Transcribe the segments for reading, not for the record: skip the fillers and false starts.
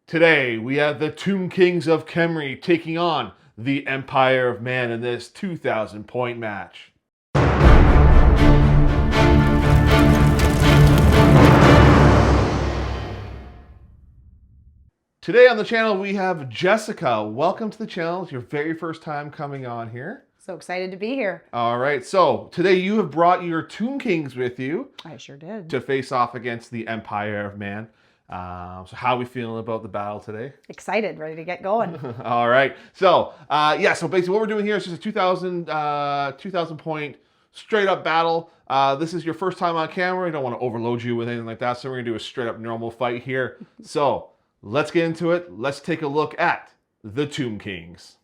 Today, we have the Tomb Kings of Khemri taking on the Empire of Man in this 2,000 point match. Today on the channel, we have Jessica. Welcome to the channel. It's your very first time coming on here. So excited to be here. All right, so today you have brought your Tomb Kings with you. I sure did. To face off against the Empire of Man. So how are we feeling about the battle today? Excited, ready to get going. All right. So, so basically what we're doing here is just a 2,000 point straight up battle. This is your first time on camera. We don't want to overload you with anything like that. So we're going to do a straight up normal fight here. So let's get into it. Let's take a look at the Tomb Kings.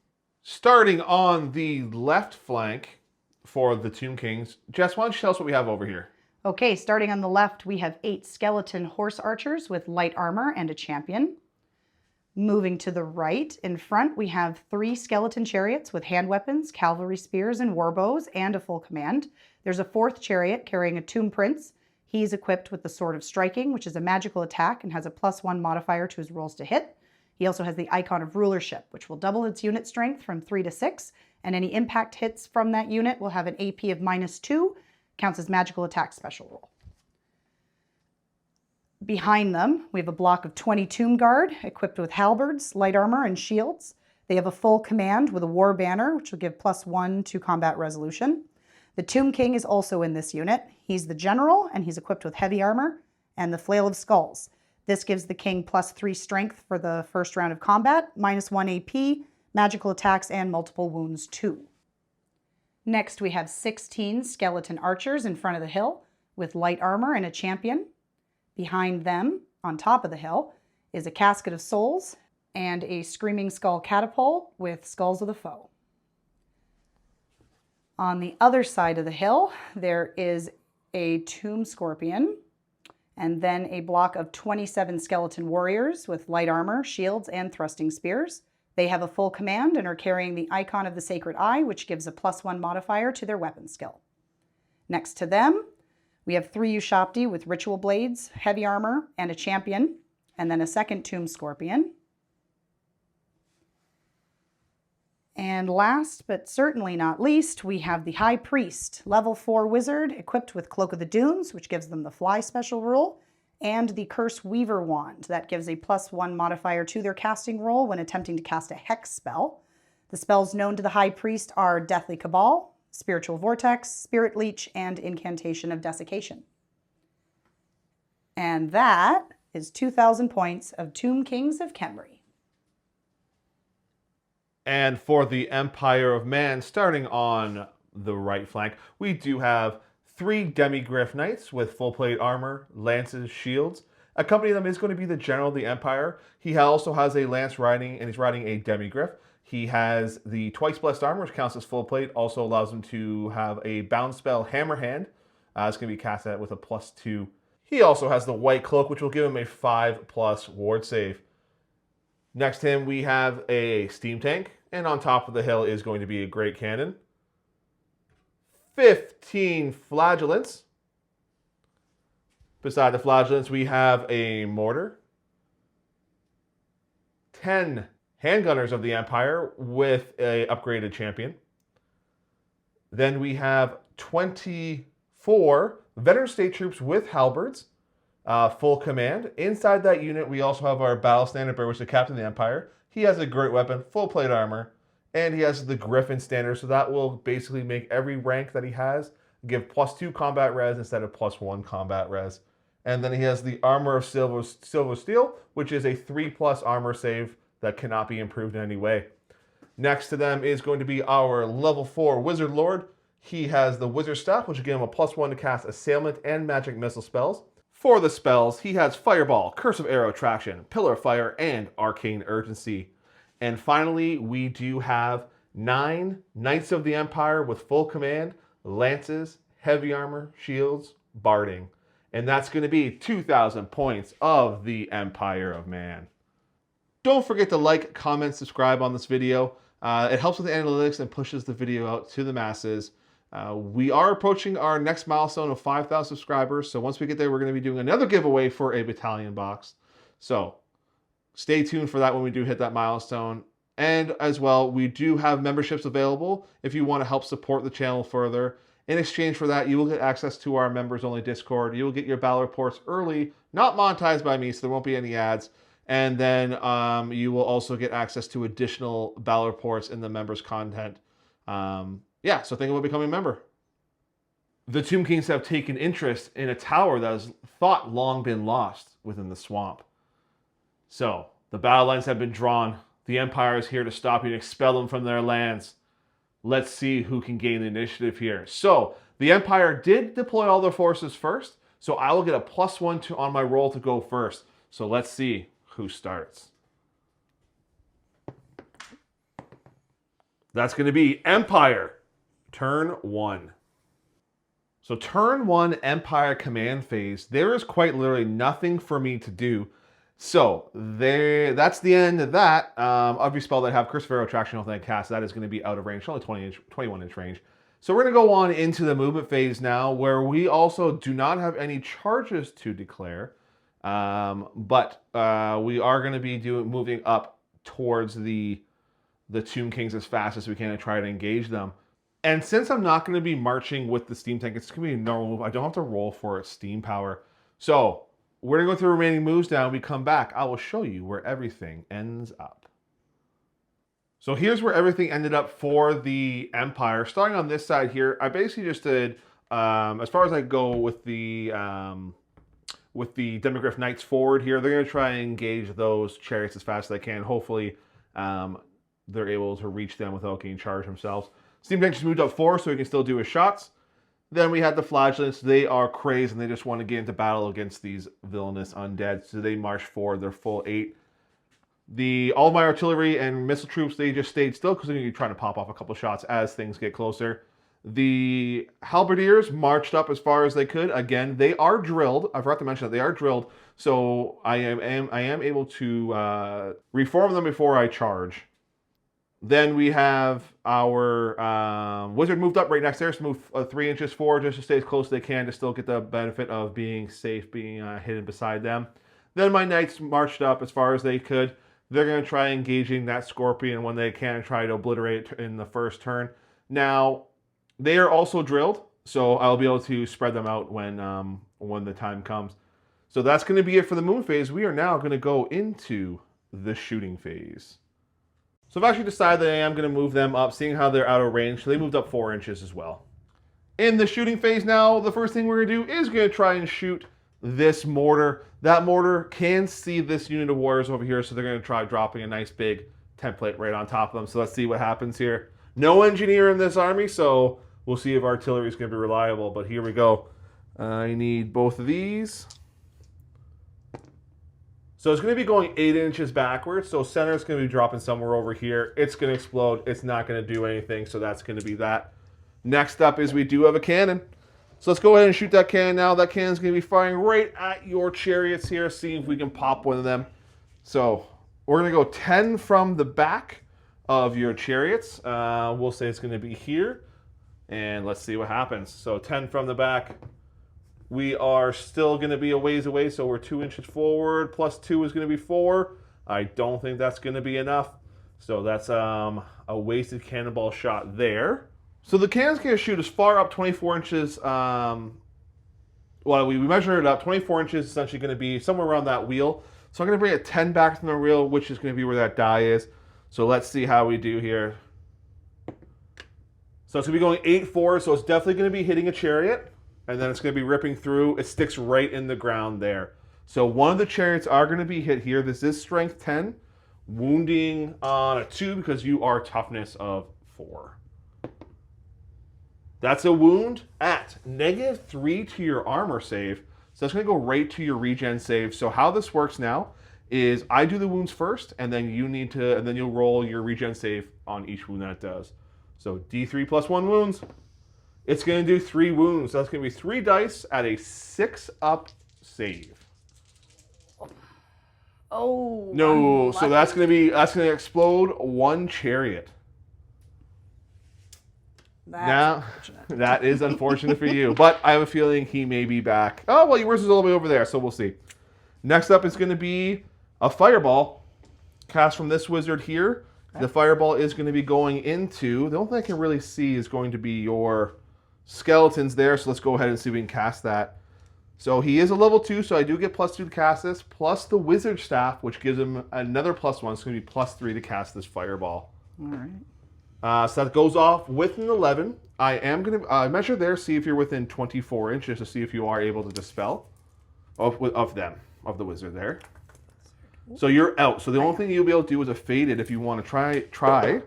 Starting on the left flank for the Tomb Kings, Jess, why don't you tell us what we have over here? Okay, starting on the left, we have 8 skeleton horse archers with light armor and a champion. Moving to the right, in front, we have 3 skeleton chariots with hand weapons, cavalry spears, and war bows, and a full command. There's a 4th chariot carrying a tomb prince. He's equipped with the Sword of Striking, which is a magical attack and has a +1 modifier to his rolls to hit. He also has the Icon of Rulership, which will double its unit strength from 3 to 6, and any impact hits from that unit will have an AP of -2, counts as magical attack special roll. Behind them, we have a block of 20 Tomb Guard, equipped with halberds, light armor, and shields. They have a full command with a war banner, which will give +1 to combat resolution. The Tomb King is also in this unit. He's the general, and he's equipped with heavy armor and the Flail of Skulls. This gives the king +3 strength for the first round of combat, -1 AP, magical attacks, and multiple wounds 2. Next, we have 16 skeleton archers in front of the hill with light armor and a champion. Behind them, on top of the hill, is a casket of souls and a screaming skull catapult with skulls of the foe. On the other side of the hill, there is a tomb scorpion and then a block of 27 skeleton warriors with light armor, shields, and thrusting spears. They have a full command and are carrying the Icon of the Sacred Eye, which gives a +1 modifier to their weapon skill. Next to them, we have 3 Ushabti with ritual blades, heavy armor, and a champion, and then a 2nd Tomb Scorpion. And last, but certainly not least, we have the High Priest, level 4 wizard, equipped with Cloak of the Dunes, which gives them the Fly special rule, and the Curse Weaver wand. That gives a +1 modifier to their casting roll when attempting to cast a hex spell. The spells known to the High Priest are Deathly Cabal, Spiritual Vortex, Spirit Leech, and Incantation of Desiccation. And that is 2,000 points of Tomb Kings of Khemri. And for the Empire of Man, starting on the right flank, we do have 3 Demigryph Knights with full plate armor, lances, shields. Accompanying them is going to be the General of the Empire. He also has a lance riding, and he's riding a Demigryph. He has the Twice Blessed Armor, which counts as full plate, also allows him to have a bound spell, Hammer Hand. It's going to be cast at with a +2. He also has the White Cloak, which will give him a 5+ ward save. Next to him, we have a Steam Tank, and on top of the hill is going to be a Great Cannon. 15 Flagellants. Beside the Flagellants, we have a Mortar. 10 Handgunners of the Empire with a upgraded champion. Then we have 24 Veteran State Troops with halberds, full command. Inside that unit, we also have our Battle Standard Bearer, which is the Captain of the Empire. He has a great weapon, full plate armor, and he has the Griffin Standard, so that will basically make every rank that he has give +2 combat res instead of +1 combat res. And then he has the Armor of Silver Steel, which is a 3+ armor save that cannot be improved in any way. Next to them is going to be our level 4 Wizard Lord. He has the Wizard Staff, which will give him a +1 to cast Assailment and Magic Missile spells. For the spells, he has Fireball, Curse of Arrow Traction, Pillar of Fire, and Arcane Urgency. And finally, we do have 9 Knights of the Empire with full command, lances, heavy armor, shields, barding. And that's going to be 2,000 points of the Empire of Man. Don't forget to like, comment, subscribe on this video. It helps with the analytics and pushes the video out to the masses. We are approaching our next milestone of 5,000 subscribers. So once we get there, we're going to be doing another giveaway for a battalion box. So Stay tuned for that when we do hit that milestone. And as well, we do have memberships available if you want to help support the channel further. In exchange for that, you will get access to our members-only Discord. You will get your battle reports early, not monetized by me, so there won't be any ads. And then you will also get access to additional battle reports in the members' content. Yeah, so think about becoming a member. The Tomb Kings have taken interest in a tower that has thought long been lost within the swamp. So, the battle lines have been drawn. The Empire is here to stop you and expel them from their lands. Let's see who can gain the initiative here. So, the Empire did deploy all their forces first, so I will get a +1 on my roll to go first. So let's see who starts. That's going to be Empire, turn 1. So turn 1 Empire command phase, there is quite literally nothing for me to do. So that's the end of that. Every spell that have Curse of Arrow Attraction I cast, that is going to be out of range, only 21 inch range. So we're going to go on into the movement phase now, where we also do not have any charges to declare, but we are going to be moving up towards the Tomb Kings as fast as we can and try to engage them. And since I'm not going to be marching with the Steam Tank, it's going to be a normal move. I don't have to roll for a steam power. So we're going to go through the remaining moves now. When we come back, I will show you where everything ends up. So here's where everything ended up for the Empire. Starting on this side here, I basically just did, as far as I go with the Demogryph Knights forward here, they're going to try and engage those chariots as fast as they can. Hopefully they're able to reach them without getting charged themselves. Steam Tank just moved up 4 so he can still do his shots. Then we had the Flagellants. They are crazed and they just want to get into battle against these villainous undead. So they march forward, they're full 8. All of my artillery and missile troops, they just stayed still because they're going to be trying to pop off a couple shots as things get closer. The Halberdiers marched up as far as they could. Again, they are drilled. I forgot to mention that they are drilled. So I am able to reform them before I charge. Then we have our Wizard moved up right next there, so move 3 inches forward just to stay as close as they can to still get the benefit of being safe, being hidden beside them. Then my Knights marched up as far as they could. They're going to try engaging that Scorpion when they can, try to obliterate it in the first turn. Now, they are also drilled, so I'll be able to spread them out when the time comes. So that's going to be it for the moon phase. We are now going to go into the shooting phase. So I've actually decided that I am going to move them up, seeing how they're out of range. So they moved up 4 inches as well. In the shooting phase now, the first thing we're going to do is going to try and shoot this mortar. That mortar can see this unit of warriors over here, so they're going to try dropping a nice big template right on top of them. So let's see what happens here. No engineer in this army, so we'll see if artillery is going to be reliable. But here we go. I need both of these. So it's going to be going 8 inches backwards. So center is going to be dropping somewhere over here. It's going to explode. It's not going to do anything. So that's going to be that. Next up is we do have a cannon. So let's go ahead and shoot that cannon now. That cannon is going to be firing right at your chariots here. See if we can pop one of them. So we're going to go 10 from the back of your chariots. We'll say it's going to be here. And let's see what happens. So 10 from the back. We are still going to be a ways away, so we're 2 inches forward. Plus 2 is going to be 4. I don't think that's going to be enough. So that's a wasted cannonball shot there. So the cannon's going to shoot as far up 24 inches. Well, we measured it up. 24 inches is essentially going to be somewhere around that wheel. So I'm going to bring it 10 back from the wheel, which is going to be where that die is. So let's see how we do here. So it's going to be going 8-4, so it's definitely going to be hitting a chariot. And then it's going to be ripping through. It sticks right in the ground there. So one of the chariots are going to be hit here. This is strength 10. Wounding on a 2 because you are toughness of 4. That's a wound at -3 to your armor save. So that's going to go right to your regen save. So how this works now is I do the wounds first, and then you'll roll your regen save on each wound that it does. So D3 plus 1 wounds. It's going to do 3 wounds. So that's going to be 3 dice at a 6-up save. Oh. No, so that's going to explode 1 chariot. Now, that is unfortunate for you, but I have a feeling he may be back. Oh, well, yours is all the way over there, so we'll see. Next up is going to be a fireball. cast from this wizard here. The fireball is going to be going into, the only thing I can really see is going to be your skeletons there. So let's go ahead and see if we can cast that. So he is a level 2, so I do get +2 to cast this, plus the wizard staff, which gives him another +1. So it's going to be +3 to cast this fireball. All right. So that goes off with an 11. I am going to measure there, see if you're within 24 inches to see if you are able to dispel of the wizard there. So you're out. So the only thing you'll be able to do is a faded if you want to try.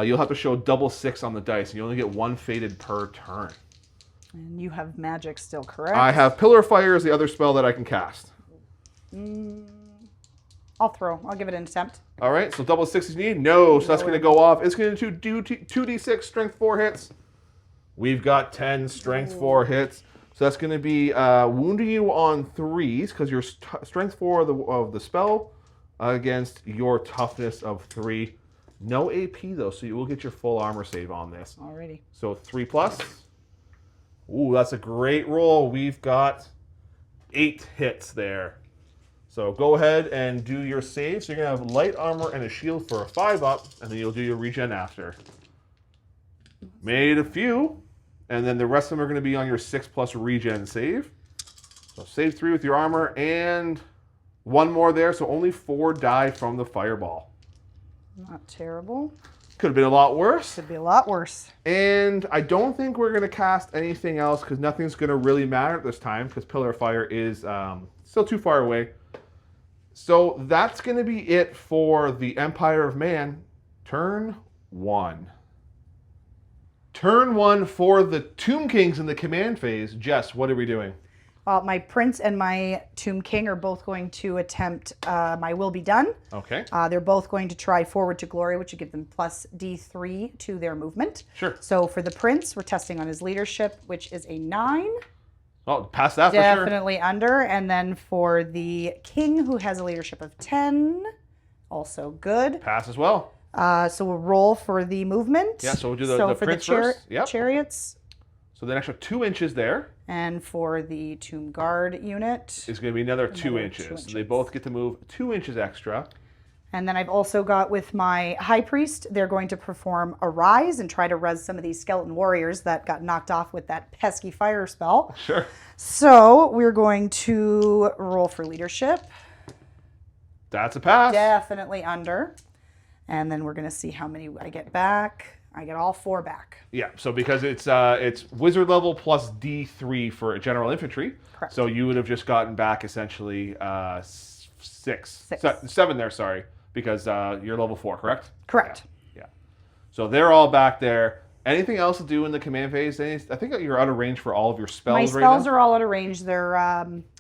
You'll have to show double 6 on the dice, and you only get 1 faded per turn. And you have magic still, correct? I have Pillar of Fire as the other spell that I can cast. I'll give it an attempt. All right, so double 6 is needed. No, so that's going to go off. It's going to do 2d6 strength 4 hits. We've got 10 strength 4 hits. So that's going to be wounding you on 3s because your strength 4 of the spell against your toughness of 3. No AP though, so you will get your full armor save on this. Alrighty. So 3+. Ooh, that's a great roll. We've got 8 hits there. So go ahead and do your save. So you're going to have light armor and a shield for a 5-up, and then you'll do your regen after. Made a few, and then the rest of them are going to be on your 6+ regen save. So save 3 with your armor, and 1 more there, so only 4 die from the fireball. Not terrible. Could have been a lot worse. Could be a lot worse. And I don't think we're going to cast anything else because nothing's going to really matter at this time because Pillar of Fire is still too far away. So that's going to be it for the Empire of Man. Turn 1. Turn 1 for the Tomb Kings in the command phase. Jess, what are we doing? My Prince and my Tomb King are both going to attempt my Will Be Done. Okay. They're both going to try Forward to Glory, which would give them plus D3 to their movement. Sure. So for the Prince, we're testing on his leadership, which is a 9. Oh, pass that for sure. Definitely under. And then for the King, who has a leadership of 10, also good. Pass as well. So we'll roll for the movement. Yeah, so we'll do the Prince first. Yep. Chariots. So the extra 2 inches there. And for the Tomb Guard unit, it's going to be another 2 inches. So they both get to move 2 inches extra. And then I've also got with my High Priest, they're going to perform Arise and try to res some of these skeleton warriors that got knocked off with that pesky fire spell. Sure. So we're going to roll for leadership. That's a pass. Definitely under. And then we're going to see how many I get back. I get all 4 back. Yeah, so because it's wizard level plus D3 for general infantry. Correct. So you would have just gotten back essentially 7 there, sorry, because you're level 4, correct? Correct. Yeah. So they're all back there. Anything else to do in the command phase? I think you're out of range for all of your spells right now. My spells are all out of range. They're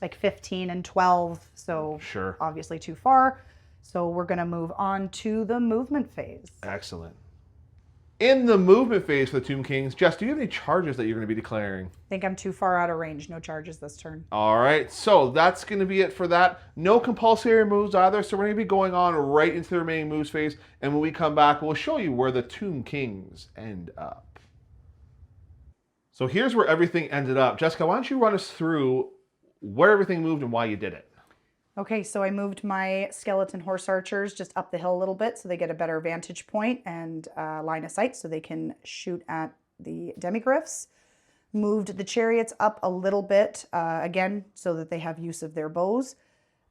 like 15 and 12, so sure. Obviously too far. So we're going to move on to the movement phase. Excellent. In the movement phase for the Tomb Kings, Jess, do you have any charges that you're going to be declaring? I think I'm too far out of range. No charges this turn. All right, so that's going to be it for that. No compulsory moves either, so we're going to be going on right into the remaining moves phase. And when we come back, we'll show you where the Tomb Kings end up. So here's where everything ended up. Jessica, why don't you run us through where everything moved and why you did it? Okay, so I moved my skeleton horse archers just up the hill a little bit so they get a better vantage point and line of sight so they can shoot at the demigryphs. Moved the chariots up a little bit, again, so that they have use of their bows.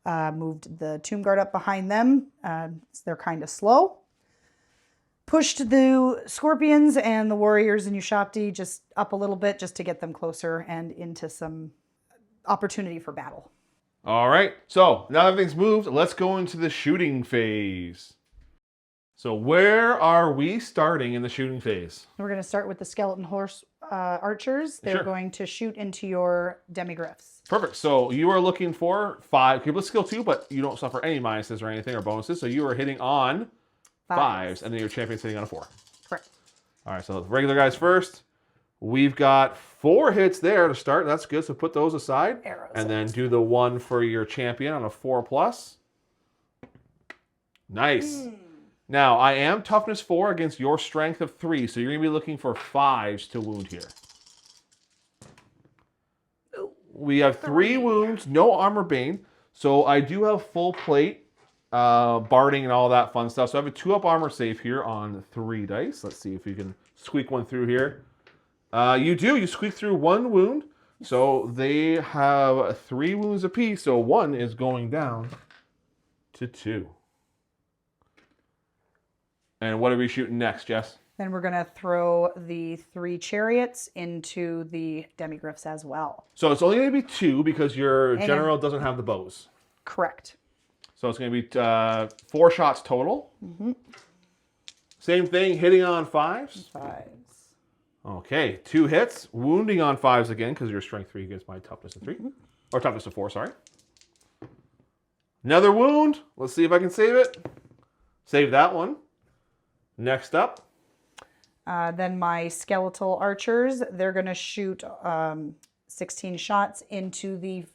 Moved the tomb guard up behind them. They're kind of slow. Pushed the scorpions and the warriors in Ushabti just up a little bit just to get them closer and into some opportunity for battle. All right, so now everything's moved, let's go into the shooting phase. So where are we starting in the shooting phase? We're going to start with the skeleton horse archers. They're going to shoot into your demigryphs. Perfect. So you are looking for 5. Keep with skill 2, but you don't suffer any minuses or anything or bonuses. So you are hitting on 5s, and then your champion's hitting on a 4. Correct. All right, so the regular guys first. We've got 4 hits there to start. That's good. So put those aside. Arrows. And then do the 1 for your champion on a 4+. Nice. Now, I am toughness 4 against your strength of 3. So you're going to be looking for 5s to wound here. We have 3 wounds, no armor bane. So I do have full plate barding and all that fun stuff. So I have a 2-up armor save here on 3 dice. Let's see if you can squeak one through here. You do. You squeak through 1 wound. So they have 3 wounds apiece. So 1 is going down to 2. And what are we shooting next, Jess? Then we're going to throw the 3 chariots into the demigryphs as well. So it's only going to be 2 because your general doesn't have the bows. Correct. So it's going to be 4 shots total. Same thing, hitting on 5s. 5s. Okay, 2 hits. Wounding on 5s again because your strength 3 against my toughness of 3. Or toughness of 4, sorry. Another wound. Let's see if I can save it. Save that one. Next up. Then my skeletal archers, they're going to shoot 16 shots into the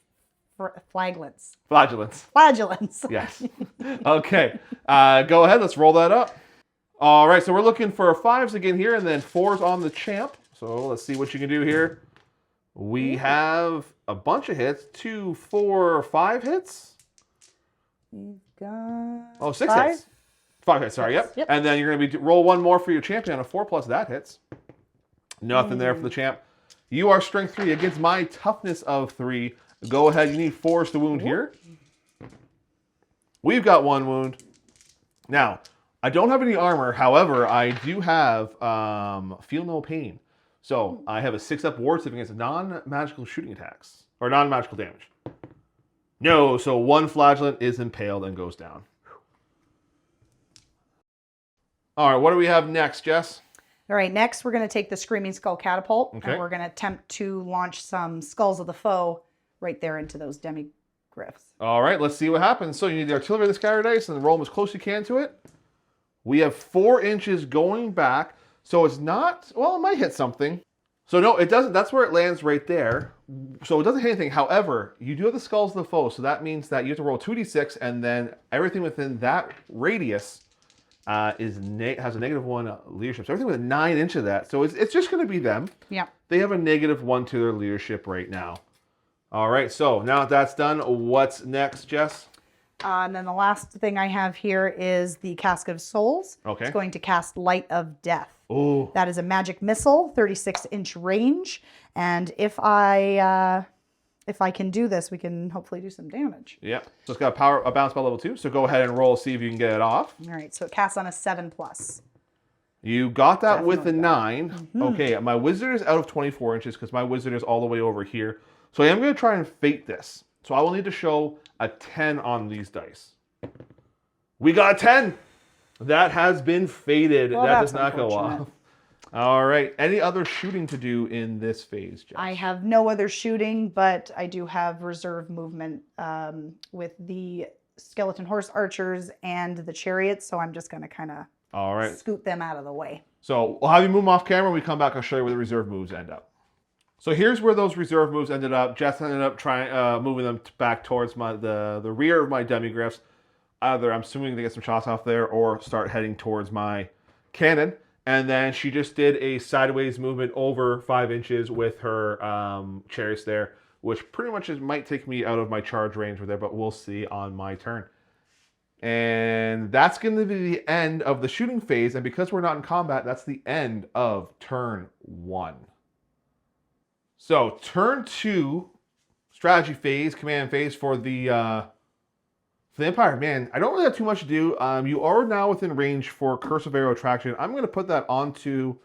flagellants. Flagellants. Yes. Okay. Go ahead. Let's roll that up. All right. So we're looking for 5s again here and then 4s on the champ. So let's see what you can do here. We have a bunch of hits. 2, 4, 5 hits. We've got... Oh, 6 hits. 5 hits, sorry, yep. And then you're going to be roll 1 more for your champion on a 4 plus that hits. Nothing there for the champ. You are strength 3 against my toughness of 3. Go ahead, you need 4s to wound here. We've got 1 wound. Now, I don't have any armor. However, I do have feel no pain. So I have a 6-up ward save against non-magical shooting attacks. Or non-magical damage. No, so 1 flagellant is impaled and goes down. All right, what do we have next, Jess? All right, next we're going to take the Screaming Skull Catapult, Okay. and we're going to attempt to launch some Skulls of the Foe right there into those demigryphs. All right, let's see what happens. So you need the artillery of the scatter dice and roll them as close as you can to it. We have 4 inches going back, so it's not, well, it might hit something. So no, it doesn't. That's where it lands right there. So it doesn't hit anything. However, you do have the Skulls of the Foe, so that means that you have to roll 2d6, and then everything within that radius has a -1 leadership. So everything with a 9 inch of that. So it's just going to be them. Yeah. They have a -1 to their leadership right now. All right. So now that that's done, what's next, Jess? And then the last thing I have here is the Casket of Souls. Okay. It's going to cast Light of Death. Oh. That is a magic missile, 36-inch range. And if I can do this, we can hopefully do some damage. Yeah. So it's got a bounce by level 2. So go ahead and roll, see if you can get it off. All right. So it casts on a 7+. You got that with a Definitely 9. Okay. My wizard is out of 24 inches because my wizard is all the way over here. So I am going to try and fate this. So I will need to show a 10 on these dice. We got a 10. That has been fated. Well, that that's does not go off. All right. Any other shooting to do in this phase, Jess? I have no other shooting, but I do have reserve movement with the skeleton horse archers and the chariots, so I'm just going to kind of scoot them out of the way. So we'll have you move them off camera. When we come back, I'll show you where the reserve moves end up. So here's where those reserve moves ended up. Jess ended up moving them back towards the rear of my demigryphs. Either I'm assuming they get some shots off there or start heading towards my cannon. And then she just did a sideways movement over 5 inches with her chariots there, which pretty much might take me out of my charge range with there, but we'll see on my turn. And that's going to be the end of the shooting phase. And because we're not in combat, that's the end of turn 1. So turn 2, strategy phase, command phase for the Empire. Man, I don't really have too much to do. You are now within range for Curse of Arrow Attraction. I'm going to put that onto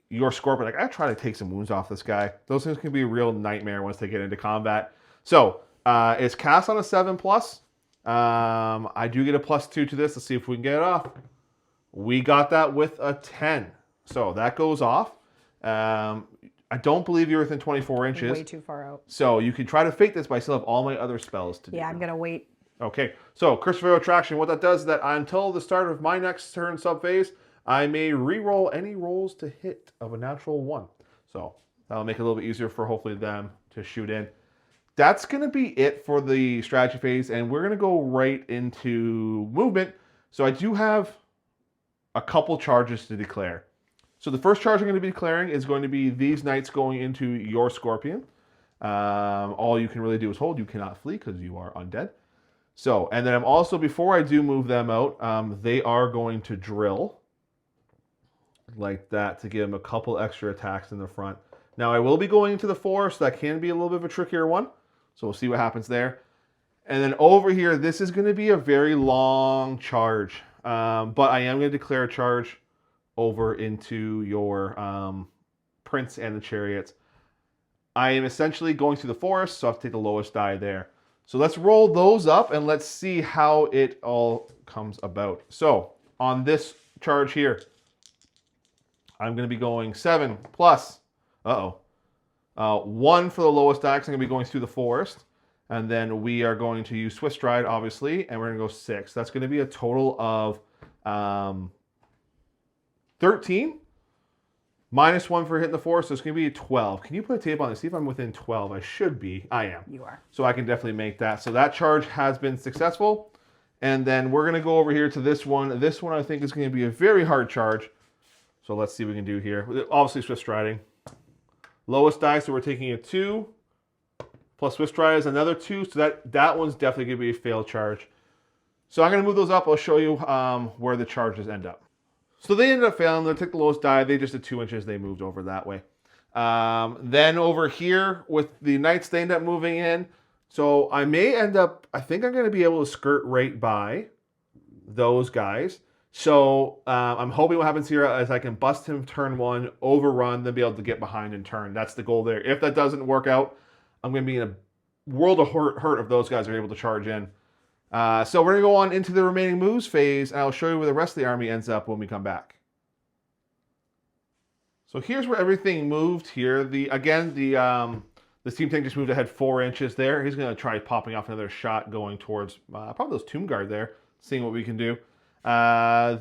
your Scorpion. Like, I try to take some wounds off this guy. Those things can be a real nightmare once they get into combat. So it's cast on a 7+. I do get a +2 to this. Let's see if we can get it off. We got that with a 10. So that goes off. I don't believe you're within 24 inches. Way too far out. So you can try to fake this, but I still have all my other spells to do. Yeah, I'm going to wait. Okay, so Curse of Arrow Attraction, what that does is that until the start of my next turn sub-phase, I may re-roll any rolls to hit of a natural 1. So that'll make it a little bit easier for hopefully them to shoot in. That's going to be it for the strategy phase, and we're going to go right into movement. So I do have a couple charges to declare. So the first charge I'm going to be declaring is going to be these knights going into your Scorpion. All you can really do is hold. You cannot flee because you are undead. So, and then I'm also, before I do move them out, they are going to drill like that to give them a couple extra attacks in the front. Now I will be going into the forest, so that can be a little bit of a trickier one. So we'll see what happens there. And then over here, this is going to be a very long charge. But I am going to declare a charge over into your prince and the chariots. I am essentially going through the forest, so I have to take the lowest die there. So let's roll those up and let's see how it all comes about. So on this charge here, I'm going to be going 7 plus, 1 for the lowest die, 'cause I'm going to be going through the forest. And then we are going to use Swift Stride, obviously, and we're going to go 6. That's going to be a total of 13. -1 for hitting the forest, so it's going to be 12. Can you put a tape on it? See if I'm within 12. I should be. I am. You are. So I can definitely make that. So that charge has been successful. And then we're going to go over here to this one. This one I think is going to be a very hard charge. So let's see what we can do here. Obviously Swift Striding. Lowest die, so we're taking a 2. Plus Swift Stride is another 2. So that one's definitely going to be a failed charge. So I'm going to move those up. I'll show you where the charges end up. So they ended up failing. They took the lowest die. They just did 2 inches. They moved over that way. Then over here with the knights, they end up moving in. So I may end up, I think I'm going to be able to skirt right by those guys. So I'm hoping what happens here is I can bust him turn 1, overrun, then be able to get behind and turn. That's the goal there. If that doesn't work out, I'm going to be in a world of hurt if those guys are able to charge in. So we're going to go on into the remaining moves phase, and I'll show you where the rest of the army ends up when we come back. So here's where everything moved here. The steam tank just moved ahead 4 inches there. He's going to try popping off another shot going towards probably those Tomb Guard there, seeing what we can do. My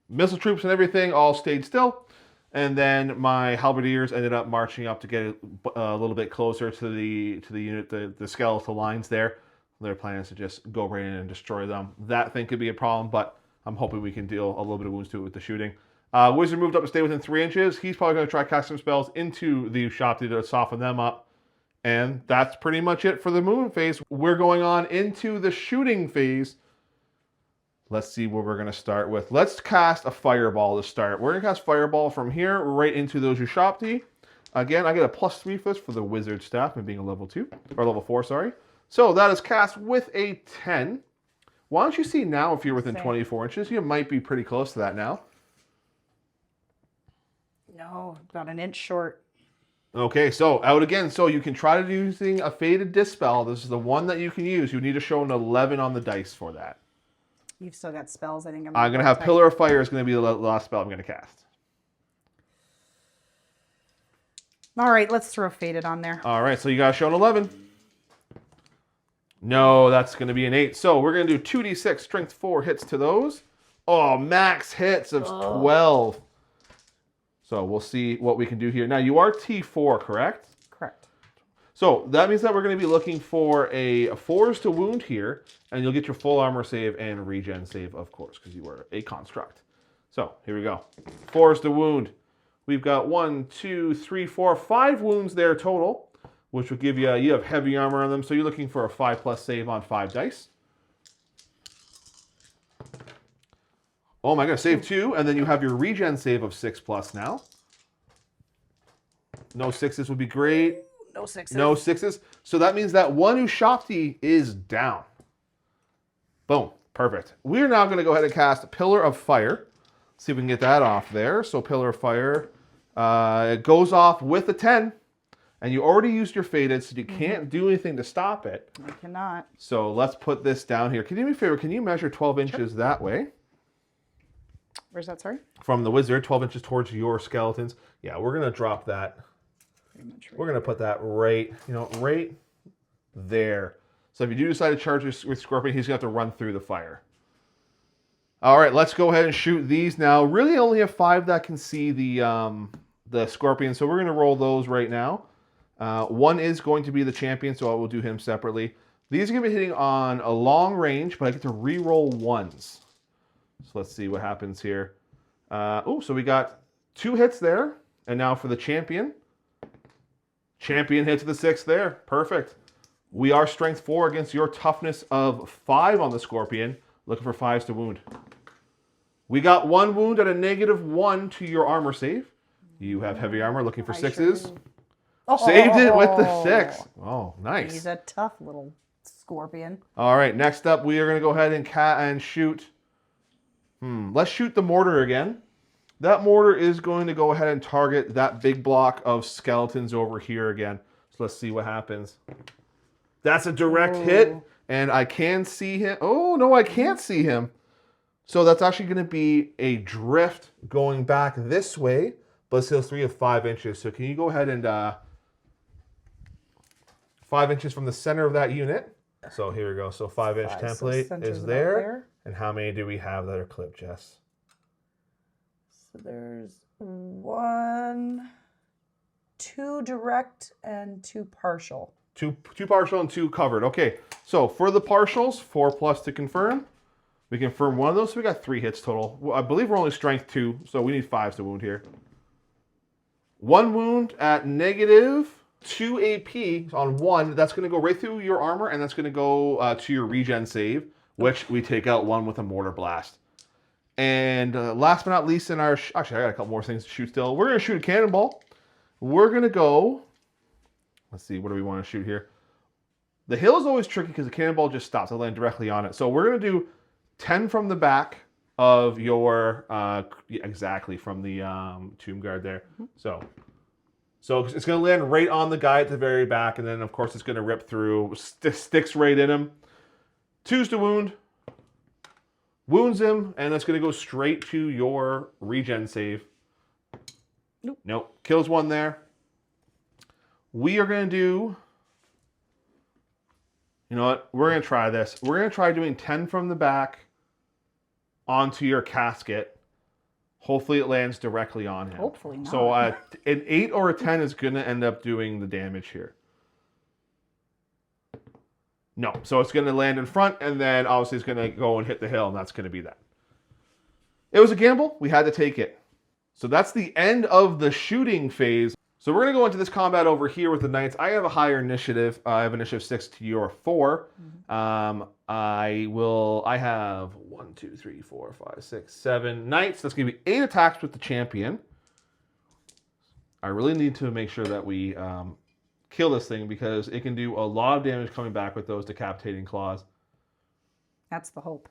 missile troops and everything all stayed still. And then my halberdiers ended up marching up to get a little bit closer to the unit, the skeletal lines there. Their plan is to just go right in and destroy them. That thing could be a problem, but I'm hoping we can deal a little bit of wounds to it with the shooting. Wizard moved up to stay within 3 inches. He's probably going to try cast some spells into the shop to soften them up. And that's pretty much it for the movement phase. We're going on into the shooting phase. Let's see where we're going to start with. Let's cast a fireball to start. We're going to cast fireball from here right into those Ushapti. Again, I get a +3 for this for the wizard staff and being a level 2, or level 4, sorry. So that is cast with a 10. Why don't you see now if you're within 24 inches? You might be pretty close to that now. No, about an inch short. Okay, so out again. So you can try to do using a Faded Dispel. This is the one that you can use. You need to show an 11 on the dice for that. You've still got spells. I think I'm going to have Pillar of Fire is going to be the last spell I'm going to cast. All right, let's throw Faded on there. All right, so you got to show an 11. No, that's going to be an 8. So we're going to do 2d6, strength 4 hits to those. Oh, max hits of 12. So we'll see what we can do here. Now, you are T4, correct? Correct. So that means that we're going to be looking for a 4s to wound here, and you'll get your full armor save and regen save, of course, because you were a construct. So here we go. 4s to wound. We've got 1, 2, 3, 4, 5 wounds there total, which will give you, you have heavy armor on them, so you're looking for a 5+ save on 5 dice. Oh my god, save 2, and then you have your regen save of 6+ now. No 6s would be great. No 6s. No 6s. So that means that one Ushapti is down. Boom. Perfect. We're now going to go ahead and cast Pillar of Fire. See if we can get that off there. So Pillar of Fire, it goes off with a 10. And you already used your Faded, so you can't do anything to stop it. I cannot. So let's put this down here. Can you do me a favor? Can you measure 12 inches that way? Where's that, sorry? From the wizard, 12 inches towards your skeletons. Yeah, we're going to drop that. We're going to put that right, right there. So if you do decide to charge with Scorpion, he's going to have to run through the fire. All right, let's go ahead and shoot these now. Really only have 5 that can see the Scorpion, so we're going to roll those right now. One is going to be the champion, so I will do him separately. These are going to be hitting on a long range, but I get to re-roll 1s. So let's see what happens here. So we got 2 hits there. And now for the champion. Champion hits the 6 there. Perfect. We are strength 4 against your toughness of 5 on the Scorpion. Looking for 5s to wound. We got 1 wound at a -1 to your armor save. You have heavy armor, looking for 6s. Sure Saved it with the 6. Oh, nice. He's a tough little scorpion. All right, next up, we are going to go ahead and shoot. Let's shoot the mortar again. That mortar is going to go ahead and target that big block of skeletons over here again. So let's see what happens. That's a direct hit, and I can see him. Oh, no, I can't see him. So that's actually going to be a drift going back this way, but it heals 3 of 5 inches. So can you go ahead and 5 inches from the center of that unit? So here we go. So 5-inch template is there. And how many do we have that are clipped, Jess? So there's 1, 2 direct, and 2 partial. Two partial and 2 covered. Okay, so for the partials, 4+ to confirm. We confirm one of those, so we got 3 hits total. Well, I believe we're only strength 2, so we need 5s to wound here. 1 wound at -2 AP on 1. That's going to go right through your armor, and that's going to go to your regen save, which we take out 1 with a mortar blast. And last but not least in our... Actually, I got a couple more things to shoot still. We're going to shoot a cannonball. We're going to go... Let's see, what do we want to shoot here? The hill is always tricky because the cannonball just stops. I'll land directly on it. So we're going to do 10 from the back of your... exactly, from the tomb guard there. So it's going to land right on the guy at the very back, and then, of course, it's going to rip through. Sticks right in him. 2s to wound. Wounds him, and that's going to go straight to your regen save. Nope. Kills 1 there. We are going to do... You know what? We're going to try this. We're going to try doing 10 from the back onto your casket. Hopefully it lands directly on him. Hopefully not. So an 8 or a 10 is going to end up doing the damage here. No. So it's going to land in front, and then obviously it's going to go and hit the hill, and that's going to be that. It was a gamble. We had to take it. So that's the end of the shooting phase. So we're going to go into this combat over here with the knights. I have a higher initiative. I have initiative 6 to your 4. I have 1, 2, 3, 4, 5, 6, 7 knights. That's going to be 8 attacks with the champion. I really need to make sure that we kill this thing because it can do a lot of damage coming back with those decapitating claws. That's the hope.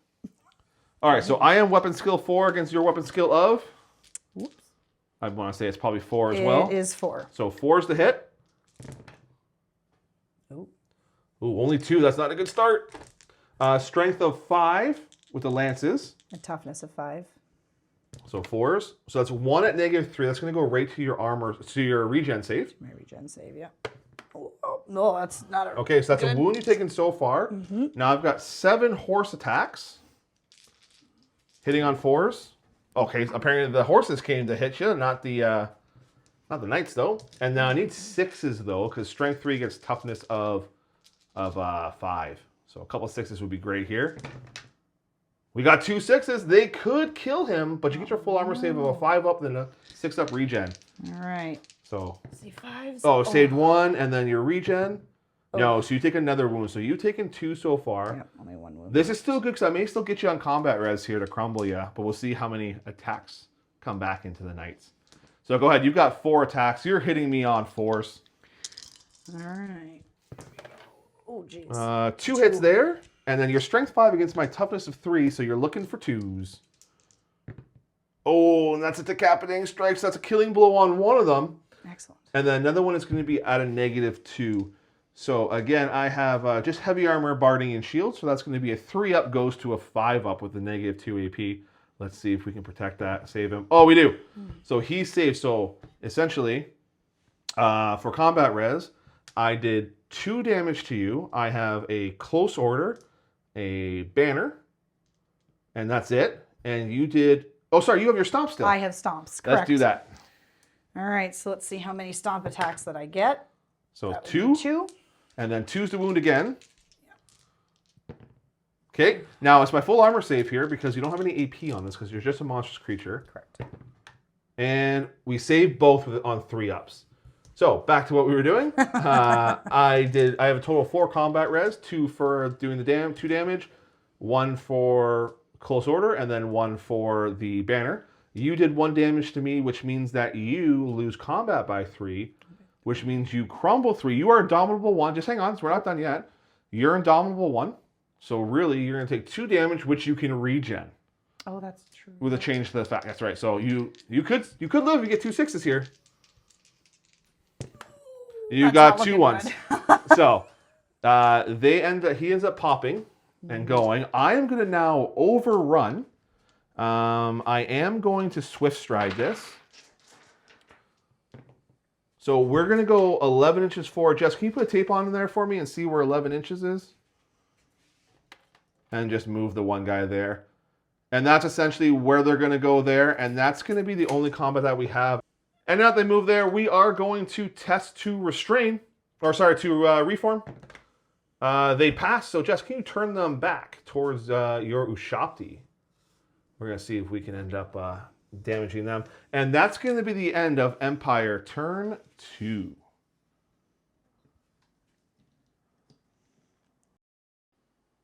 All right, so I am weapon skill 4 against your weapon skill of... Whoops. I want to say it's probably 4 as well. It is 4. So 4 is the hit. Ooh. Ooh, only 2. That's not a good start. Strength of 5 with the lances. A toughness of 5. So 4s. So that's 1 at -3. That's going to go right to your armor, to your regen save. My regen save, yeah. Oh, no, that's not a... Okay, so that's a wound you've taken so far. Now I've got 7 horse attacks. Hitting on 4s. Okay, so apparently the horses came to hit you, not the knights though. And now I need 6s though, because strength 3 gets toughness of 5. So a couple of 6s would be great here. We got 2 6s. They could kill him, but you get your full armor save of a 5 up, then a 6 up regen. All right. So. See 5s. Oh, saved 1, and then your regen. No, so you take another wound. So you've taken 2 so far. Yep, only 1 wound. This is still good because I may still get you on combat res here to crumble you, but we'll see how many attacks come back into the knights. So go ahead. You've got 4 attacks. You're hitting me on 4s. All right. Oh, jeez. 2 hits there, and then your strength 5 against my toughness of 3, so you're looking for 2s. Oh, and that's a decapitating strike. So that's a killing blow on one of them. Excellent. And then another one is going to be at a -2. So again, I have just heavy armor, barding, and shield. So that's going to be a 3 up goes to a 5 up with the -2 AP. Let's see if we can protect that, save him. Oh, we do. So he's saved. So essentially, for combat res, I did 2 damage to you. I have a close order, a banner, and that's it. And you did... Oh, sorry, you have your stomp still. I have stomps, correct. Let's do that. All right, so let's see how many stomp attacks that I get. So 2. 2. And then 2's to wound again. Okay, now it's my full armor save here because you don't have any AP on this because you're just a monstrous creature. Correct. And we save both on 3 ups. So back to what we were doing. I have a total of 4 combat res, 2 for doing the 2 damage, 1 for close order, and then 1 for the banner. You did 1 damage to me, which means that you lose combat by 3, which means you crumble 3. You are Indomitable 1. Just hang on, so we're not done yet. You're Indomitable 1. So really, you're going to take 2 damage, which you can regen. Oh, that's true. With a change to the fact. That's right. So you could live and get 2 6s here. You got 2 1s. So he ends up popping and going. I am going to now overrun. I am going to swift stride this. So we're going to go 11 inches forward. Jess, can you put a tape on in there for me and see where 11 inches is? And just move the one guy there. And that's essentially where they're going to go there. And that's going to be the only combat that we have. And now that they move there, we are going to test to restrain. Or sorry, to reform. They pass. So Jess, can you turn them back towards your Ushapti? We're going to see if we can end up damaging them. And that's going to be the end of Empire turn 2.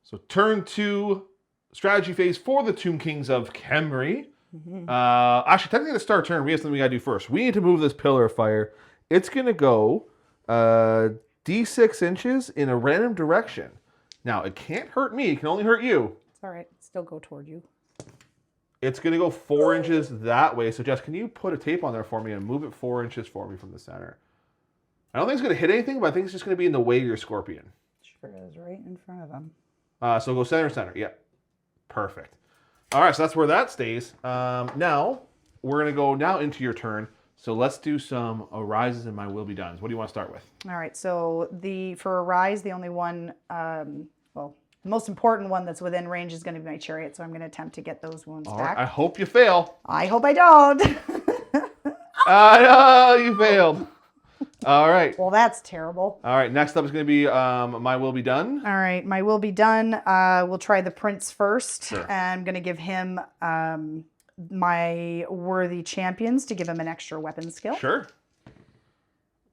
So turn 2 strategy phase for the Tomb Kings of Khemri. Actually, technically the start turn, we have something we got to do first. We need to move this pillar of fire. It's going to go D6 inches in a random direction. Now, it can't hurt me. It can only hurt you. It's all right. Still go toward you. It's going to go 4 inches that way. So, Jess, can you put a tape on there for me and move it 4 inches for me from the center? I don't think it's going to hit anything, but I think it's just going to be in the way of your scorpion. Sure is, right in front of them. So go center. Yep. Perfect. All right, so that's where that stays. Now, we're going to go now into your turn. So let's do some arises and my will be dones. What do you want to start with? All right, so for arise, the only one, the most important one that's within range is going to be my chariot. So I'm going to attempt to get those wounds back. Right, I hope you fail. I hope I don't. You failed. All right. Well, that's terrible. All right, next up is going to be my will be done. All right, my will be done. We'll try the prince first. Sure. And I'm going to give him my worthy champions to give him an extra weapon skill. Sure.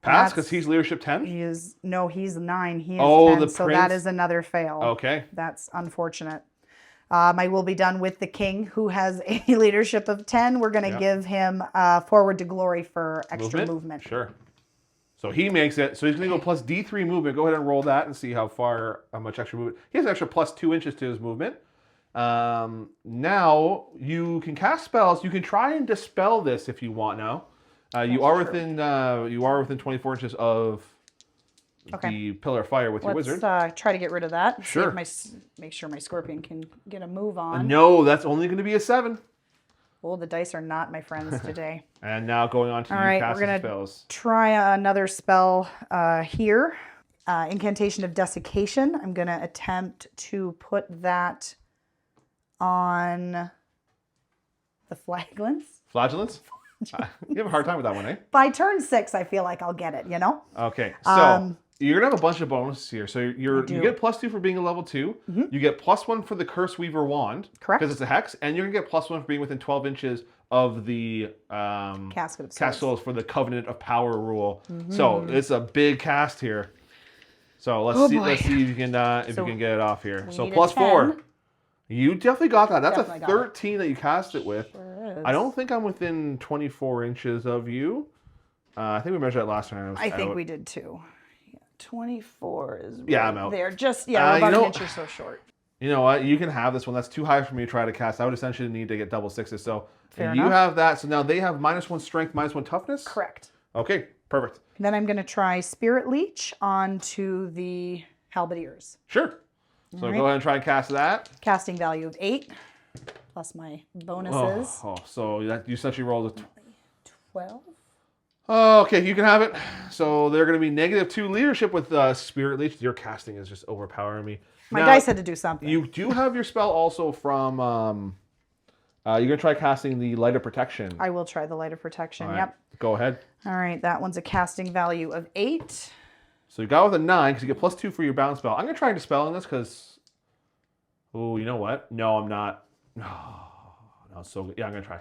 Pass, because he's leadership 10? He's 9. He's 10. The so prince. that is another fail. Okay. That's unfortunate. My will be done with the king, who has a leadership of 10. We're going to give him forward to glory for extra movement. Sure. So he makes it. So he's going to go plus D3 movement. Go ahead and roll that and see how much extra movement. He has an extra plus 2 inches to his movement. Now you can cast spells. You can try and dispel this if you want now. You are within 24 inches of the pillar of fire with your wizard. Let's try to get rid of that. Sure. Make sure my scorpion can get a move on. No, that's only going to be a 7. Oh, the dice are not my friends today. And now going on to casting spells. Try another spell here. Incantation of Desiccation. I'm going to attempt to put that on the flagellants. Flagellants? You have a hard time with that one, eh? By turn 6, I feel like I'll get it, you know? Okay, so you're going to have a bunch of bonuses here. So you get +2 for being a level 2. Mm-hmm. You get +1 for the Curse Weaver Wand. Correct. Because it's a hex. And you're going to get +1 for being within 12 inches of the Casket of Souls for the Covenant of Power rule. Mm-hmm. So it's a big cast here. So let's see if you can get it off here. So +4. You definitely got that. That's a 13 that you cast it with. Sure is. I don't think I'm within 24 inches of you. I think we measured that last time. I think we did too. Yeah, 24 is I'm out. there. Just, we're about an inch or so short. You know what? You can have this one. That's too high for me to try to cast. I would essentially need to get double 6s. So Fair enough. have that. So now they have -1 strength, -1 toughness? Correct. Okay, perfect. And then I'm going to try Spirit Leech onto the Halberdiers. Sure. So go ahead and try and cast that. Casting value of 8, plus my bonuses. So you essentially rolled a 12. Okay, you can have it. So they're going to be -2 leadership with Spirit Leech. Your casting is just overpowering me. My dice had to do something. You do have your spell also from... you're going to try casting the Light of Protection. I will try the Light of Protection, right. Yep. Go ahead. All right, that one's a casting value of 8. So you got with a 9 because you get +2 for your bound spell. I'm going to try and dispel in this because... Oh, you know what? No, I'm not. Oh, no, it's so good. Yeah, I'm going to try.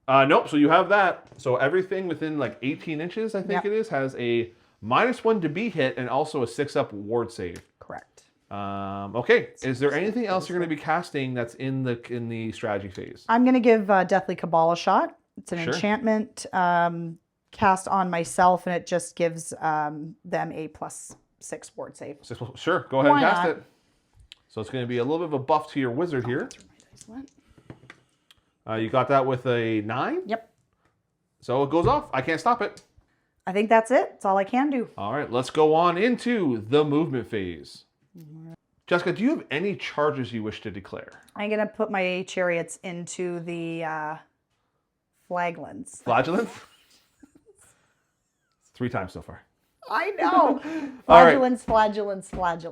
Nope. So you have that. So everything within like 18 inches, I think Yep. it is, has a -1 to be hit and also a 6-up ward save. Correct. Okay. Is there anything else you're going to be casting that's in the strategy phase? I'm going to give Deathly Cabal a shot. It's an Sure. enchantment cast on myself, and it just gives them a +6 ward save. Sure. Go ahead Why and cast not? it. So it's going to be a little bit of a buff to your wizard here. Through my dice went. You got that with a 9? Yep. So it goes off. I can't stop it. I think that's it. That's all I can do. All right, let's go on into the movement phase. Jessica, do you have any charges you wish to declare? I'm going to put my chariots into the flaglands. Flagellants? 3 times so far. I know. All right. Flagellants.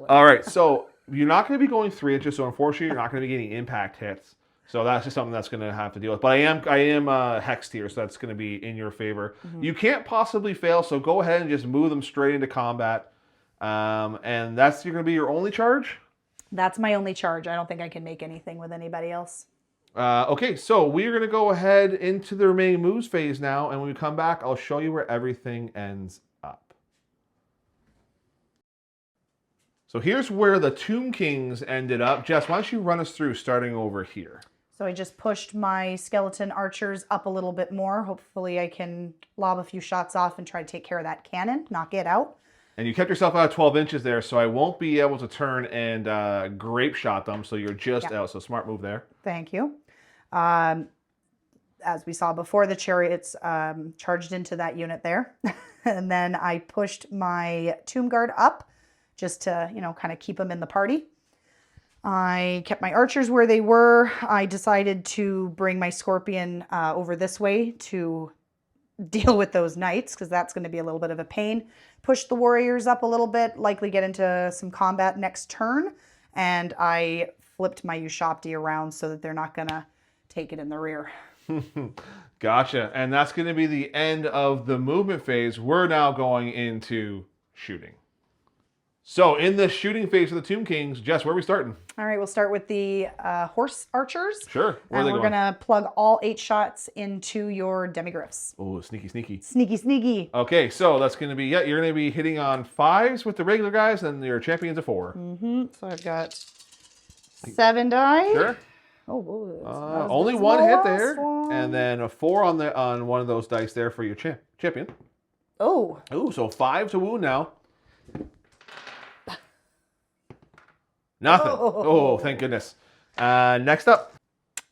All right, so you're not going to be going 3 inches, so unfortunately you're not going to be getting impact hits. So that's just something that's going to have to deal with. But I am hexed here, so that's going to be in your favor. You can't possibly fail, so go ahead and just move them straight into combat. And that's going to be your only charge? That's my only charge. I don't think I can make anything with anybody else. Okay, so we're going to go ahead into the remaining moves phase now, and when we come back, I'll show you where everything ends up. So here's where the Tomb Kings ended up. Jess, why don't you run us through starting over here? So I just pushed my skeleton archers up a little bit more. Hopefully I can lob a few shots off and try to take care of that cannon, knock it out. And you kept yourself out of 12 inches there, so I won't be able to turn and grape shot them, so you're just out. So smart move there. Thank you. As we saw before, the chariots charged into that unit there. And then I pushed my Tomb Guard up just to, kind of keep them in the party. I kept my archers where they were. I decided to bring my scorpion over this way to deal with those knights, because that's going to be a little bit of a pain. Push the warriors up a little bit, likely get into some combat next turn. And I flipped my Ushabti around so that they're not going to take it in the rear. Gotcha. And that's going to be the end of the movement phase. We're now going into shooting. So in the shooting phase of the Tomb Kings, Jess, where are we starting? All right, we'll start with the horse archers. Sure. Where are And they we're going? going to plug all 8 shots into your demigriffs. Oh, sneaky, sneaky. Sneaky, sneaky. Okay, so that's going to be, you're going to be hitting on 5s with the regular guys, and your champion's a 4. So I've got 7 die. Sure. Oh, whoa, Only this is one the hit last there, one. and then a 4 on one of those dice there for your champion. Oh, Ooh, so 5 to wound now. Nothing. Oh, thank goodness. Next up.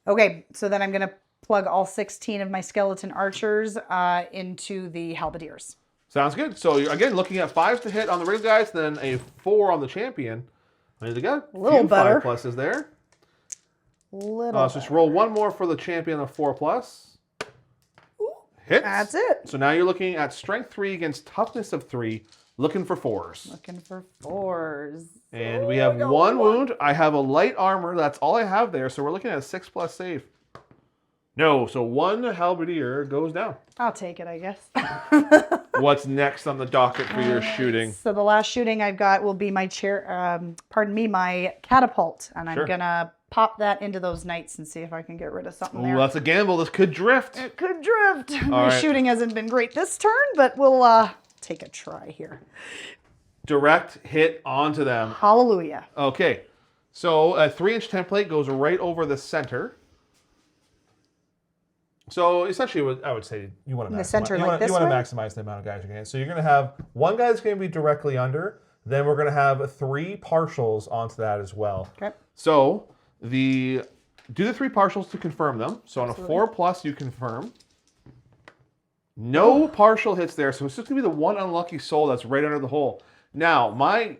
okay. So then I'm going to plug all 16 of my skeleton archers into the halberdiers. Sounds good. So you're, again, looking at 5s to hit on the regular guys, then a 4 on the champion. There you go. A little few better. 5 pluses there. Little. So just roll 1 more for the champion of 4 plus. Hits. That's it. So now you're looking at strength 3 against toughness of 3, looking for 4s. Looking for 4s. And we have 1 wound. I have a light armor. That's all I have there. So we're looking at a 6+ save. No, so 1 halberdier goes down. I'll take it, I guess. What's next on the docket for your shooting? So the last shooting I've got will be my my catapult, and I'm Sure. gonna pop that into those knights and see if I can get rid of something Ooh, there. that's a gamble. This could drift. It could drift. My right. shooting hasn't been great this turn, but we'll take a try here. Direct hit onto them. Hallelujah. Okay, so a 3-inch template goes right over the center. So essentially, I would say you want to In the maximize. center, you like want, this you want to way? maximize the amount of guys you're getting. So you're going to have 1 guy that's going to be directly under. Then we're going to have 3 partials onto that as well. Okay. So do the 3 partials to confirm them. So on a 4+, you confirm. No partial hits there, so it's just going to be the 1 unlucky soul that's right under the hole. Now, my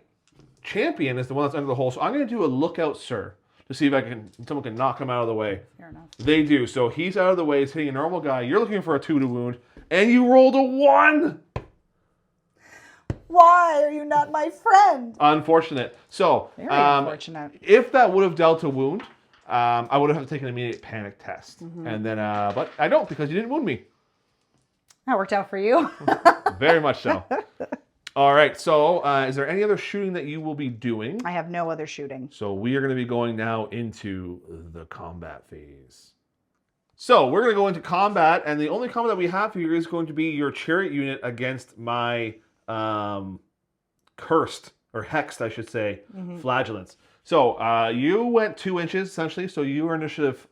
champion is the one that's under the hole, so I'm going to do a lookout, sir, to see if someone can knock him out of the way. Fair enough. They do. So he's out of the way. He's hitting a normal guy. You're looking for a 2 to wound, and you rolled a 1. Why are you not my friend? Unfortunate. So Very unfortunate. if that would have dealt a wound, I would have had to take an immediate panic test, and then but I don't, because you didn't wound me. That worked out for you. Very much so. All right. So is there any other shooting that you will be doing? I have no other shooting. So we are going to be going now into the combat phase. So we're going to go into combat, and the only combat that we have here is going to be your chariot unit against my cursed, or hexed, I should say, flagellants. So you went 2 inches, essentially, so you are initiative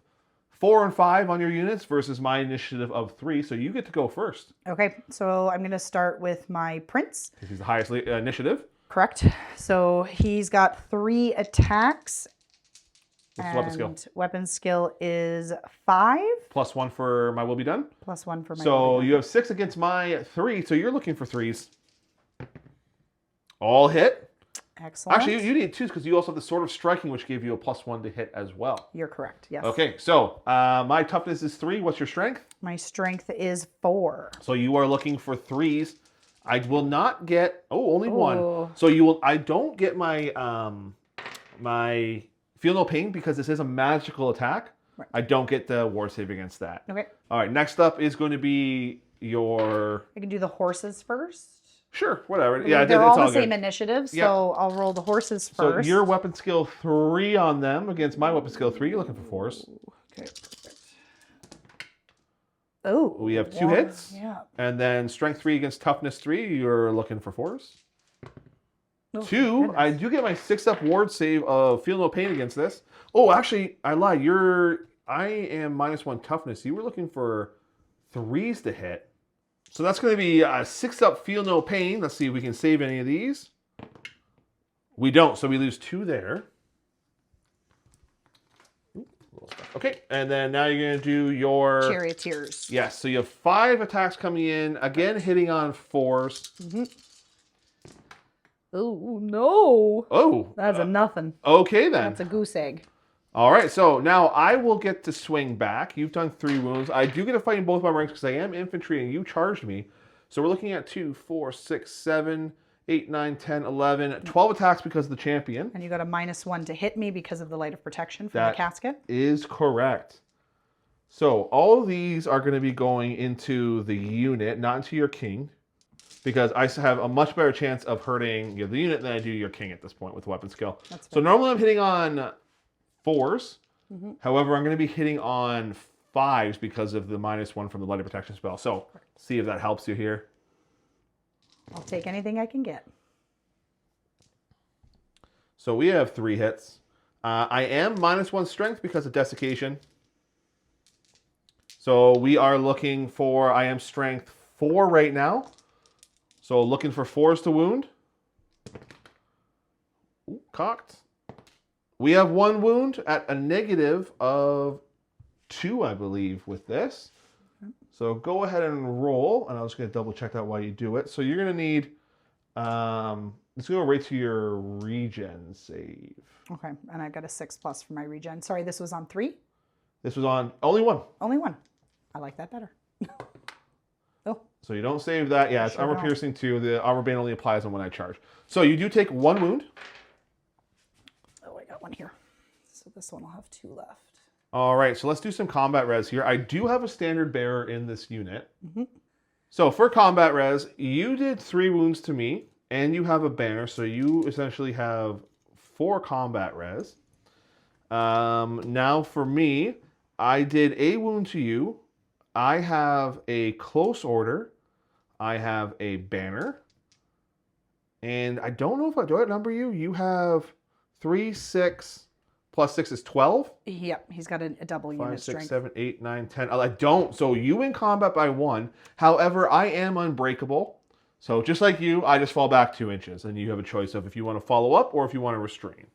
4 and 5 on your units versus my initiative of 3, so you get to go first. Okay, so I'm going to start with my prince. He's the highest initiative. Correct. So he's got 3 attacks. What's the weapon skill? Weapon skill is 5. +1 for my will be done. +1 for my So you have 6 against my 3, so you're looking for 3s. All hit. Excellent. Actually, you need 2s because you also have the Sword of Striking, which gave you a +1 to hit as well. You're correct, yes. Okay, so my toughness is 3. What's your strength? My strength is 4. So you are looking for 3s. I will not get... Oh, only 1. Oh. So you will... I don't get my... my Feel No Pain because this is a magical attack. Right. I don't get the ward save against that. Okay. All right, next up is going to be your... I can do the horses first. Sure, whatever. Yeah, they're all the same initiative, so I'll roll the horses first. So your weapon skill 3 on them against my weapon skill 3. You're looking for 4s. Okay, perfect. Oh. We have 2 hits. Yeah. And then strength 3 against toughness 3. You're looking for 4s. Oh, 2, goodness. I do get my 6-up ward save of Feel No Pain against this. Oh, actually, I lied. I am -1 toughness. You were looking for 3s to hit. So that's going to be a 6-up Feel No Pain. Let's see if we can save any of these. We don't, so we lose 2 there. Okay, and then now you're going to do your... Charioteers. Yes, so you have 5 attacks coming in. Again, hitting on 4s. Mm-hmm. Oh, no. Oh. That's a nothing. Okay, then. That's a goose egg. All right, so now I will get to swing back. You've done 3 wounds. I do get to fight in both my ranks because I am infantry and you charged me. So we're looking at 2, 4, 6, 7, 8, 9, 10, 11, 12 attacks because of the champion. And you got a -1 to hit me because of the light of protection from the casket. Is correct. So all of these are going to be going into the unit, not into your king, because I have a much better chance of hurting the unit than I do your king at this point with weapon skill. That's so normally I'm hitting on 4s. However, I'm going to be hitting on 5s because of the -1 from the light of protection spell. So see if that helps you here. I'll take anything I can get. So we have 3 hits. I am -1 strength because of desiccation. So we are looking for, I am strength 4 right now. So looking for 4s to wound. Ooh, cocked. We have 1 wound at a negative of 2, I believe, with this. So go ahead and roll, and I was going to double check that while you do it. So you're going to need, let's go right to your regen save. Okay, and I've got a 6+ for my regen. Sorry, this was on 3? This was on only 1. Only 1. I like that better. Oh. So you don't save that. Yeah, it's armor piercing 2. The armor bane only applies on when I charge. So you do take 1 wound. Oh, I got 1 here. So this one will have 2 left. All right, so let's do some combat res here. I do have a standard bearer in this unit. So for combat res, you did 3 wounds to me, and you have a banner, so you essentially have 4 combat res. Now for me, I did a wound to you. I have a close order. I have a banner. And I don't know if I do outnumber you. You have 3, 6, plus 6 is 12. Yep, he's got a double 5, unit 6, strength. 7, 8, 9, 10. I don't. So you in combat by 1. However, I am unbreakable. So just like you, I just fall back 2 inches. And you have a choice of if you want to follow up or if you want to restrain.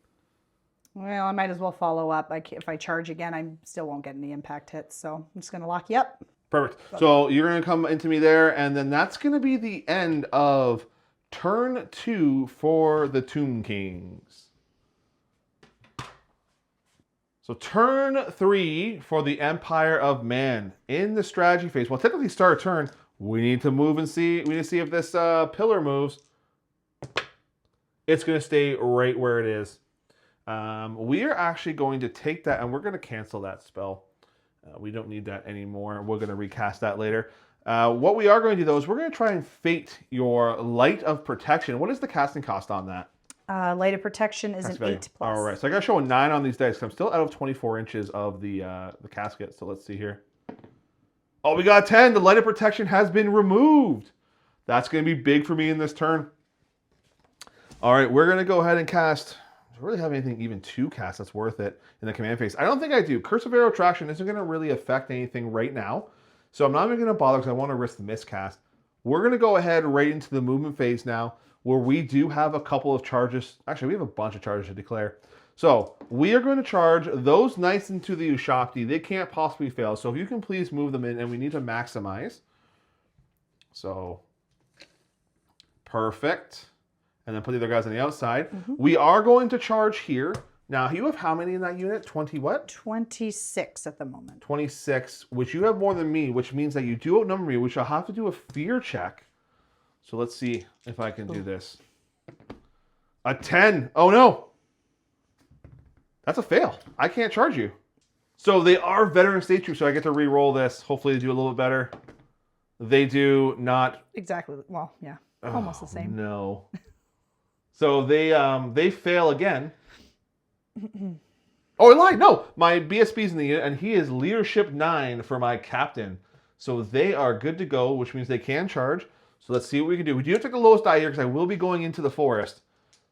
Well, I might as well follow up. If I charge again, I still won't get any impact hits. So I'm just going to lock you up. Perfect. So you're going to come into me there. And then that's going to be the end of turn 2 for the Tomb Kings. So turn 3 for the Empire of Man. In the strategy phase, well, technically start a turn. We need to move and see. We need to see if this pillar moves. It's going to stay right where it is. We are actually going to take that and we're going to cancel that spell. We don't need that anymore. We're going to recast that later. What we are going to do, though, is we're going to try and fate your Light of Protection. What is the casting cost on that? Light of Protection is an 8+. All right, so I got to show a 9 on these dice because I'm still out of 24 inches of the casket. So let's see here. Oh, we got 10. The light of protection has been removed. That's going to be big for me in this turn. All right, we're going to go ahead and cast. Do I really have anything even to cast that's worth it in the command phase? I don't think I do. Curse of Arrow Traction isn't going to really affect anything right now. So I'm not even going to bother because I want to risk the miscast. We're going to go ahead right into the movement phase now, where we do have a couple of charges. Actually, we have a bunch of charges to declare. So we are going to charge those knights into the Ushakti. They can't possibly fail. So if you can please move them in, and we need to maximize. So perfect. And then put the other guys on the outside. We are going to charge here. Now, you have how many in that unit? 20 what? 26 at the moment. 26, which you have more than me, which means that you do outnumber me, which I'll have to do a fear check. So let's see if I can do this. A 10. Oh, no. That's a fail. I can't charge you. So they are veteran state troops, so I get to re-roll this. Hopefully they do a little bit better. They do not. Exactly. Well, yeah. Almost the same. No. So they fail again. Oh, I lied. No, my BSB's in the unit, and he is leadership 9 for my captain. So they are good to go, which means they can charge. So let's see what we can do. We do have to take the lowest die here because I will be going into the forest.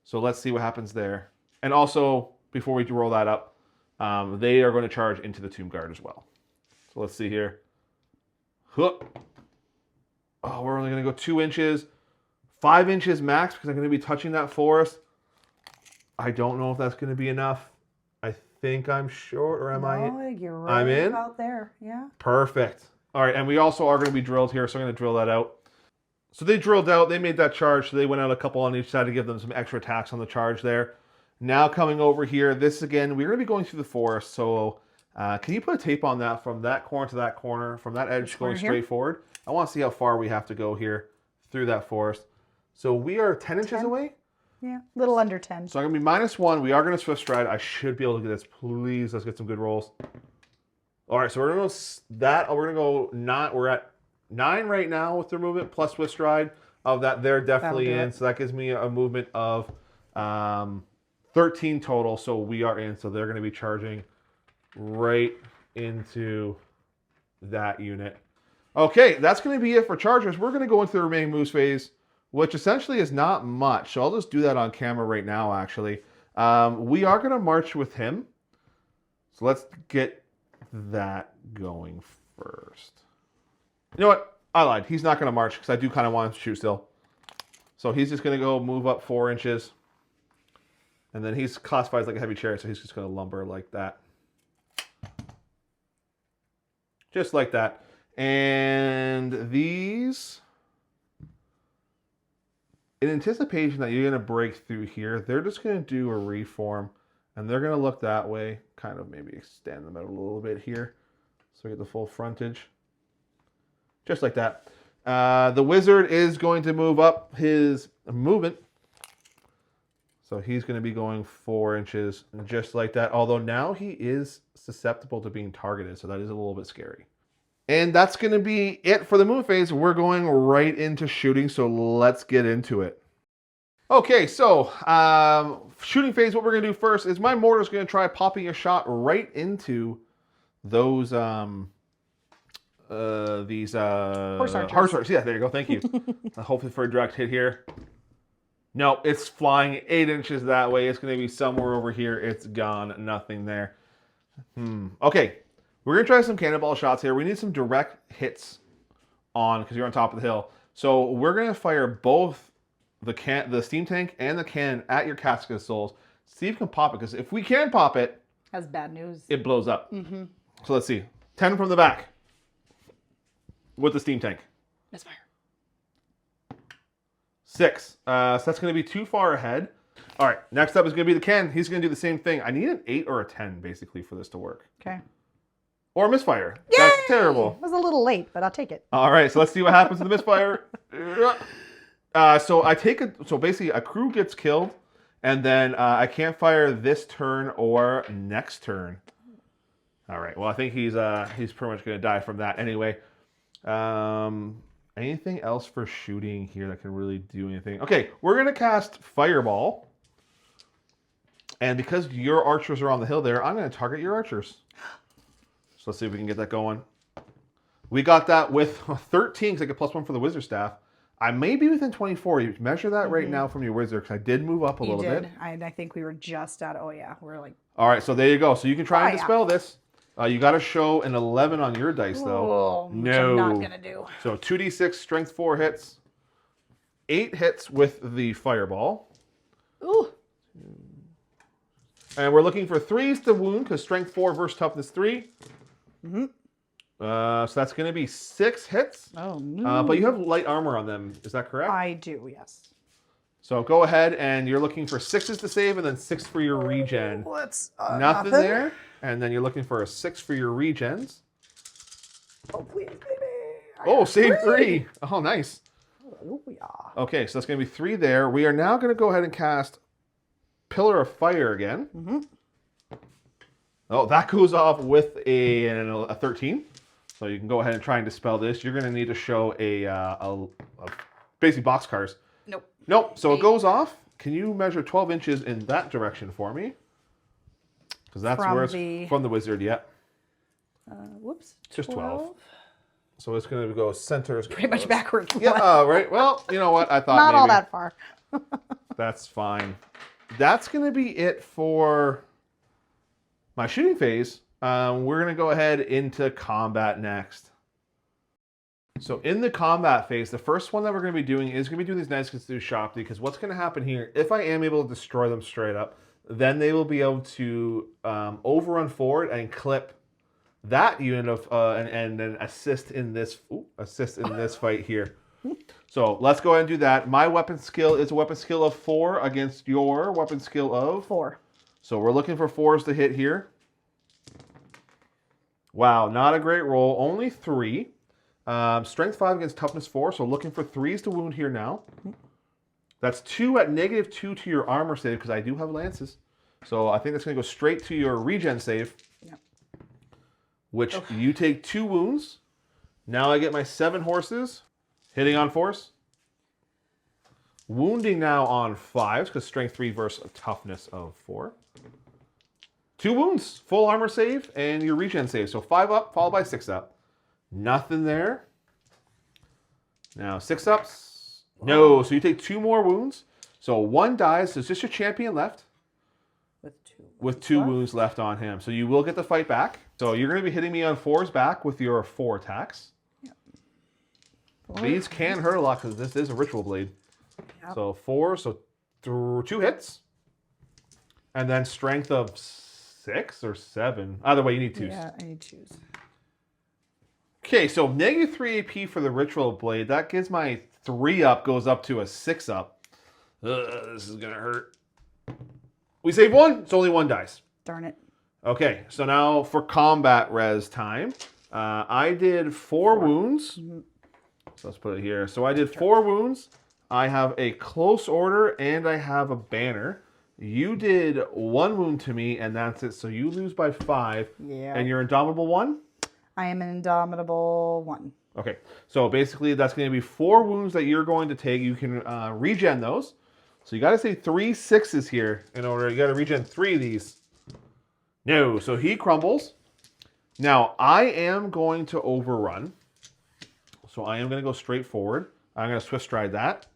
So let's see what happens there. And also, before we roll that up, they are going to charge into the Tomb Guard as well. So let's see here. Oh, we're only going to go 2 inches. 5 inches max because I'm going to be touching that forest. I don't know if that's going to be enough. I think I'm short, or am I? No, you're right. I'm in? Out there, yeah. Perfect. All right, and we also are going to be drilled here, so I'm going to drill that out. So they drilled out. They made that charge. So they went out a couple on each side to give them some extra attacks on the charge there. Now coming over here, this again, we're going to be going through the forest. So can you put a tape on that from that corner to that corner, from that edge going straight forward? I want to see how far we have to go here through that forest. So we are 10 inches away? Yeah, a little under 10. So I'm going to be -1. We are going to Swift Stride. I should be able to get this. Please, let's get some good rolls. All right, so we're going to go that. We're going to go 9. We're at 9 right now with their movement plus Swift Stride. Of that, they're definitely in. So that gives me a movement of 13 total. So we are in. So they're going to be charging right into that unit. Okay, that's going to be it for chargers. We're going to go into the remaining moves phase, which essentially is not much. So I'll just do that on camera right now, actually. We are going to march with him. So let's get that going first. You know what? I lied. He's not going to march because I do kind of want him to shoot still. So he's just going to go move up 4 inches. And then he's classified as like a heavy chariot, so he's just going to lumber like that. Just like that. And these, in anticipation that you're going to break through here, they're just going to do a reform. And they're going to look that way, kind of maybe extend them out a little bit here. So we get the full frontage. Just like that. The wizard is going to move up his movement. So he's going to be going 4 inches, just like that. Although now he is susceptible to being targeted, so that is a little bit scary. And that's going to be it for the move phase. We're going right into shooting, so let's get into it. Okay, so shooting phase, what we're going to do first is my mortar's going to try popping a shot right into those horse archers. Yeah, there you go. Thank you. Hopefully for a direct hit here. No, it's flying 8 inches that way. It's going to be somewhere over here. It's gone. Nothing there. Okay. We're going to try some cannonball shots here. We need some direct hits on because you're on top of the hill. So we're going to fire both the steam tank and the cannon at your casket of souls. See if you can pop it, because if we can pop it, that's bad news. It blows up. So let's see. 10 from the back with the steam tank. Misfire. 6. So that's going to be too far ahead. All right. Next up is going to be the cannon. He's going to do the same thing. I need an 8 or a 10 basically for this to work. Okay. Or a misfire. Yay! That's terrible. It was a little late, but I'll take it. All right, so let's see what happens to the misfire. So I take so basically a crew gets killed, and then I can't fire this turn or next turn. All right, well I think he's pretty much gonna die from that anyway. Anything else for shooting here that can really do anything? Okay, we're gonna cast Fireball, and because your archers are on the hill there, I'm gonna target your archers. Let's see if we can get that going. We got that with 13 because I get +1 for the wizard staff. I may be within 24. You measure that right now from your wizard because I did move up a little bit. I think we were just at, oh yeah, we're like. All right, so there you go. So you can try and dispel this. You got to show an 11 on your dice though. Oh, no. Which I'm not going to do. So 2d6, strength 4 hits. 8 hits with the fireball. Ooh. And we're looking for 3s to wound because strength 4 versus toughness 3. So that's going to be 6 hits. Oh, no. But you have light armor on them. Is that correct? I do, yes. So go ahead and you're looking for 6s to save and then 6 for your regen. Nothing there. And then you're looking for a 6 for your regens. Oh, please, baby. Oh, save 3. Oh, nice. Hallelujah. Okay, so that's going to be 3 there. We are now going to go ahead and cast Pillar of Fire again. Oh, that goes off with a 13. So you can go ahead and try and dispel this. You're going to need to show a basically boxcars. Nope. So 8. It goes off. Can you measure 12 inches in that direction for me? Because that's where it's from the wizard, Whoops. Just 12. So it's going to go center. Pretty much backwards. Yeah, right. Well, you know what? I thought not maybe. all that far. That's fine. That's going to be it for my shooting phase. We're going to go ahead into combat next. So in the combat phase, the first one that we're going to be doing is going to be doing these Knights Against the Shop, because what's going to happen here, if I am able to destroy them straight up, then they will be able to overrun forward and clip that unit of and then assist in this fight here. So let's go ahead and do that. My weapon skill is a weapon skill of 4 against your weapon skill of 4. So we're looking for 4s to hit here. Wow, not a great roll. Only 3. Strength 5 against toughness 4. So looking for 3s to wound here now. That's 2 at -2 to your armor save because I do have lances. So I think that's going to go straight to your regen save. Yep. Which you take 2 wounds. Now I get my 7 horses. Hitting on 4s. Wounding now on 5s because strength 3 versus a toughness of 4. 2 wounds. Full armor save and your regen save. So 5 up followed by 6 up. Nothing there. Now 6 ups. No, so you take 2 more wounds. So 1 dies. So it's just your champion left. With 2 wounds left on him. So you will get the fight back. So you're going to be hitting me on 4s back with your 4 attacks. Yep. These can hurt a lot because this is a ritual blade. Yep. So 4, so 2 hits. And then strength of 6 or 7. Either way, you need 2s. Yeah, I need 2s. Okay, so -3 AP for the ritual blade. That gives my 3 up goes up to a 6 up. This is going to hurt. We save 1, it's only 1 dice. Darn it. Okay, so now for combat res time. I did 4 wounds. So let's put it here. So I did 4 wounds. I have a close order and I have a banner. You did 1 wound to me and that's it. So you lose by 5. Yeah. And you're Indomitable 1? I am an Indomitable 1. Okay, so basically that's going to be 4 wounds that you're going to take. You can regen those. So you got to say 3 6s here in order. You got to regen 3 of these. No, so he crumbles. Now I am going to overrun. So I am going to go straight forward. I'm going to swift stride that.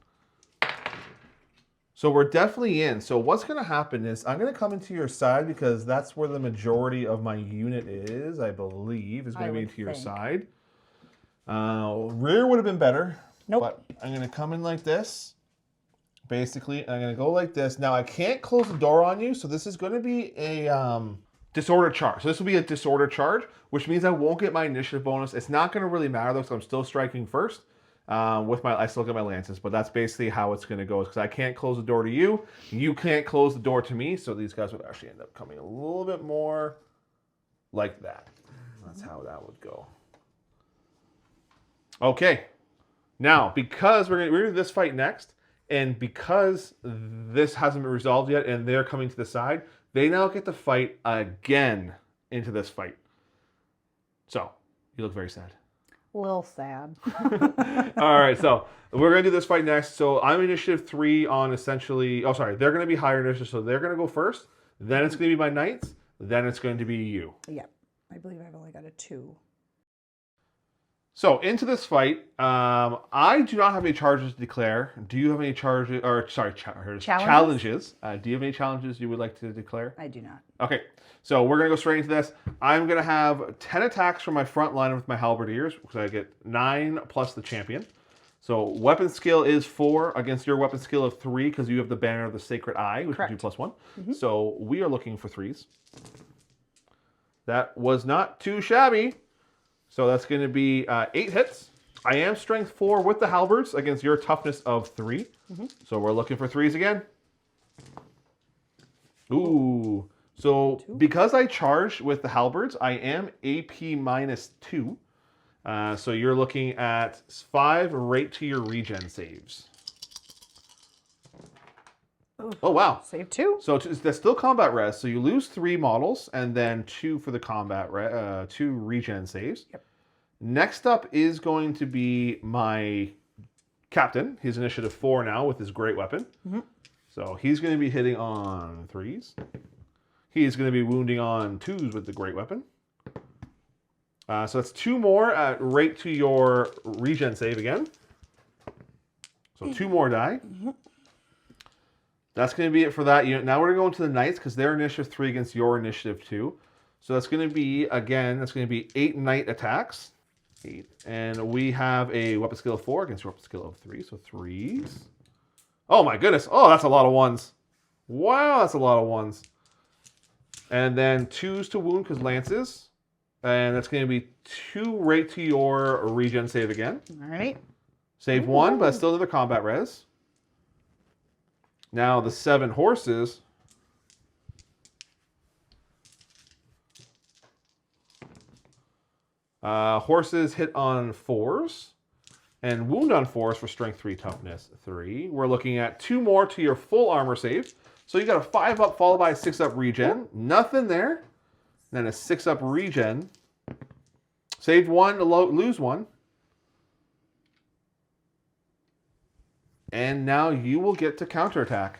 So we're definitely in. So what's going to happen is I'm going to come into your side because that's where the majority of my unit is, I believe, is going to be to your side. Rear would have been better. Nope. But I'm going to come in like this. Basically, I'm going to go like this. Now, I can't close the door on you, so this is going to be a disorder charge. So this will be a disorder charge, which means I won't get my initiative bonus. It's not going to really matter, though, because I'm still striking first. I still get my lances, but that's basically how it's going to go. Because I can't close the door to you. You can't close the door to me, so these guys would actually end up coming a little bit more like that. That's how that would go. Okay. Now, because we're going to do this fight next, and because this hasn't been resolved yet and they're coming to the side, they now get to fight again into this fight. So, you look very sad. A little sad. All right, so we're going to do this fight next. So I'm initiative 3 on essentially... Oh, sorry. They're going to be higher initiative, so they're going to go first. Then it's going to be my knights. Then it's going to be you. Yeah. I believe I've only got a 2. So into this fight, I do not have any charges to declare. Do you have any charges, or sorry, challenges? Do you have any challenges you would like to declare? I do not. Okay, so we're gonna go straight into this. I'm gonna have 10 attacks from my front line with my halberdiers because I get 9 plus the champion. So weapon skill is 4 against your weapon skill of 3 because you have the banner of the Sacred Eye, which Correct. is 2 plus 1. So we are looking for 3s. That was not too shabby. So that's going to be 8 hits. I am strength 4 with the halberds against your toughness of 3. So we're looking for 3s again. Ooh. So because I charged with the halberds, I am AP minus 2. So you're looking at 5 right to your regen saves. Oh, wow. Save 2. So that's still combat res. So you lose 3 models and then 2 for the combat 2 regen saves. Yep. Next up is going to be my captain. He's initiative 4 now with his great weapon. So he's going to be hitting on 3s. He's going to be wounding on 2s with the great weapon. So that's 2 more at right to your regen save again. So 2 more die. That's going to be it for that unit. Now we're going to go into the knights because they're initiative 3 against your initiative 2. So that's going to be, again, that's going to be 8 knight attacks. 8. And we have a weapon skill of 4 against your weapon skill of 3. So 3s. Oh my goodness. Oh, that's a lot of 1s. Wow, that's a lot of 1s. And then 2s to wound because lances. And that's going to be 2 right to your regen save again. All right. Save 1, but still another combat res. Now the 7 horses. Horses hit on 4s and wound on 4s for strength 3, toughness 3. We're looking at 2 more to your full armor save. So you got a 5 up followed by a 6 up regen. Nothing there. Then a 6 up regen. Saved 1 to lose 1. And now you will get to counterattack.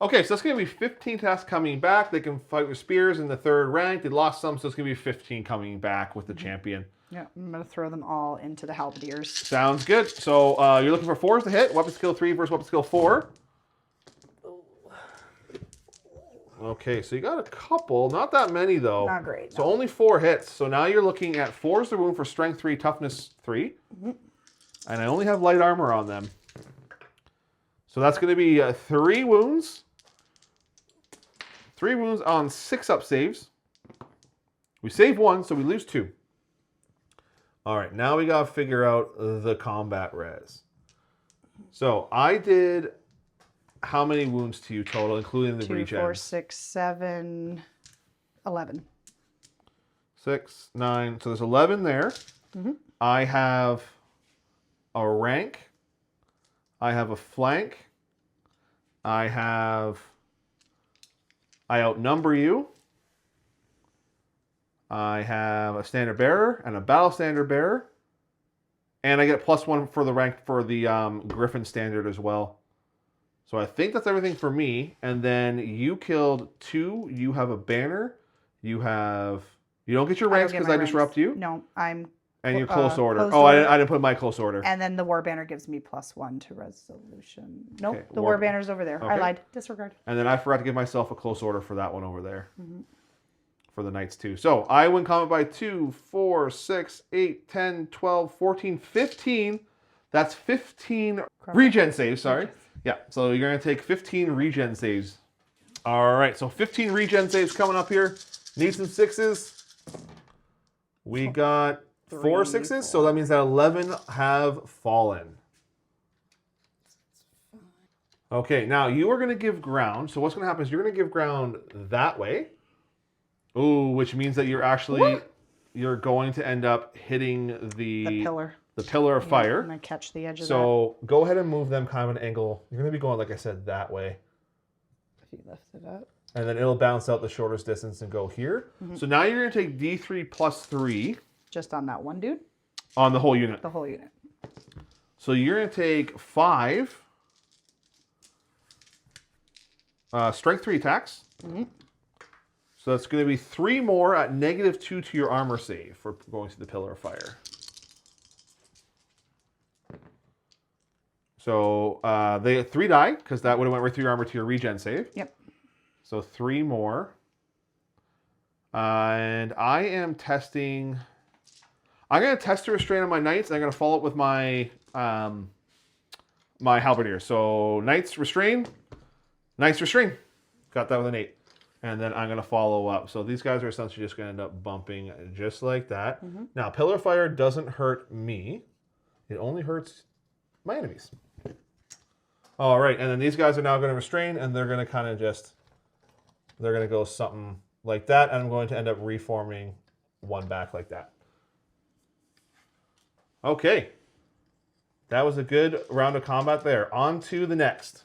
Okay, so it's going to be 15 tasks coming back. They can fight with spears in the 3rd rank. They lost some, so it's going to be 15 coming back with the champion. Yeah, I'm going to throw them all into the halberdiers. Sounds good. So you're looking for 4s to hit. Weapon skill 3 versus weapon skill 4. Okay, so you got a couple. Not that many, though. Not great. So only 4 hits. So now you're looking at 4s to wound for strength 3, toughness 3. And I only have light armor on them. So that's going to be 3 wounds. 3 wounds on 6 up saves. We save 1, so we lose 2. All right, now we got to figure out the combat res. So I did how many wounds to you total, including the 2, regen? 4, 6, 7, 11. 6, 9. So there's 11 there. I have a rank. I have a flank. I outnumber you. I have a standard bearer and a battle standard bearer. And I get +1 for the rank for the Griffin standard as well. So I think that's everything for me. And then you killed 2. You have a banner. You don't get your ranks because I disrupt you. No, I'm... And your close order. Close order. order. I didn't put my close order. And then the war banner gives me +1 to resolution. Nope, Okay, the war banner's over there. Okay. I lied. Disregard. And then I forgot to give myself a close order for that one over there. For the knights too. So I win combat by 2, 4, 6, 8, 10, 12, 14, 15. That's 15 regen saves, sorry. Yeah, so you're going to take 15 regen saves. All right, so 15 regen saves coming up here. Need some 6s. We got 4 6s, so that means that 11 have fallen. Okay, now you are going to give ground. So what's going to happen is you're going to give ground that way. Ooh, which means that you're going to end up hitting the pillar. The pillar of fire. I'm going to catch the edge of that. So go ahead and move them kind of an angle. You're going to be going, like I said, that way. If you lift it up. And then it'll bounce out the shortest distance and go here. So now you're going to take D3 plus 3. Just on that one dude? On the whole unit. The whole unit. So you're going to take 5 strength 3 attacks. So that's going to be 3 more at -2 to your armor save for going through the pillar of fire. So they 3 die, because that would have went with 3 armor to your regen save. Yep. So 3 more. And I am testing... I'm going to test to restrain on my knights, and I'm going to follow up with my my halberdier. So knights restrain, knights restrain. Got that with an 8. And then I'm going to follow up. So these guys are essentially just going to end up bumping just like that. Now, Pillar of Fire doesn't hurt me. It only hurts my enemies. All right, and then these guys are now going to restrain, and they're going to kind of just... They're going to go something like that, and I'm going to end up reforming 1 back like that. Okay. That was a good round of combat there. On to the next.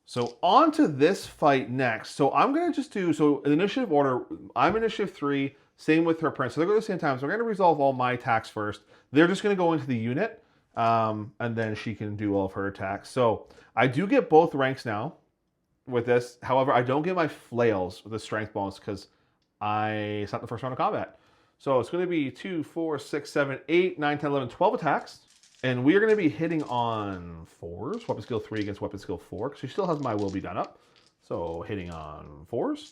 So on to this fight next. So I'm going to just do, so in initiative order, I'm initiative 3, same with her prince. So they're going to the same time. So we're going to resolve all my attacks first. They're just going to go into the unit, and then she can do all of her attacks. So I do get both ranks now with this. However, I don't get my flails with the strength bonus because it's not the first round of combat. So it's going to be 2, 4, 6, 7, 8, 9, 10, 11, 12 attacks. And we are going to be hitting on 4s. Weapon skill 3 against weapon skill 4. Because she still has my will be done up. So hitting on 4s.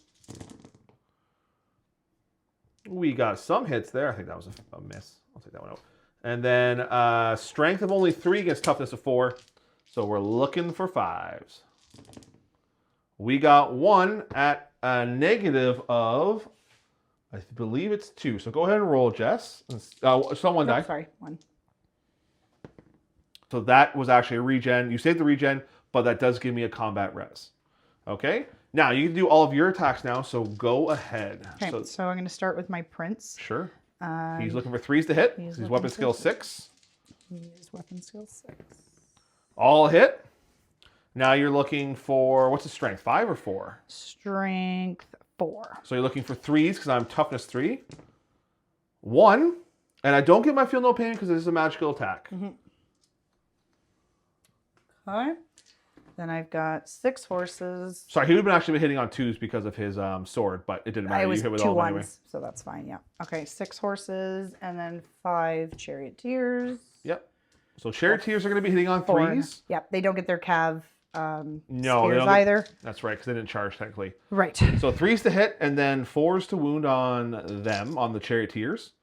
We got some hits there. I think that was a miss. I'll take that one out. And then strength of only 3 against toughness of 4. So we're looking for 5s. We got 1 at a negative of... I believe it's 2. So go ahead and roll, Jess. Someone died. Sorry, 1. So that was actually a regen. You saved the regen, but that does give me a combat res. Okay? Now, you can do all of your attacks now, so go ahead. Okay, so I'm going to start with my prince. Sure. He's looking for 3s to hit. He's weapon skill 6. He's weapon skill 6. All hit. Now you're looking for, what's his strength, 5 or 4? Strength 4. So you're looking for 3s because I'm toughness 3. 1. And I don't get my feel no pain because it is a magical attack. Okay. Then I've got 6 horses. Sorry, he would have been actually hitting on 2s because of his sword, but it didn't matter. It was you hit with 2 all ones, anyway. so that's fine, yeah. Okay, 6 horses and then 5 charioteers. Yep. So charioteers are going to be hitting on 4. 3s. Yep, they don't get their cav No, spears either. That's right, because they didn't charge technically. Right. So 3s to hit, and then 4s to wound on them, on the charioteers.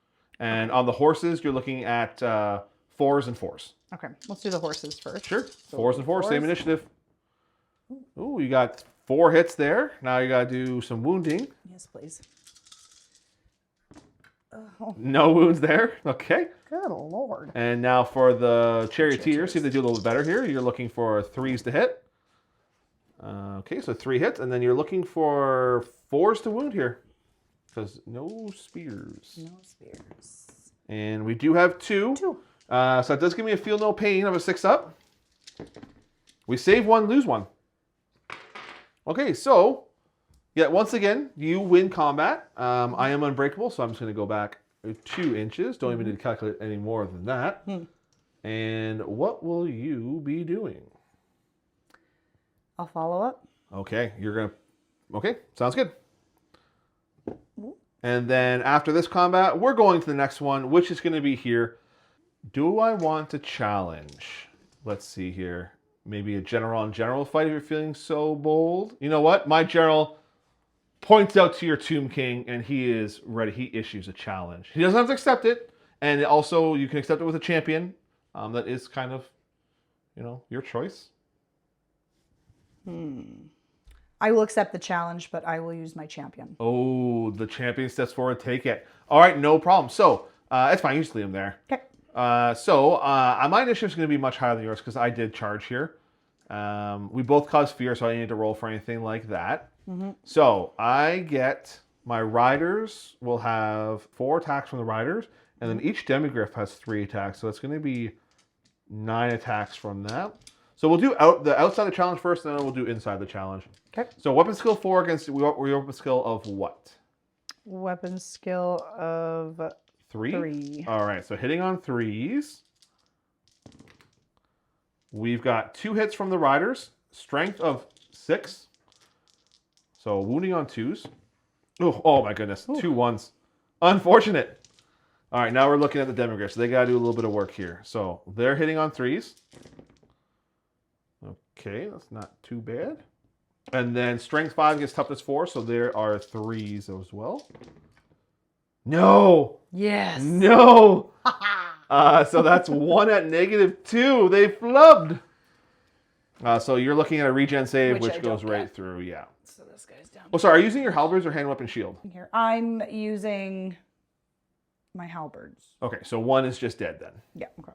And on the horses, you're looking at 4s and 4s. Okay, let's do the horses first. Sure. So 4s and 4s, same initiative. Ooh, you got 4 hits there. Now you got to do some wounding. Yes, please. Oh, No wounds there. Okay. good lord. And now for the charioteers, see if they do a little bit better here. You're looking for 3s to hit. Okay, so 3 hits, and then you're looking for 4s to wound here. Because no spears. No spears. And we do have 2. 2. So that does give me a feel no pain of a 6 up. We save 1, lose 1. Okay, so, yeah, once again, you win combat. I am unbreakable, so I'm just going to go back 2 inches. Don't even need to calculate any more than that. And what will you be doing? I'll follow up. Okay, you're going to... Okay, sounds good. And then after this combat, we're going to the next one, which is going to be here. Do I want to challenge? Let's see here. Maybe a general on general fight if you're feeling so bold. You know what? My general points out to your Tomb King, and he is ready. He issues a challenge. He doesn't have to accept it. And also, you can accept it with a champion. That is kind of, your choice. I will accept the challenge, but I will use my champion. Oh, the champion steps forward. Take it. All right, no problem. So, it's fine. You just leave him there. Okay. My initiative is going to be much higher than yours because I did charge here. We both caused fear, so I didn't need to roll for anything like that. So I get my riders will have 4 attacks from the riders, and then each demigryph has 3 attacks. So it's going to be 9 attacks from that. So we'll do the outside the challenge first, and then we'll do inside the challenge. Okay. So weapon skill 4 against your weapon skill of what? Weapon skill of 3. All right, so hitting on 3s. We've got 2 hits from the riders. Strength of 6. So wounding on 2s. Oh my goodness, 2 1s. Unfortunate. All right, now we're looking at the demigryphs. So they got to do a little bit of work here. So they're hitting on 3s. Okay, that's not too bad. And then strength 5 gets toughness 4, so there are 3s as well. No! Yes. No! So that's 1 at -2. They flubbed. So you're looking at a regen save, which goes right through. Yeah. So this guy's down. Oh, sorry. Are you using your halberds or hand weapon shield? Here, I'm using my halberds. Okay, so 1 is just dead then. Yeah. Okay.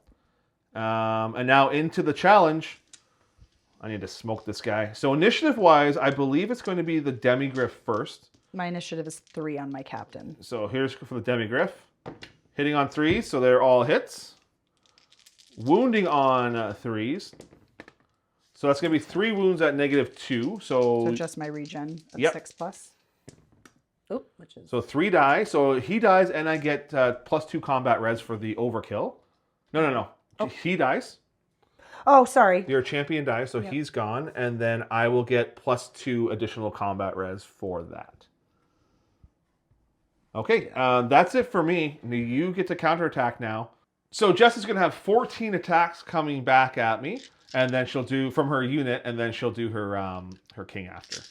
And now into the challenge. I need to smoke this guy. So initiative-wise, I believe it's going to be the Demigryph first. My initiative is 3 on my captain. So here's for the Demigryph. Hitting on 3s, so they're all hits. Wounding on 3s. So that's going to be 3 wounds at -2. So just my regen of 6+. Oh, which is... So 3 die. So he dies, and I get +2 combat res for the overkill. No. Oh. He dies. Oh, sorry. Your champion dies, so he's gone. And then I will get +2 additional combat res for that. Okay, that's it for me. You get to counterattack now. So Jess is going to have 14 attacks coming back at me. And then she'll do, from her unit, and then she'll do her her king after.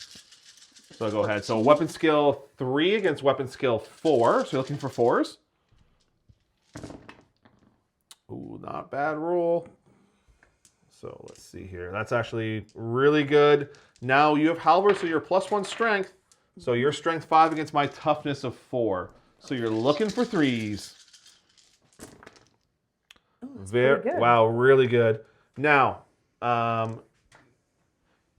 So go ahead. So weapon skill 3 against weapon skill 4. So you're looking for 4s. Ooh, not bad roll. So let's see here. That's actually really good. Now you have halberd, so you're +1 strength. So you're strength 5 against my toughness of 4. So you're looking for 3s. Very good. Wow, really good. Now,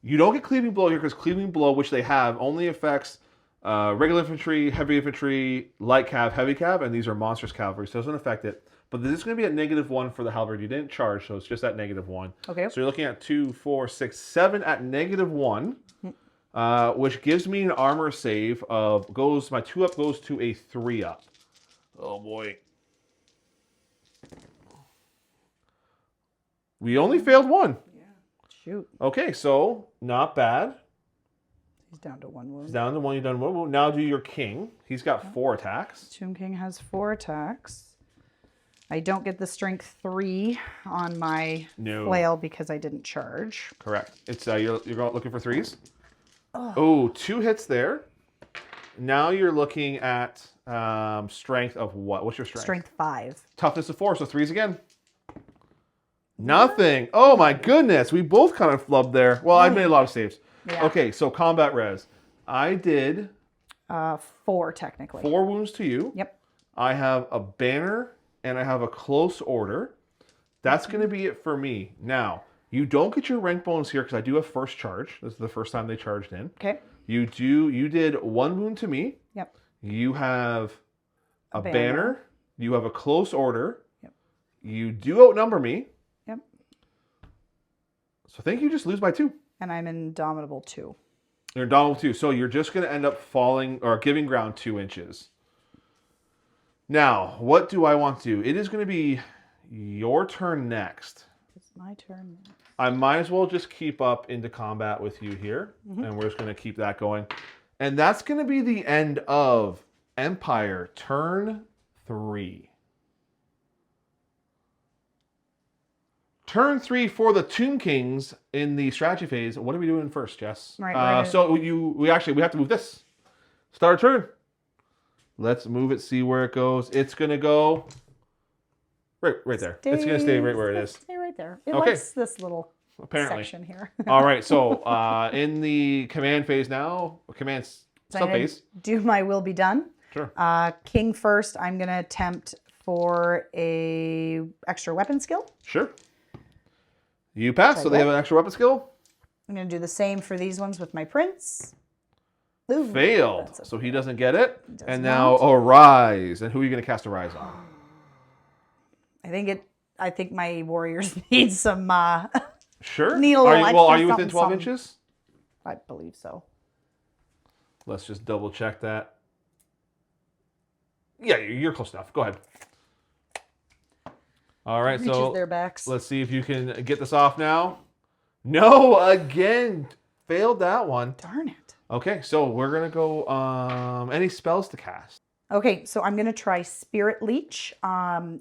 you don't get cleaving blow here because cleaving blow, which they have, only affects regular infantry, heavy infantry, light cav, heavy cav, and these are monstrous cavalry, so it doesn't affect it. But this is going to be at -1 for the halberd. You didn't charge, so it's just at -1. Okay. So you're looking at 2, 4, 6, 7 at -1, which gives me an armor save of my 2-up goes to a 3-up. Oh boy. We only failed 1. Yeah. Shoot. Okay, so not bad. He's down to 1 wound. He's down to 1. You've done 1 wound. Now do your king. He's got 4 attacks. Tomb King has 4 attacks. I don't get the strength 3 on my flail because I didn't charge. Correct. It's you're looking for 3s. Oh, 2 hits there. Now you're looking at strength of what? What's your strength? Strength 5. Toughness of 4, so 3s again. Nothing. Oh my goodness. We both kind of flubbed there. Well, I made a lot of saves. Yeah. Okay, so combat res. I did 4 technically. 4 wounds to you. Yep. I have a banner and I have a close order. That's going to be it for me. Now, you don't get your rank bonus here because I do have first charge. This is the first time they charged in. Okay. You did 1 wound to me. Yep. You have a banner. You have a close order. Yep. You do outnumber me. Yep. So I think you just lose by 2. And I'm indomitable 2. You're indomitable 2. So you're just going to end up falling or giving ground 2 inches. Now, what do I want to do? It is going to be your turn next. It's my turn. I might as well just keep up into combat with you here. And we're just going to keep that going. And that's going to be the end of Empire turn 3. Turn 3 for the Tomb Kings in the strategy phase. What are we doing first, Jess? Right. So we have to move this. Start a turn. Let's move it, see where it goes. It's going to go right there. It's going to stay right where it is. Stay right there. It likes this little section here. All right, so in the command phase now, sub phase. Do my will be done. Sure. King first, I'm going to attempt for a extra weapon skill. Sure. You pass, so they have an extra weapon skill. I'm going to do the same for these ones with my prince. Ooh, failed, so he doesn't get it. And now Arise. And who are you going to cast Arise on? I think my warriors need some sure. Needle. Are you within 12 inches? I believe so. Let's just double check that. Yeah, you're close enough. Go ahead. All right, so their backs. Let's see if you can get this off now. No, again, failed that one. Darn it. Okay, so we're gonna go. Any spells to cast? Okay, so I'm going to try Spirit Leech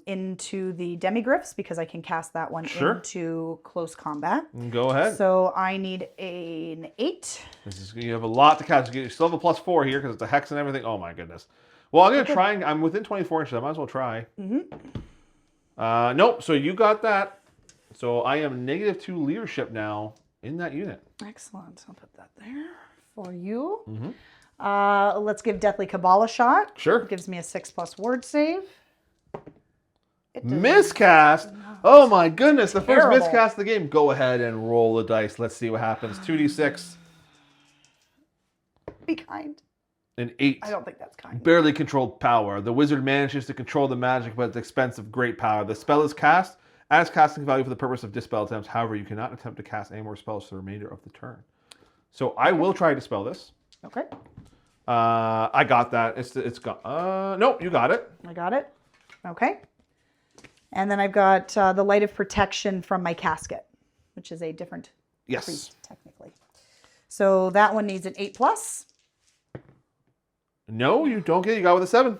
into the Demigryphs because I can cast that one into close combat. Go ahead. So I need an 8. You have a lot to cast. You still have a +4 here because it's a hex and everything. Oh my goodness. Well, I'm going to try. I'm within 24 inches. I might as well try. Nope. So you got that. So I am -2 leadership now in that unit. Excellent. I'll put that there for you. Let's give Deathly Cabal a shot. Sure. It gives me a 6+ ward save. Miscast? Oh my goodness, the first Terrible. miscast of the game. Go ahead and roll the dice. Let's see what happens. 2d6. Be kind. An 8. I don't think that's kind. Barely controlled power. The wizard manages to control the magic, but at the expense of great power. The spell is cast, adds casting value for the purpose of dispel attempts. However, you cannot attempt to cast any more spells for the remainder of the turn. So I will try to dispel this. Okay. I got that. It's gone. Nope, you got it. I got it. Okay. And then I've got the Light of Protection from my casket, which is a different priest, technically. So that one needs an 8+. No, you don't get it. You got it with a 7.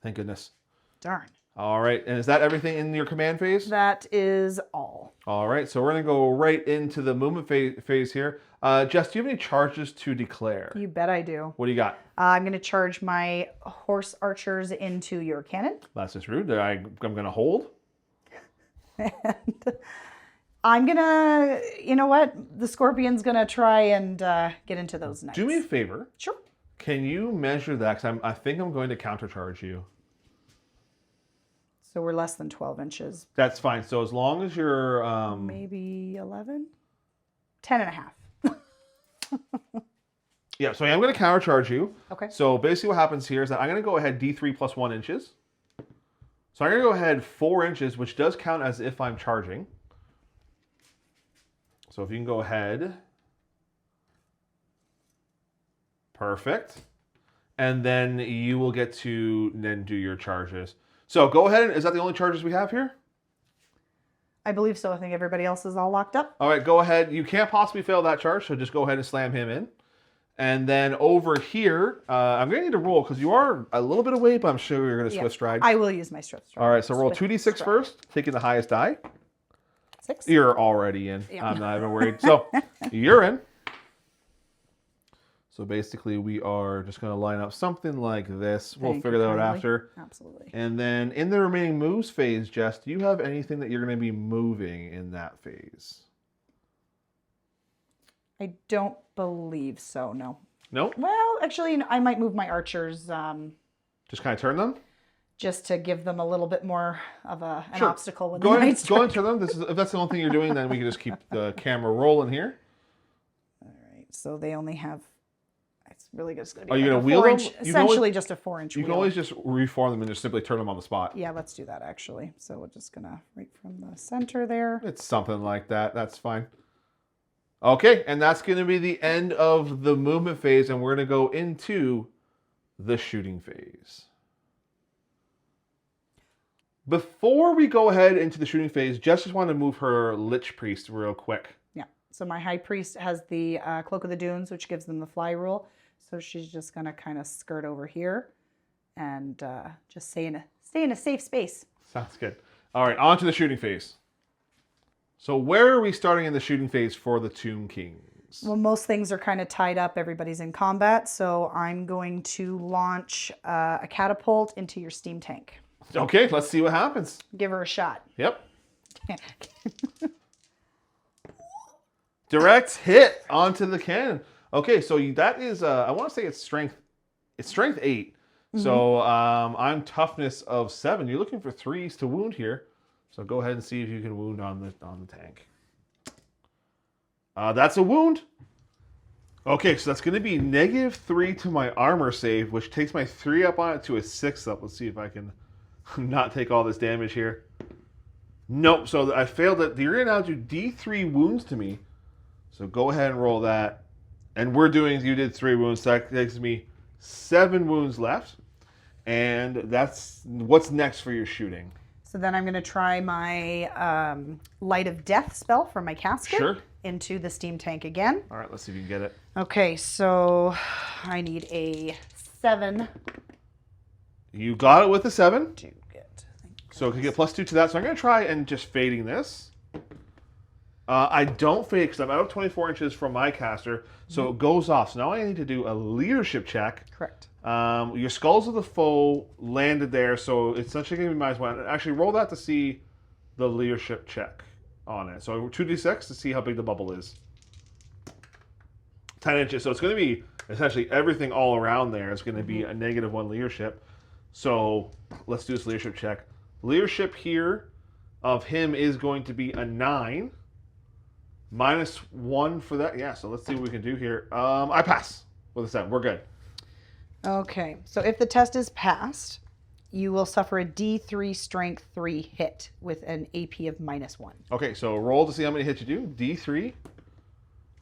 Thank goodness. Darn. All right. And is that everything in your command phase? That is all. All right. So we're going to go right into the movement phase here. Jess, do you have any charges to declare? You bet I do. What do you got? I'm going to charge my horse archers into your cannon. That's just rude. I'm going to hold. And I'm going to, you know what? The scorpion's going to try and get into those knights. Do me a favor. Sure. Can you measure that? Because I think I'm going to countercharge you. So we're less than 12 inches. That's fine. So as long as you're... Maybe 11? 10 and a half. Yeah, so I am going to countercharge you. Okay. So basically what happens here is that I'm going to go ahead D3 plus 1 inches. So I'm going to go ahead 4 inches, which does count as if I'm charging. So if you can go ahead. Perfect. And then you will get to then do your charges. So go ahead. Is that the only charges we have here? I believe so. I think everybody else is all locked up. All right, go ahead. You can't possibly fail that charge, so just go ahead and slam him in. And then over here, I'm going to need to roll because you are a little bit away, but I'm sure you're going to Swift Stride. I will use my Swift Stride. All right, so roll 2d6 first, taking the highest die. 6. You're already in. Yeah. I'm not even worried. So you're in. So basically, we are just going to line up something like this. We'll figure that out after. Absolutely. And then in the remaining moves phase, Jess, do you have anything that you're going to be moving in that phase? I don't believe so, no. No? Well, actually, I might move my archers Just kind of turn them? just to give them a little bit more of an obstacle when Go the ahead knights and turn them. If that's the only thing you're doing, then we can just keep the camera rolling here. All right, so they only have... It's really just going to Are be you like going to wheel them? essentially just a 4-inch You wheel. can always just reform them and just simply turn them on the spot. Yeah, let's do that, actually. So we're just going to right from the center there. It's something like that. That's fine. Okay, and that's going to be the end of the movement phase, and we're going to go into the shooting phase. Before we go ahead into the shooting phase, Jess just wanted to move her Liche Priest real quick. Yeah, so my High Priest has the Cloak of the Dunes, which gives them the fly rule. So she's just going to kind of skirt over here and just stay in a safe space. Sounds good. All right, on to the shooting phase. So where are we starting in the shooting phase for the Tomb Kings? Well, most things are kind of tied up. Everybody's in combat. So I'm going to launch a catapult into your steam tank. Okay, let's see what happens. Give her a shot. Yep. Direct hit onto the cannon. Okay, so that is, I want to say it's strength 8. Mm-hmm. So I'm toughness of 7. You're looking for 3s to wound here. So go ahead and see if you can wound on the tank. That's a wound. Okay, so that's going to be -3 to my armor save, which takes my 3 up on it to a 6 up. Let's see if I can not take all this damage here. Nope, so I failed it. You're going to now do D3 wounds to me. So go ahead and roll that. And you did 3 wounds, so that takes me 7 wounds left. And that's what's next for your shooting. So then I'm going to try my Light of Death spell from my casket into the steam tank again. All right, let's see if you can get it. Okay, so I need a 7 You got it with a 7. Do get. So it could get +2 to that. So I'm going to try and just fading this. I don't fade because I'm out of 24 inches from my caster. So it goes off. So now I need to do a leadership check. Correct. Your Skulls of the Foe landed there. So it's essentially going to be -1. Actually, roll that to see the leadership check on it. So 2d6 to see how big the bubble is. 10 inches. So it's going to be essentially everything all around there is going to be a -1 leadership. So let's do this leadership check. Leadership here of him is going to be a 9. -1 for that. Yeah, so let's see what we can do here. I pass with a 7. We're good. Okay, so if the test is passed, you will suffer a D3 strength 3 hit with an AP of -1. Okay, so roll to see how many hits you do. D3.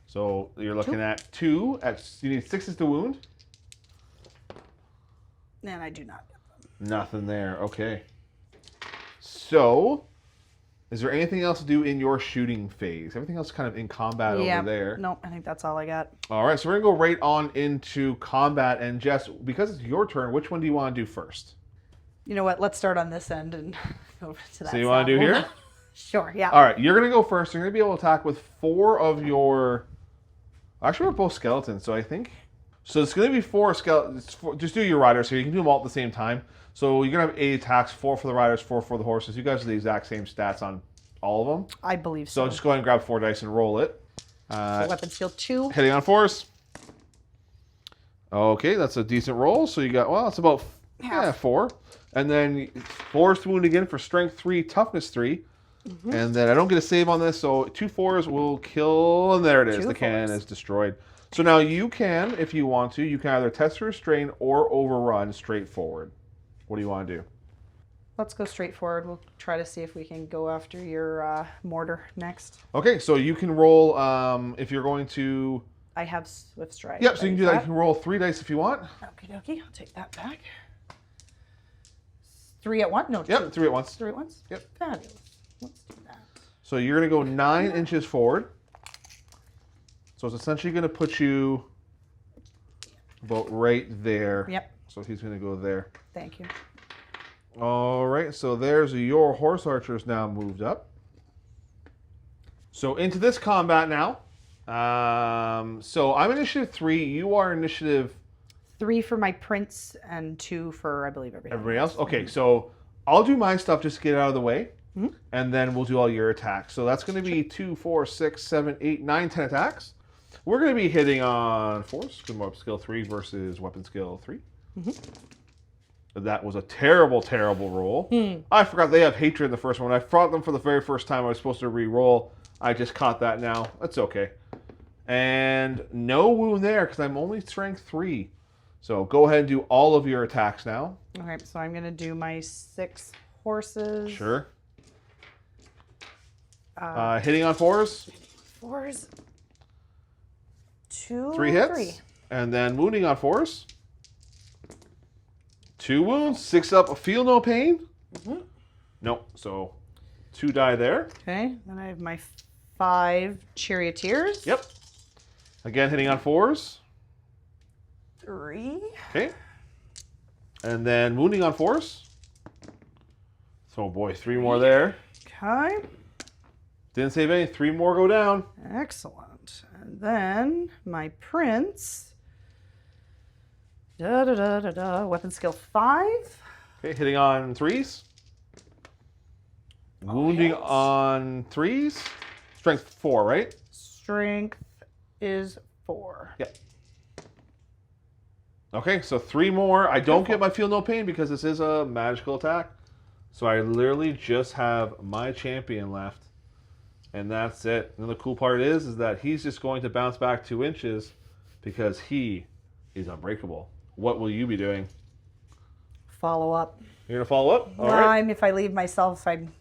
So you're looking at 2. You need 6 to wound. And I do not get them. Nothing there. Okay. So, is there anything else to do in your shooting phase? Everything else kind of in combat over there. Nope, I think that's all I got. All right, so we're going to go right on into combat. And Jess, because it's your turn, which one do you want to do first? You know what? Let's start on this end and go to that. So you want to do here? Sure, yeah. All right, you're going to go first. You're going to be able to attack with 4 of your... Actually, we're both skeletons, so I think... So it's going to be 4 skeletons. Just do your riders here. You can do them all at the same time. So you're going to have 8 attacks, 4 for the riders, 4 for the horses. You guys are the exact same stats on all of them. I believe so. So just go ahead and grab 4 dice and roll it. So weapon skill 2. Hitting on 4s. Okay, that's a decent roll. So you got, well, it's about 4. And then force wound again for strength 3, toughness 3. And then I don't get a save on this, so 2 4s will kill, and there it is. The cannon is destroyed. So now you can, if you want to, you can either test to restrain or overrun straight forward. What do you want to do? Let's go straight forward. We'll try to see if we can go after your mortar next. Okay, so you can roll if you're going to... I have Swift Strike. Yep, so you can do that. You can roll 3 dice if you want. Okie dokie, I'll take that back. 3 at once? No, 2. Yep, 3 at once. 3 at once? Yep. Fabulous. Let's do that. So you're going to go 9 inches forward. So it's essentially going to put you about right there. Yep. So he's going to go there. Thank you. All right, so there's your horse archers now moved up. So into this combat now. So I'm initiative 3. You are initiative 3 for my prince and 2 for, I believe, everybody else. Okay, so I'll do my stuff just to get it out of the way. And then we'll do all your attacks. So that's going to be 2, 4, 6, 7, 8, 9, 10 attacks. We're going to be hitting on force, skill 3 versus weapon skill 3. That was a terrible, terrible roll. I forgot they have hatred in the first one. When I fought them for the very first time, I was supposed to re-roll. I just caught that now. That's okay. And no wound there because I'm only strength 3. So go ahead and do all of your attacks now. Okay, so I'm going to do my 6 horses. Sure. Hitting on 4s. 4s. 2. 3 hits. 3. And then wounding on 4s. 2 wounds. 6 up. Feel no pain. Nope. So 2 die there. Okay. Then I have my 5 charioteers. Yep. Again, hitting on 4s. 3. Okay. And then wounding on 4s. So boy, 3 more there. Okay. Didn't save any. 3 more go down. Excellent. And then my prince. Weapon skill 5. Okay, hitting on 3s. Wounding on 3s. Strength 4, right? Strength is 4. Yep. Okay, so 3 more. I don't get my feel no pain because this is a magical attack. So I literally just have my champion left. And that's it. And the cool part is that he's just going to bounce back 2 inches because he is unbreakable. What will you be doing? Follow up. You're going to follow up? All right. If I leave myself, I'm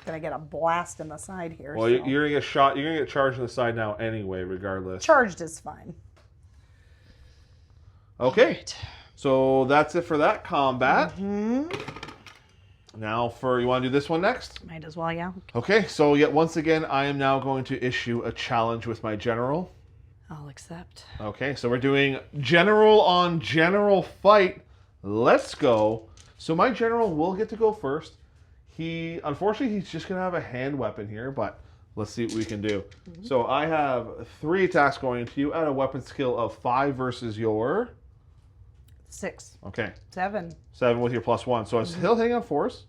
going to get a blast in the side here. Well, so. you're going to get shot. You're going to get charged in the side now anyway, regardless. Charged is fine. Okay. Right. So that's it for that combat. Now you want to do this one next? Might as well, yeah. Okay, so yet once again, I am now going to issue a challenge with my general. I'll accept. Okay, so we're doing general on general fight. Let's go. So my general will get to go first. Unfortunately, he's just going to have a hand weapon here, but let's see what we can do. So I have 3 attacks going into you at a weapon skill of 5 versus your... 6. Okay. 7. 7 with your +1. So it's still hitting on 4s.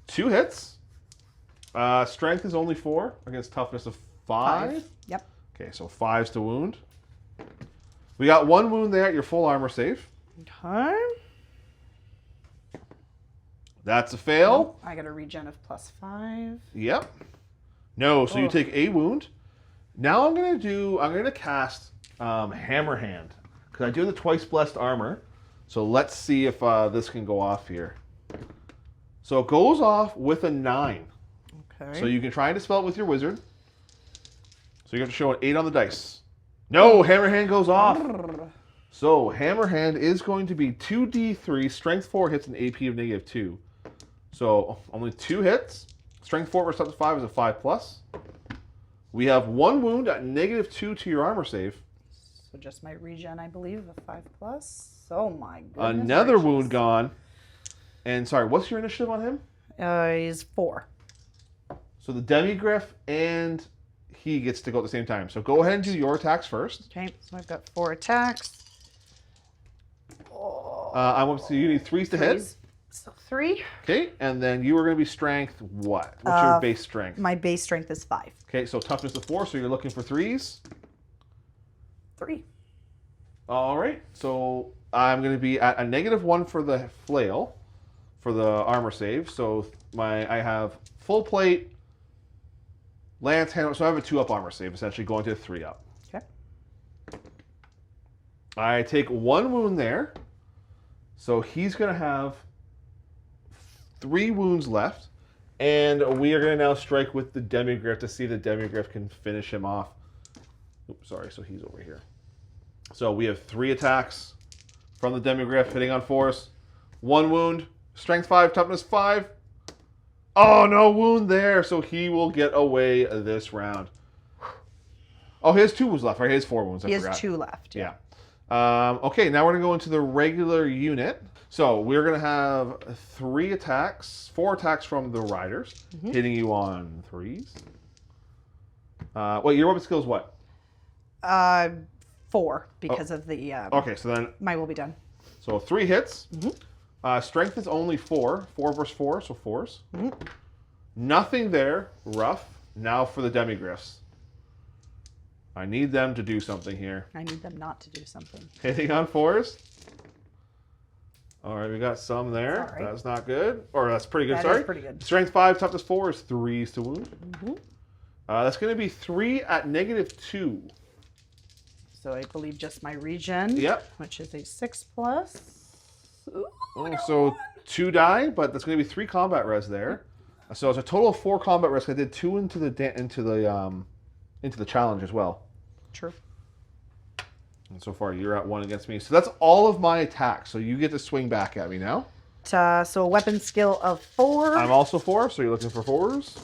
2 hits. Strength is only 4 against toughness of 5. Yep. Okay, so 5s to wound. We got 1 wound there at your full armor save. Okay. That's a fail. I got a regen of +5. Yep. No, so you take a wound. Now I'm gonna cast Hammer Hand. Because I do the twice blessed armor. So let's see if this can go off here. So it goes off with a 9. Okay. So you can try and dispel it with your wizard. So you have to show an 8 on the dice. No, Hammer Hand goes off. So Hammer Hand is going to be 2d3, Strength 4 hits an AP of -2. So only 2 hits. Strength 4 versus up to 5 is a 5+. We have 1 wound at -2 to your armor save. So just my regen, I believe, a 5+. Oh my goodness. Another gracious. wound gone. And sorry, what's your initiative on him? He's 4. So the Demigryph and he gets to go at the same time. So go ahead and do your attacks first. Okay, so I've got 4 attacks. So you need 3s to hit. So 3. Okay, and then you are going to be strength what? What's your base strength? My base strength is 5. Okay, so toughness of 4, so you're looking for 3s. 3. All right, so I'm going to be at a -1 for the flail, for the armor save. So I have full plate, lance, hand, so I have a 2-up armor save, essentially going to a 3-up. Okay. I take 1 wound there, so he's going to have 3 wounds left, and we are going to now strike with the Demigryph to see if the Demigryph can finish him off. Oops, sorry, so he's over here. So we have 3 attacks from the Demigryph hitting on 4s. 1 wound, strength 5, toughness 5. Oh, no wound there, so he will get away this round. Oh, he has 2 wounds left, right? He has 4 wounds, I forgot. He has 2 left. Yeah. Okay, now we're going to go into the regular unit. So we're going to have 4 attacks from the riders, hitting you on 3s. Wait, your weapon skill is what? 4 because of the... Okay, so then... Mine will be done. So 3 hits. Strength is only 4. 4 versus 4, so 4s. Nothing there. Rough. Now for the Demigryphs. I need them to do something here. I need them not to do something. Hitting on 4s. All right, we got some there. All right. That's not good. Or that's pretty good, That sorry. is pretty good. Strength 5, toughness 4 is 3s to wound. That's going to be 3 at -2. So I believe just my regen. Yep. Which is a 6+. Ooh, So 2 die, but that's going to be 3 combat res there. So it's a total of 4 combat res. I did 2 into the challenge as well. True. And so far, you're at 1 against me. So that's all of my attacks. So you get to swing back at me now. So a weapon skill of 4. I'm also 4, so you're looking for 4s.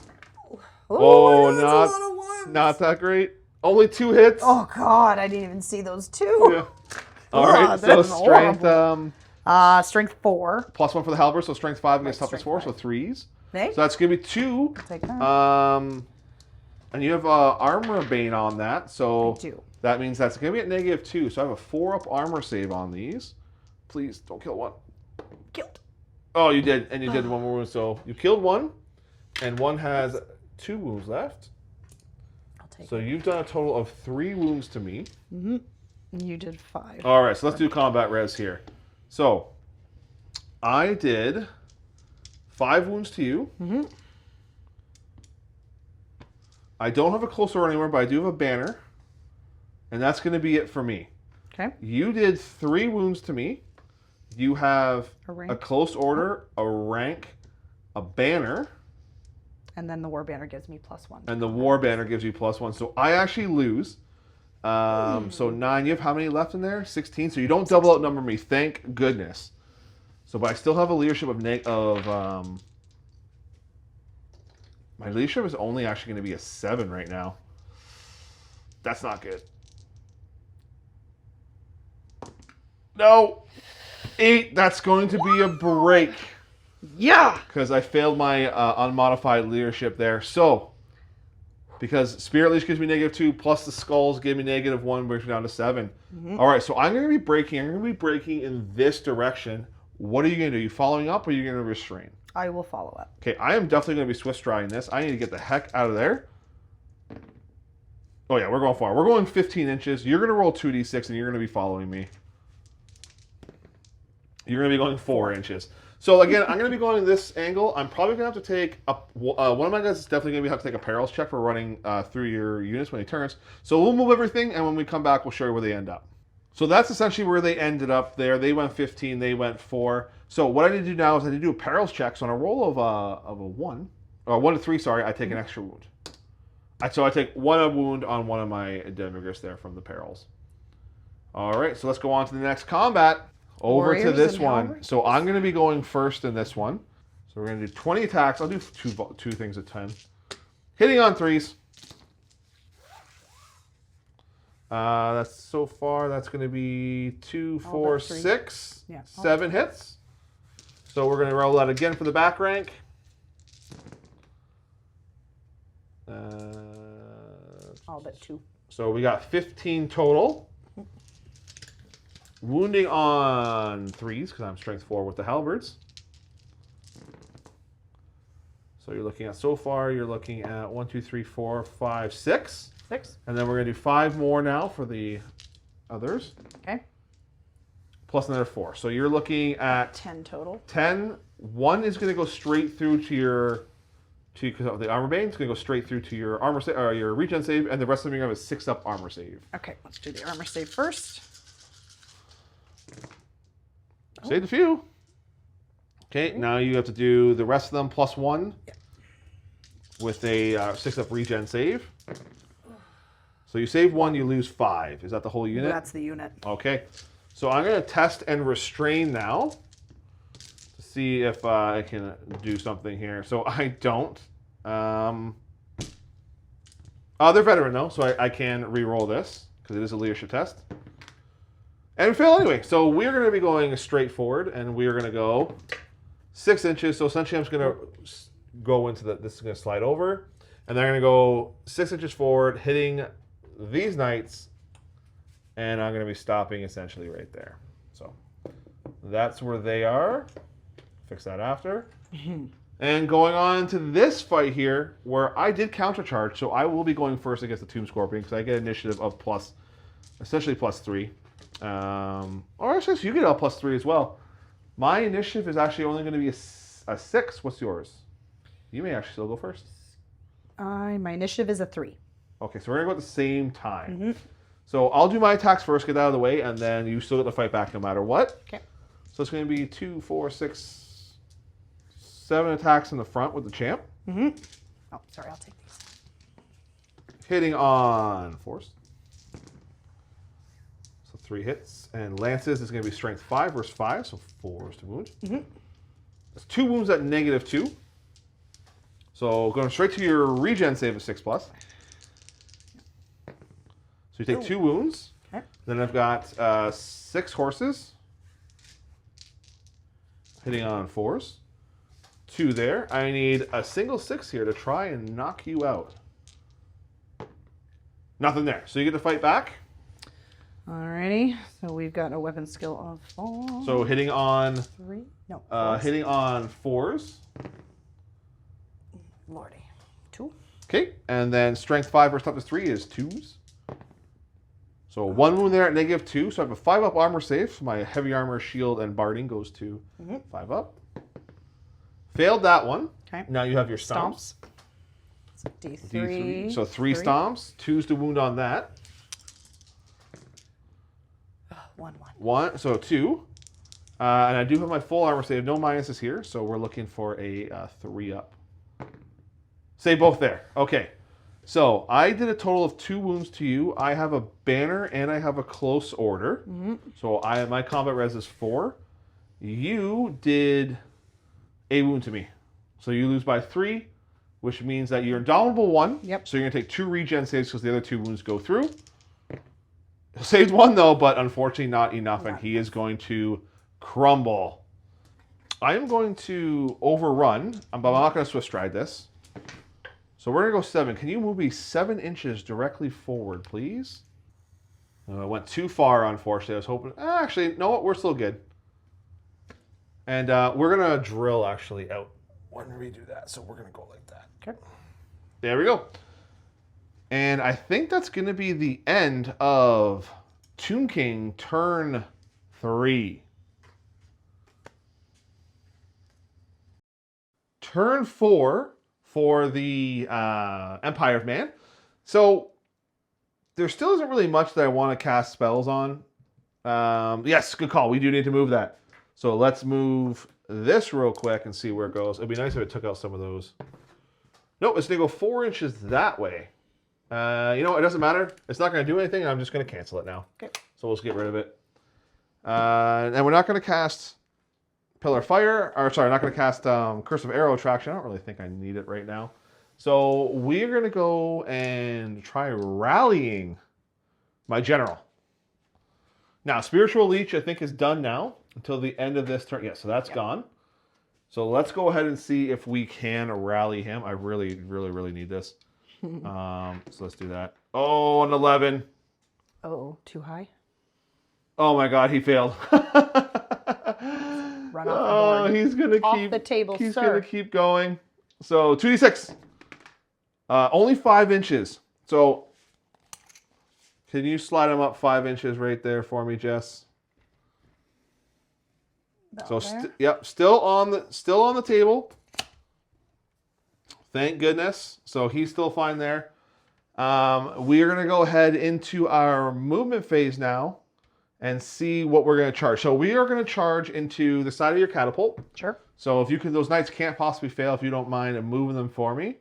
Oh, that's a lot of ones. Not that great. Only 2 hits. Oh God, I didn't even see those 2. Yeah. All right, so that's strength strength 4. +1 for the halberd, so strength 5 against toughness 4, strength so 3s. Okay. So that's going to be 2. Take that. And you have armor bane on that, so I do. that means that's going to be at -2. So I have a 4-up armor save on these. Please don't kill 1. Killed. Oh, you did, and you did 1 more wound. So you killed 1, and 1 has 2 wounds left. I'll take So it. you've done a total of 3 wounds to me. You did 5. All right, so let's do combat res here. So I did 5 wounds to you. I don't have a close order anymore, but I do have a banner. And that's going to be it for me. Okay. You did 3 wounds to me. You have A rank. a close order, a rank, a banner, And then the war banner gives me +1. and the war banner gives you +1. So I actually lose. So 9. You have how many left in there? 16. So you don't double outnumber me. Thank goodness. So, but I still have a leadership of my leadership is only actually going to be a 7 right now. That's not good. No. 8. That's going to be a break. Yeah. Because I failed my unmodified leadership there. So, because Spirit Leash gives me -2, plus the Skulls give me -1, brings me down to 7. All right, so I'm going to be breaking. I'm going to be breaking in this direction. What are you going to do? Are you following up or are you going to restrain? I will follow up. Okay, I am definitely going to be Swift Striding this. I need to get the heck out of there. Oh yeah, we're going far. We're going 15 inches. You're going to roll 2d6 and you're going to be following me. You're going to be going 4 inches. So again, I'm going to be going this angle. I'm probably going to have to take one of my guys is definitely going to have to take a perils check for running through your units when he turns. So we'll move everything, and when we come back, we'll show you where they end up. So that's essentially where they ended up there. They went 15, they went 4. So what I need to do now is I need to do a perils check. So on a roll of a 1, or 1 to 3, sorry, I take an extra wound. So I take 1 wound on one of my demigrants there from the perils. All right, so let's go on to the next combat. Over Warriors to this and one. halberds. So I'm going to be going first in this one. So we're going to do 20 attacks. I'll do two things at 10. Hitting on 3s. That's so far. That's going to be 2, 4, 6, Yeah. 7 hits. So we're going to roll that again for the back rank. All but 2. So we got 15 total. Wounding on 3s, because I'm strength 4 with the halberds. So you're looking at, so far, you're looking at 1, 2, 3, 4, 5, 6. 6. And then we're going to do 5 more now for the others. Okay. Plus another 4. So you're looking at 10 total. 10. 1 is going to go straight through to your, because of the armor bane, it's going to go straight through to your armor or your regen save, and the rest of them you're going to have a 6-up armor save. Okay, let's do the armor save first. Saved a few. Okay, now you have to do the rest of them plus 1 with a 6-up regen save. So you save 1, you lose 5. Is that the whole unit? That's the unit. Okay. So I'm going to test and restrain now to see if I can do something here. So I don't. They're veteran though, so I can re-roll this because it is a leadership test. And we fail anyway. So we're going to be going straight forward, and we're going to go 6 inches. So essentially I'm just going to go into this is going to slide over, and then I'm going to go 6 inches forward, hitting these knights, and I'm going to be stopping essentially right there. So that's where they are. Fix that after. And going on to this fight here, where I did countercharge, so I will be going first against the Tomb Scorpion because I get initiative of essentially plus 3. Or actually, you get a plus 3 as well. My initiative is actually only going to be a 6. What's yours? You may actually still go first. My initiative is a 3. Okay, so we're going to go at the same time. So I'll do my attacks first, get that out of the way, and then you still get to fight back no matter what. Okay. So it's going to be 2, 4, 6, 7 attacks in the front with the champ. Oh, sorry, I'll take these. Hitting on 4s. So 3 hits. And Lances is going to be strength 5 versus 5, so 4s to wound. That's 2 wounds at -2. So going straight to your regen save of 6+. So you take 2 wounds. Okay. Then I've got 6 horses. Hitting on 4s. 2 there. I need a single 6 here to try and knock you out. Nothing there. So you get to fight back. Alrighty, so we've got a weapon skill of 4. So hitting on 3? No. hitting on 4s. Lordy. 2. Okay, and then strength 5 versus toughness 3 is 2s. So 1 wound there at -2. So I have a 5-up armor save. So my heavy armor, shield, and barding goes to 5-up. Failed that one. Okay. Now you have your stomps. So D3. So 3 stomps. 2s to wound on that. 1. So 2. And I do have my full armor save. No minuses here. So we're looking for a 3-up. Save both there. Okay. So I did a total of 2 wounds to you. I have a banner and I have a close order. So my combat res is 4. You did a wound to me. So you lose by 3, which means that you're indomitable 1. Yep. So you're going to take 2 regen saves because the other 2 wounds go through. Saved 1 though, but unfortunately not enough, and he is going to crumble. I am going to overrun, but I'm not going to Swift Stride this. So we're going to go 7. Can you move me 7 inches directly forward, please? I went too far, unfortunately. I was hoping... actually, you know what? We're still good. And we're going to drill, actually, out when we do that. So we're going to go like that. Okay. There we go. And I think that's going to be the end of Tomb King turn 3. Turn 4 for the Empire of Man. So there still isn't really much that I want to cast spells on. Yes, good call. We do need to move that. So let's move this real quick and see where it goes. It'd be nice if it took out some of those. Nope, it's going to go 4 inches that way. You know, it doesn't matter. It's not going to do anything. I'm just going to cancel it now. Okay. So we'll just get rid of it. And we're not going to cast Pillar of Fire. Or sorry, not going to cast Curse of Arrow Attraction. I don't really think I need it right now. So we're going to go and try rallying my general. Now, Spiritual Leech, I think, is done now until the end of this turn. Yeah, so that's gone. So let's go ahead and see if we can rally him. I really, really, really need this. So let's do that. Oh, an 11. Oh, too high? Oh my God, he failed. Run off the board. He's gonna off keep the table, He's sir. gonna keep going. So 2d6. Only 5 inches. So can you slide him up 5 inches right there for me, Jess? So yep, still on the table. Thank goodness. So he's still fine there. We are gonna go ahead into our movement phase now and see what we're gonna charge. So we are gonna charge into the side of your catapult. Sure. So if you can, those knights can't possibly fail if you don't mind moving them for me.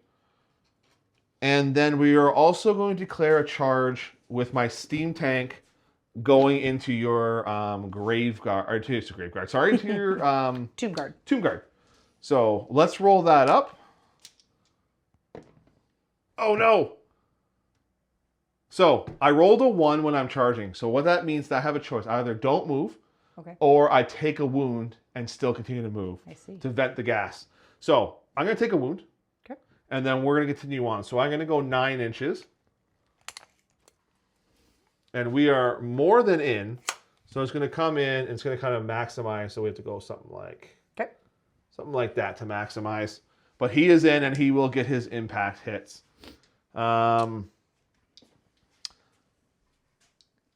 And then we are also going to declare a charge with my steam tank going into your grave guard, or to your grave guard. Sorry, to your Tomb Guard. Tomb Guard. So let's roll that up. Oh no! So I rolled a 1 when I'm charging. So what that means is that I have a choice. I either don't move, or I take a wound and still continue to move. I see. To vent the gas. So I'm going to take a wound. Okay. And then we're going to continue on. So I'm going to go 9 inches. And we are more than in. So it's going to come in and it's going to kind of maximize. So we have to go something like that to maximize. But he is in and he will get his impact hits.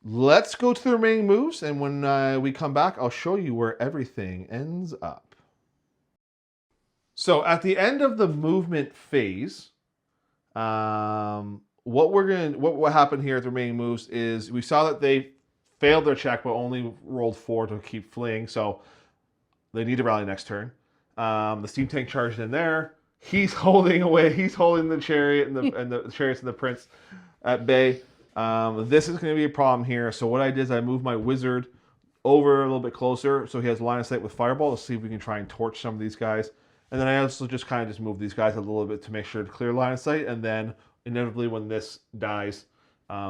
Let's go to the remaining moves. And when we come back, I'll show you where everything ends up. So at the end of the movement phase, what happened here at the remaining moves is we saw that they failed their check but only rolled 4 to keep fleeing, so they need to rally next turn. The steam tank charged in there. He's holding away. He's holding the chariot and the chariots and the prince at bay. This is going to be a problem here. So what I did is I moved my wizard over a little bit closer so he has line of sight with fireball to see if we can try and torch some of these guys. And then I also just kind of just move these guys a little bit to make sure to clear line of sight. And then inevitably when this dies,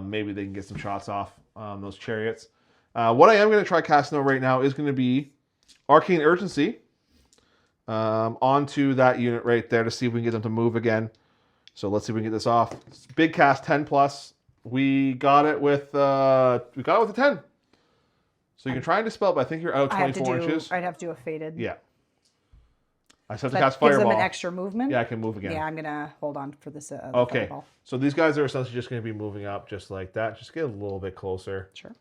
maybe they can get some shots off those chariots. What I am going to try casting right now is going to be Arcane Urgency onto that unit right there to see if we can get them to move again. So let's see if we can get this off. Big cast 10 plus. We got it with a 10. So you can try and dispel it, but I think you're out 24 inches. I'd have to do a faded. Yeah. I just have to cast Fireball. Gives them an extra movement? Yeah, I can move again. Yeah, I'm going to hold on for this. Okay. Fireball. So these guys are essentially just going to be moving up just like that. Just get a little bit closer. Sure.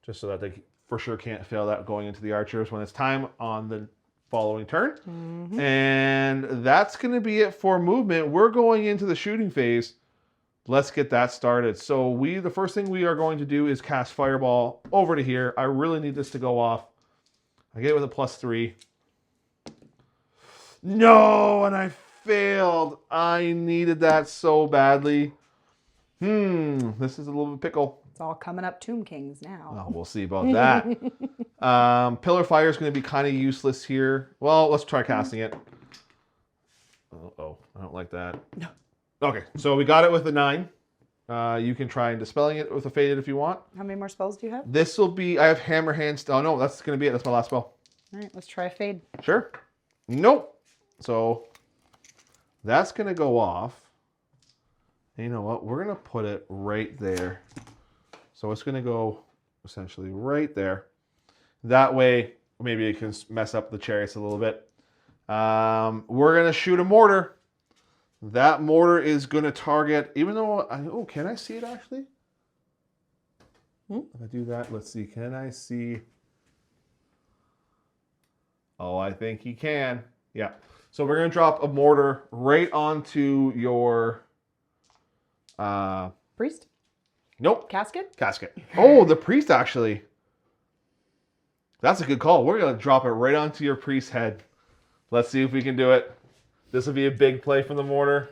Just so that they for sure can't fail that going into the archers when it's time on the following turn. Mm-hmm. And that's going to be it for movement. We're going into the shooting phase. Let's get that started. So the first thing we are going to do is cast Fireball over to here. I really need this to go off. I get it with a +3. No, and I failed. I needed that so badly. This is a little bit pickle. It's all coming up Tomb Kings now. Oh, we'll see about that. Pillar Fire is going to be kind of useless here. Well, let's try casting it. Uh-oh, I don't like that. No. Okay, so we got it with a 9. You can try and dispelling it with a faded if you want. How many more spells do you have? This will be, I have Hammer Hand. Oh no, that's going to be it. That's my last spell. All right, let's try a fade. Sure. Nope. So that's going to go off. And you know what? We're going to put it right there. So it's going to go essentially right there. That way, maybe it can mess up the chariots a little bit. We're going to shoot a mortar. That mortar is going to target, even though, oh, can I see it actually? If I do that, let's see. Can I see? Oh, I think you can. Yeah. So we're going to drop a mortar right onto your... Priest? Nope. Casket? Casket. Oh, the priest actually. That's a good call. We're going to drop it right onto your priest's head. Let's see if we can do it. This will be a big play from the mortar.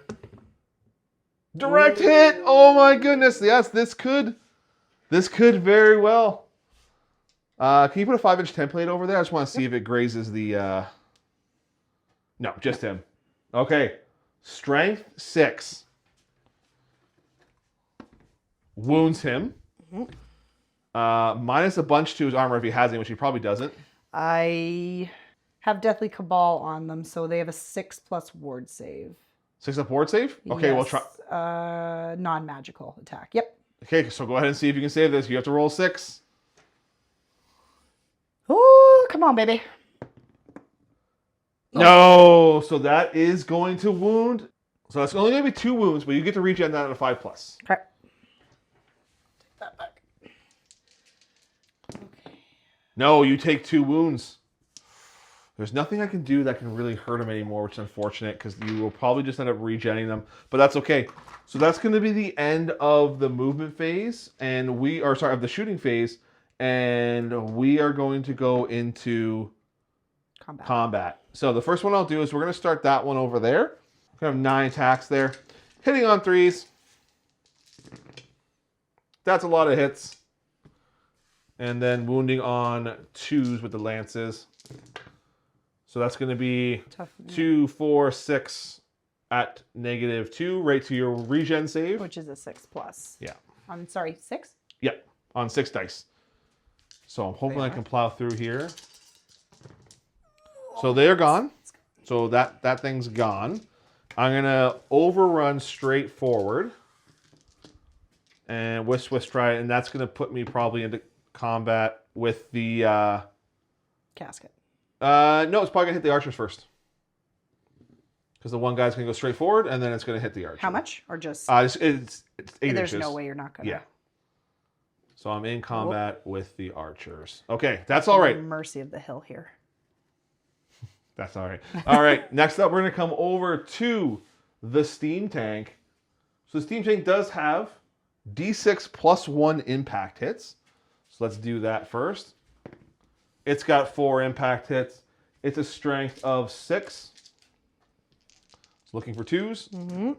Direct hit! Oh my goodness. Yes, this could very well. Can you put a 5-inch template over there? I just want to see if it grazes the... No, just him. Okay. Strength 6. Wounds him. Minus a bunch to his armor if he has any, which he probably doesn't. I have Deathly Cabal on them, so they have a 6+ ward save. 6 up ward save? Okay, yes. we'll try. Non-magical attack. Yep. Okay, so go ahead and see if you can save this. You have to roll 6. Oh, come on, baby. No, so that is going to wound. So that's only going to be 2 wounds, but you get to regen that at a 5+. Okay. Take that back. Okay. No, you take 2 wounds. There's nothing I can do that can really hurt him anymore, which is unfortunate because you will probably just end up regenning them. But that's okay. So that's going to be the end of the movement phase, and of the shooting phase, and we are going to go into combat. So the first one I'll do is we're going to start that one over there. We have 9 attacks there. Hitting on 3s. That's a lot of hits. And then wounding on 2s with the lances. So that's going to be 2, 4, 6 at -2, right to your regen save. Which is a 6+. Yeah. I'm sorry, 6? Yep, on 6 dice. So I'm hoping I can plow through here. So they're gone. So that thing's gone. I'm going to overrun straight forward. And with Swiss Stride, and that's going to put me probably into combat with the... Casket. No, it's probably going to hit the archers first. Because the one guy's going to go straight forward, and then it's going to hit the archer. How much? Or just... It's 8 There's inches. no way you're not going to... Yeah. So I'm in combat with the archers. Okay, that's all right. Mercy of the hill here. That's all right. All right, next up, we're going to come over to the steam tank. So the steam tank does have D6 +1 impact hits. So let's do that first. It's got 4 impact hits. It's a strength of 6. It's looking for 2s. Mm-hmm.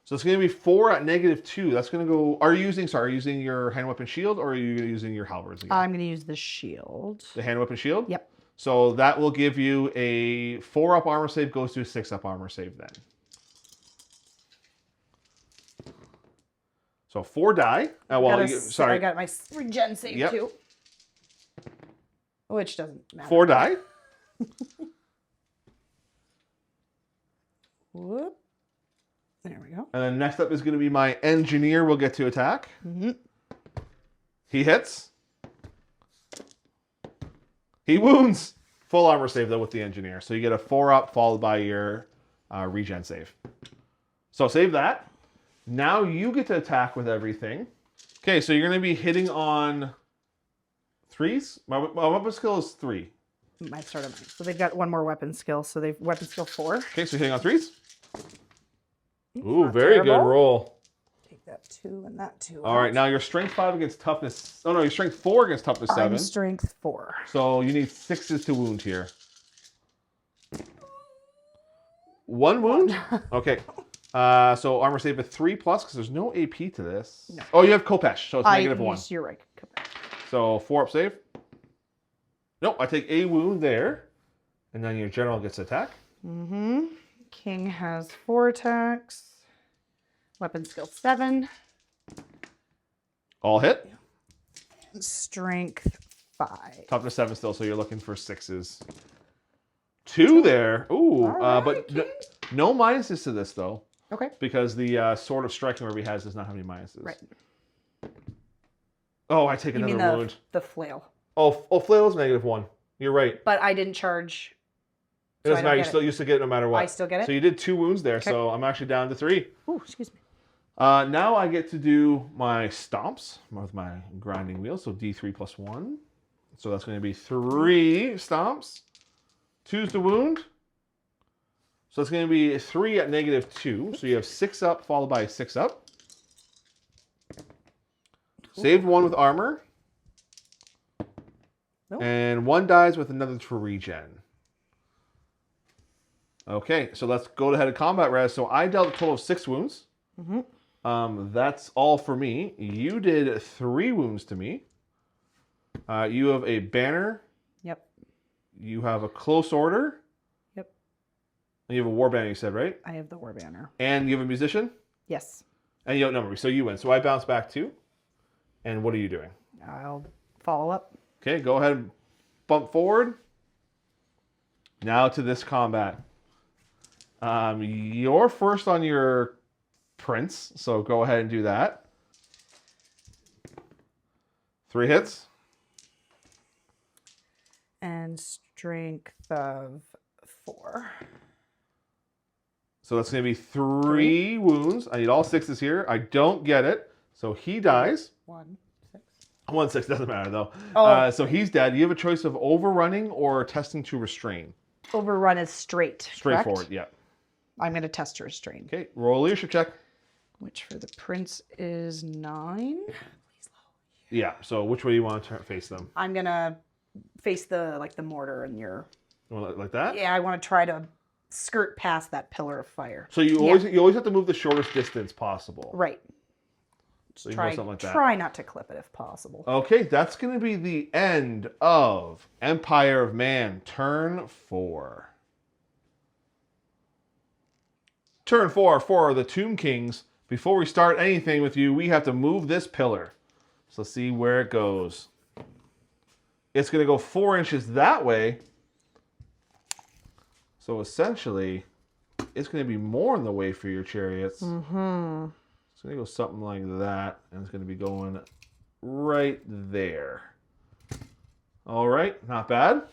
So it's going to be 4 at -2. That's going to go... Are you using your hand weapon shield, or are you using your halberds again? I'm going to use the shield. The hand weapon shield? Yep. So that will give you a 4-up armor save, goes to a 6-up armor save then. So 4 die. I got my regen save too. Which doesn't matter. 4 die. Whoop. There we go. And then next up is going to be my engineer will get to attack. Mm-hmm. He hits. He wounds. Full armor save though with the engineer. So you get a 4-up followed by your regen save. So save that. Now you get to attack with everything. Okay, so you're going to be hitting on 3s. My weapon skill is 3. My start of mine. So they've got 1 more weapon skill. So they've weapon skill 4. Okay, so you're hitting on 3s. Ooh, very good roll. Take that 2 and that 2. All right, now your strength 5 against toughness. Oh no, your strength 4 against toughness 7. I'm strength 4. So you need 6s to wound here. 1 wound? Okay. So armor save at 3+, because there's no AP to this. No. Oh, you have Kopesh, so it's -1. You're right. So 4-up save. Nope, I take a wound there. And then your general gets attack. Mm-hmm. King has 4 attacks. Weapon skill 7. All hit. Strength 5. Toughness 7 still, so you're looking for 6s. 2 there. Ooh, All but right, no minuses to this, though. Okay. Because the Sword of Striking wherever he has does not have any minuses. Right. Oh, I take You another mean wound. the flail. Oh, flail is -1. You're right. But I didn't charge. It doesn't matter. You still used to get it no matter what. I still get it? So you did 2 wounds there, Okay. so I'm actually down to 3. Oh, excuse me. Now I get to do my stomps with my grinding wheel, so D3 plus 1. So that's going to be 3 stomps. 2's the wound. So it's going to be 3 at -2. So you have 6 up followed by 6 up. Saved 1 with armor. Nope. And 1 dies with another to regen. Okay, so let's go ahead and combat res. So I dealt a total of 6 wounds. That's all for me. You did 3 wounds to me. You have a banner. Yep. You have a close order. Yep. And you have a war banner, you said, right? I have the war banner. And you have a musician? Yes. And you outnumber me, so you win. So I bounce back 2. And what are you doing? I'll follow up. Okay, go ahead and bump forward. Now to this combat. You're first on your prince, so go ahead and do that. 3 hits. And strength of 4. So that's going to be 3 wounds. I need all 6s here. I don't get it. So he dies. 1, 6. 1, 6 doesn't matter though. Oh. So he's dead. You have a choice of overrunning or testing to restrain. Overrun is straight. Straightforward, correct? yeah. I'm going to test to restrain. Okay, roll a leadership check. Which for the prince is 9. Yeah, so which way do you want to face them? I'm going to face the mortar and your... You want like that? Yeah, I want to try to skirt past that pillar of fire. So you always have to move the shortest distance possible. Right. So you want something like that. Try not to clip it if possible. Okay, that's going to be the end of Empire of Man, turn 4. Turn 4 for the Tomb Kings. Before we start anything with you, we have to move this pillar. So let's see where it goes. It's going to go 4 inches that way. So essentially, it's going to be more in the way for your chariots. Mm-hmm. It's going to go something like that, and it's going to be going right there. All right, not bad.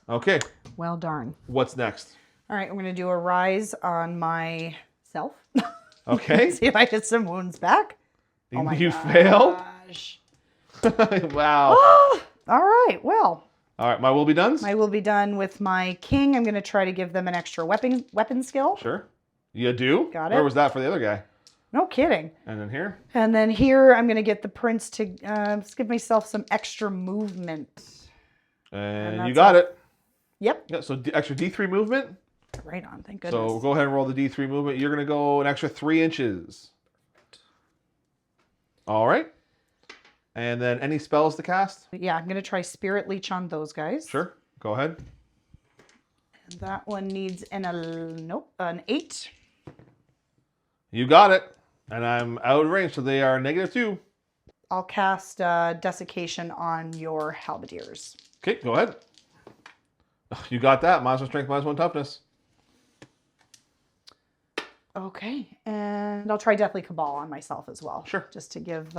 Okay. Well, darn. What's next? All right, I'm going to do a rise on myself. Okay. See if I get some wounds back. Oh my You failed? Wow. Oh, all right, well. All right, my will be done? I will be done with my king. I'm going to try to give them an extra weapon skill. Sure. You do? Got it. Where was that for the other guy? No kidding. And then here? And then here, I'm going to get the prince to give myself some extra movement. And you got it. Yep. Yeah, so extra D3 movement. Right on, thank goodness. So go ahead and roll the D3 movement. You're going to go an extra 3 inches. All right. And then any spells to cast? Yeah, I'm going to try Spirit Leech on those guys. Sure. Go ahead. And that one needs an 8. You got it. And I'm out of range, so they are -2. I'll cast Desiccation on your halberdiers. Okay, go ahead. You got that. -1 strength, -1 toughness. Okay, and I'll try Deathly Cabal on myself as well. Sure. Just to give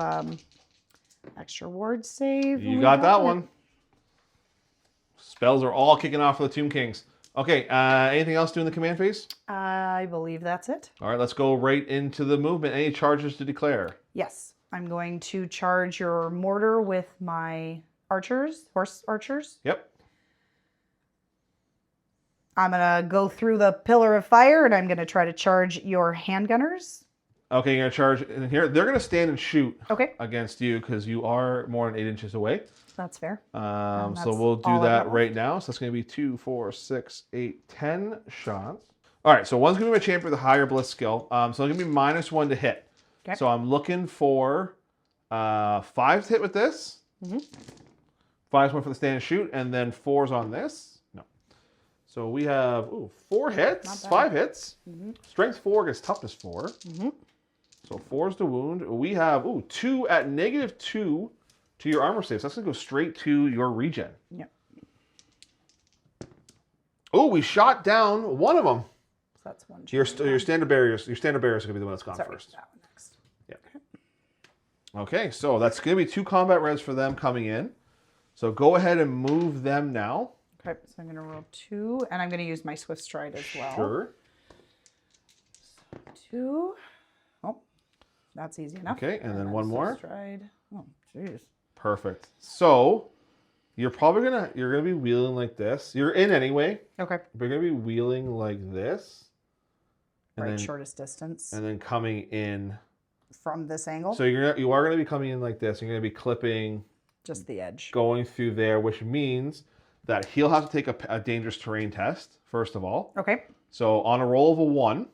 extra ward save. You got that one. Spells are all kicking off for the Tomb Kings. Okay, anything else to do in the command phase? I believe that's it. All right, let's go right into the movement. Any charges to declare? Yes, I'm going to charge your mortar with my archers, horse archers. Yep. I'm going to go through the pillar of fire, and I'm going to try to charge your handgunners. Okay, you're going to charge in here. They're going to stand and shoot against you because you are more than 8 inches away. That's fair. So we'll do that right now. So that's going to be 2, 4, 6, 8, 10 shots. All right, so one's going to be my champion with a higher bliss skill. So it's going to be -1 to hit. Okay. So I'm looking for 5 to hit with this. 5's one for the stand and shoot, and then 4's on this. No. So we have 4 hits, 5 hits. Strength 4 against toughness 4. So 4's the wound. We have 2 at -2 to your armor save. So that's going to go straight to your regen. Yep. Oh, we shot down one of them. So that's one. Your standard barriers. Your standard barriers are going to be the one that's gone first. That one next. Yeah. Okay, so that's going to be 2 combat res for them coming in. So go ahead and move them now. Okay, so I'm going to roll 2, and I'm going to use my Swift Stride as well. Sure. So 2. Oh, that's easy enough. Okay, and then one more. Swift Stride. Oh, jeez. Perfect. So you're gonna be wheeling like this. You're in anyway. Okay. But you're gonna be wheeling like this. Right, shortest distance. And then coming in from this angle. So you are gonna be coming in like this. You're gonna be clipping just the edge. Going through there, which means that he'll have to take a dangerous terrain test, first of all. Okay. So on a roll of a 1,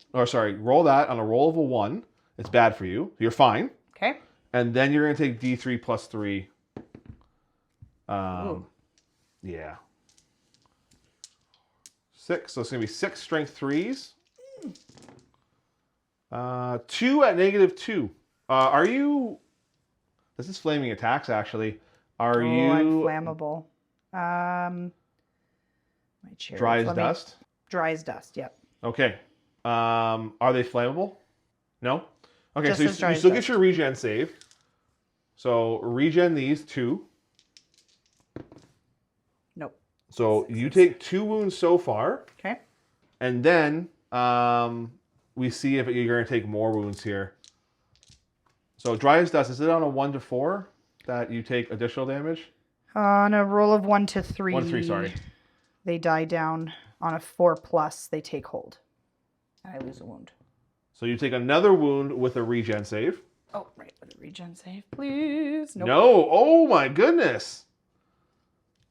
roll that on a roll of a 1. It's bad for you. You're fine. Okay. And then you're going to take D3 plus 3. Yeah. 6. So it's going to be 6 strength 3s. 2 at -2. Are you... This is flaming attacks, actually. Are you... I'm flammable. My chair. Dry as dust? Dry as dust, yep. Okay. Are they flammable? No? Okay, Just so you still dust. get your regen save. So regen these 2. Nope. So you take 2 wounds so far. Okay. And then we see if you're going to take more wounds here. So dry as dust, is it on a 1 to 4 that you take additional damage? On a roll of 1 to 3. 1 to 3, sorry. They die down. On a 4+, they take hold. And I lose a wound. So you take another wound with a regen save. Oh, right. With a regen save, please. Nope. No. Oh, my goodness.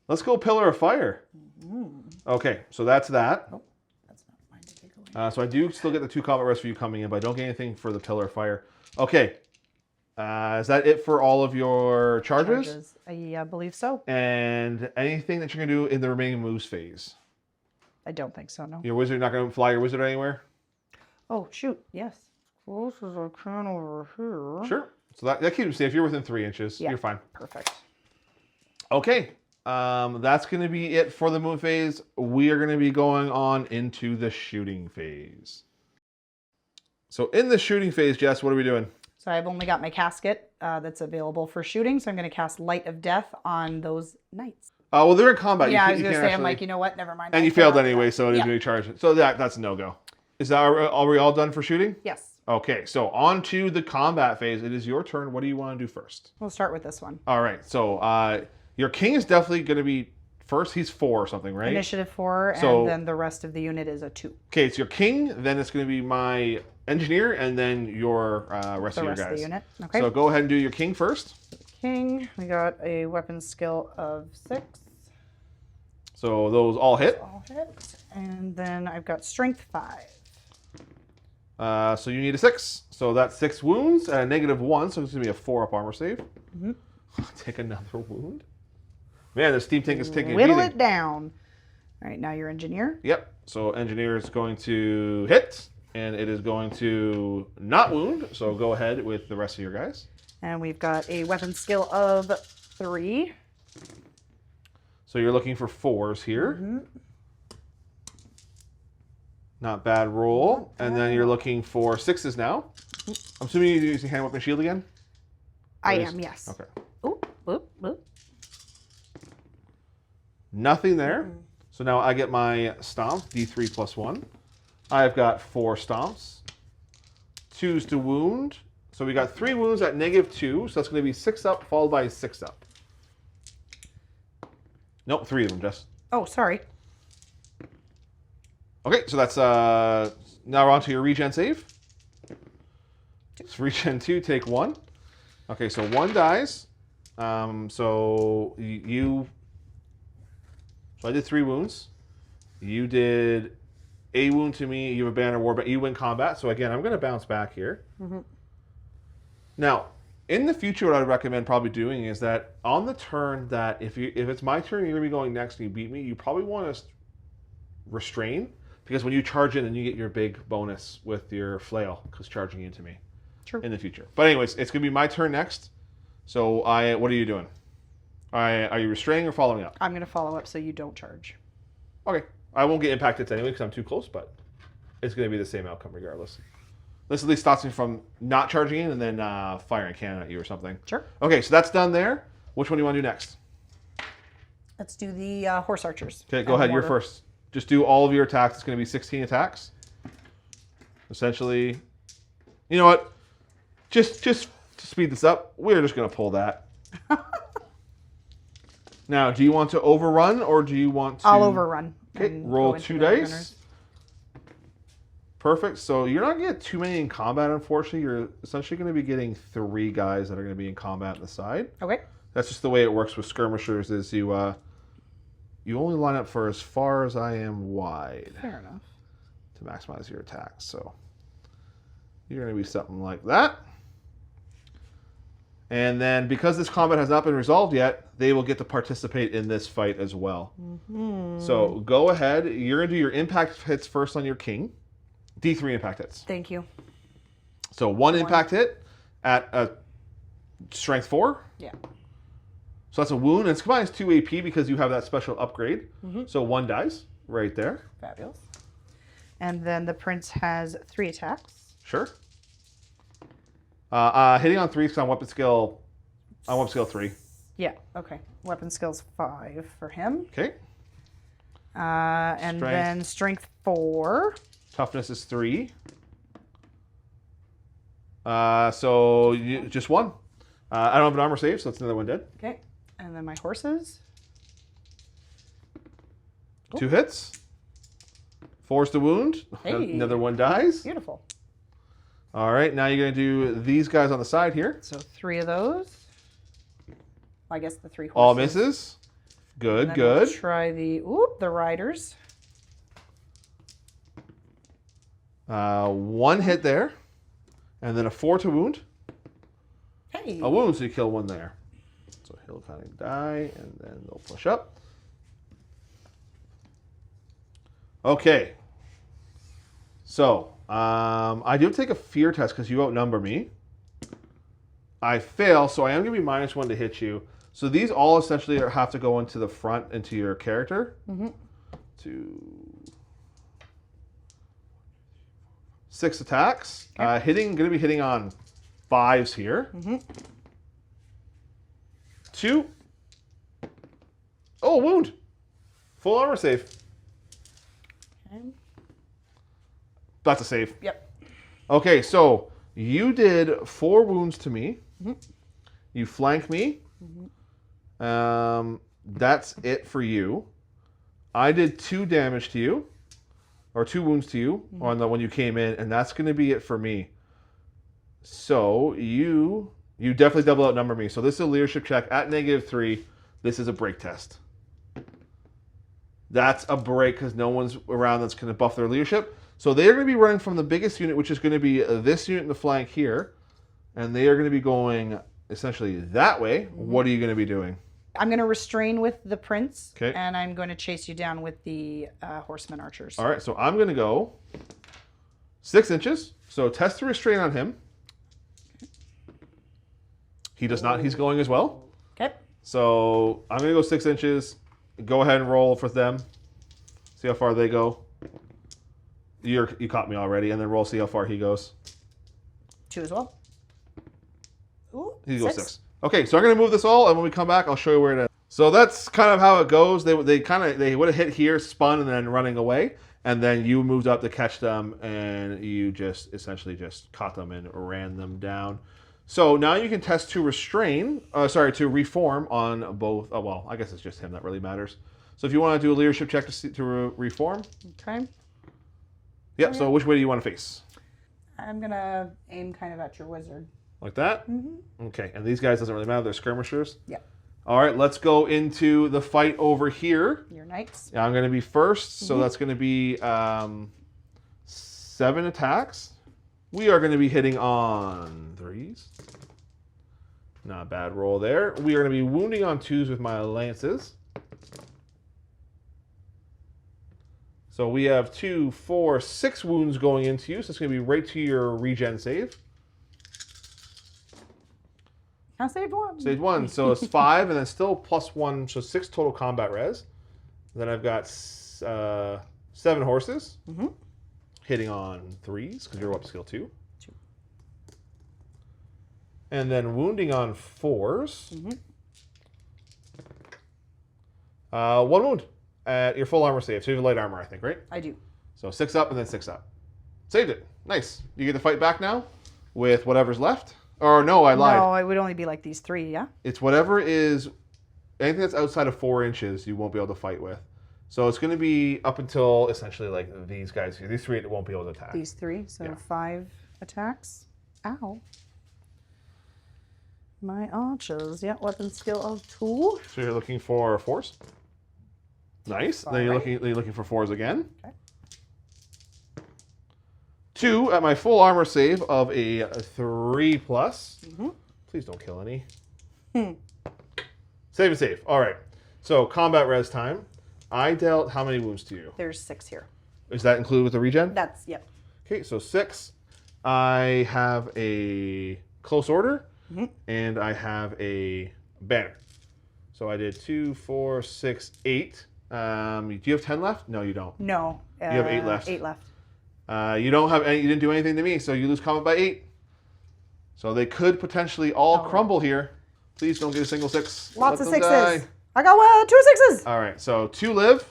Let's go Pillar of Fire. Mm-hmm. Okay, so that's that. Oh, that's not mine to take away. So I do still get the 2 combat rest for you coming in, but I don't get anything for the Pillar of Fire. Okay. Is that it for all of your charges? I believe so. And anything that you're going to do in the remaining moves phase? I don't think so, no. Your wizard, not going to fly your wizard anywhere? Oh, shoot. Yes. Close as I can over here. Sure. So that keeps you safe. You're within 3 inches. Yeah. You're fine. Perfect. Okay. That's going to be it for the move phase. We are going to be going on into the shooting phase. So in the shooting phase, Jess, what are we doing? So I've only got my casket that's available for shooting. So I'm going to cast Light of Death on those knights. Well, they're in combat. Yeah, I was going to say, I'm like, you know what? Never mind. And you failed anyway, so it is going to charge. So that's a no-go. Are we all done for shooting? Yes. Okay, so on to the combat phase. It is your turn. What do you want to do first? We'll start with this one. All right, so your king is definitely going to be first. He's 4 or something, right? Initiative 4, and then the rest of the unit is a 2. Okay, it's your king, then it's going to be my engineer, and then your rest of your guys. Of the unit. Okay. So go ahead and do your king first. King, we got a weapon skill of 6. So those all hit. All hit. And then I've got strength 5. So you need a 6. So that's 6 wounds at a -1, so it's going to be a 4-up armor save. Mm-hmm. Take another wound. Man, the steam tank is taking a Whittle beating. it down. All right, now your engineer. Yep. So engineer is going to hit, and it is going to not wound. So go ahead with the rest of your guys. And we've got a weapon skill of 3. So you're looking for 4s here. Mm-hmm. Not bad roll. And then you're looking for 6s now. I'm assuming you're using hand weapon shield again? I am, yes. Okay. Oop, oop, oop. Nothing there. So now I get my stomps, D3 plus 1. I've got 4 stomps. 2s to wound. So we got 3 wounds at -2. So that's going to be 6 up followed by 6 up. Nope, 3 of them, Jess. Oh, sorry. Okay, so that's now we're on to your regen save. It's regen 2, take 1. Okay, so 1 dies. So I did 3 wounds. You did a wound to me. You have a banner war, but you win combat. So again, I'm going to bounce back here. Mm-hmm. Now, in the future, what I'd recommend probably doing is that on the turn that if it's my turn, you're going to be going next and you beat me, you probably want to restrain. Because when you charge in, then you get your big bonus with your flail, because charging into me. True. In the future. But anyways, it's going to be my turn next. So what are you doing? Are you restraining or following up? I'm going to follow up so you don't charge. Okay. I won't get impacted anyway because I'm too close, but it's going to be the same outcome regardless. This at least stops me from not charging in and then firing a cannon at you or something. Sure. Okay, so that's done there. Which one do you want to do next? Let's do the horse archers. Okay, go ahead. You're first. Just do all of your attacks. It's going to be 16 attacks. Essentially, you know what? Just to speed this up, we're just going to pull that. Now, do you want to overrun or do you want to... I'll overrun. Okay, roll 2 dice. Perfect. So you're not going to get too many in combat, unfortunately. You're essentially going to be getting 3 guys that are going to be in combat on the side. Okay. That's just the way it works with skirmishers is you only line up for as far as I am wide. Fair enough. To maximize your attacks. So you're going to be something like that. And then because this combat has not been resolved yet, they will get to participate in this fight as well. Mm-hmm. So go ahead. You're going to do your impact hits first on your king. D3 impact hits. Thank you. So one impact hit at a strength 4. Yeah. So that's a wound. And it's combined as 2 AP because you have that special upgrade. Mm-hmm. So 1 dies right there. Fabulous. And then the prince has 3 attacks. Sure. Hitting on 3 is on weapon skill. On weapon skill 3. Yeah. Okay. Weapon skills 5 for him. Okay. And then strength 4. Toughness is 3. So just 1. I don't have an armor save, so that's another 1 dead. Okay. And then my horses. 2 hits. 4's the wound. Hey. Another 1 dies. Beautiful. All right, now you're going to do these guys on the side here. So 3 of those. I guess the 3 horses. All misses. Good, good. We'll try the riders. 1 hit there. And then a 4 to wound. Hey. A wound, so you kill 1 there. So he'll kind of die, and then they'll push up. Okay. So, I do take a fear test because you outnumber me. I fail, so I am going to be -1 to hit you. So these all essentially have to go into the front, into your character. Mm-hmm. 6 attacks. Okay. Going to be hitting on 5s here. Mm-hmm. 2. Oh, wound. Full armor save. Okay. That's a save. Yep. Okay, so you did 4 wounds to me. Mm-hmm. You flank me. Mm-hmm. That's it for you. I did 2 damage to you, or 2 wounds to you on the when you came in, and that's going to be it for me. So you definitely double outnumber me. So this is a leadership check at -3. This is a break test. That's a break because no one's around that's going to buff their leadership. So they're going to be running from the biggest unit, which is going to be this unit in the flank here. And they are going to be going essentially that way. Mm-hmm. What are you going to be doing? I'm going to restrain with the prince. Okay. And I'm going to chase you down with the horsemen archers. All right. So I'm going to go 6 inches. So test to restrain on him. He does not. He's going as well. Okay. So I'm going to go 6 inches. Go ahead and roll for them. See how far they go. You caught me already. And then roll, see how far he goes. 2 as well. Ooh, he goes 6. Okay, so I'm going to move this all, and when we come back, I'll show you where it is. So that's kind of how it goes. They would have hit here, spun, and then running away. And then you moved up to catch them, and you just essentially just caught them and ran them down. So now you can test to to reform on both. Oh, well, I guess it's just him that really matters. So if you want to do a leadership check to reform. Okay. Yep, okay. So which way do you want to face? I'm going to aim kind of at your wizard. Like that? Mm-hmm. Okay, and these guys doesn't really matter. They're skirmishers? Yeah. All right, let's go into the fight over here. Your knights. Yeah, I'm going to be first, so that's going to be 7 attacks. We are going to be hitting on 3s. Not a bad roll there. We are going to be wounding on 2s with my lances. So we have 2, 4, 6 wounds going into you, so it's going to be right to your regen save. I saved one. Saved 1. So it's 5 and then still +1. So 6 total combat res. Then I've got 7 horses. Hitting on 3s because you're up to skill 2. And then wounding on 4s. 1 wound at your full armor save. So you have light armor, I think, right? I do. So 6 up and then 6 up. Saved it. Nice. You get to fight back now with whatever's left. Or no, I lied. No, it would only be like these 3, yeah? It's whatever is... Anything that's outside of 4 inches, you won't be able to fight with. So it's going to be up until essentially like these guys here. These 3 won't be able to attack. These 3, so 5 attacks. Ow. My archers, yeah, weapon skill of 2. So you're looking for 4s. Nice. Then you're looking for 4s again. Okay. 2 at my full armor save of a 3+. Please don't kill any. Save and save. All right. So combat res time. I dealt how many wounds to you? There's 6 here. Is that included with the regen? That's, yep. Okay, so 6. I have a close order, and I have a banner. So I did 2, 4, 6, 8. Do you have 10 left? No, you don't. No. You have 8 left. 8 left. You don't have any. You didn't do anything to me, so you lose combat by 8. So they could potentially all crumble here. Please don't get a single 6. Lots of Let them 6s. die. I got 2 6s. All right, so 2 live,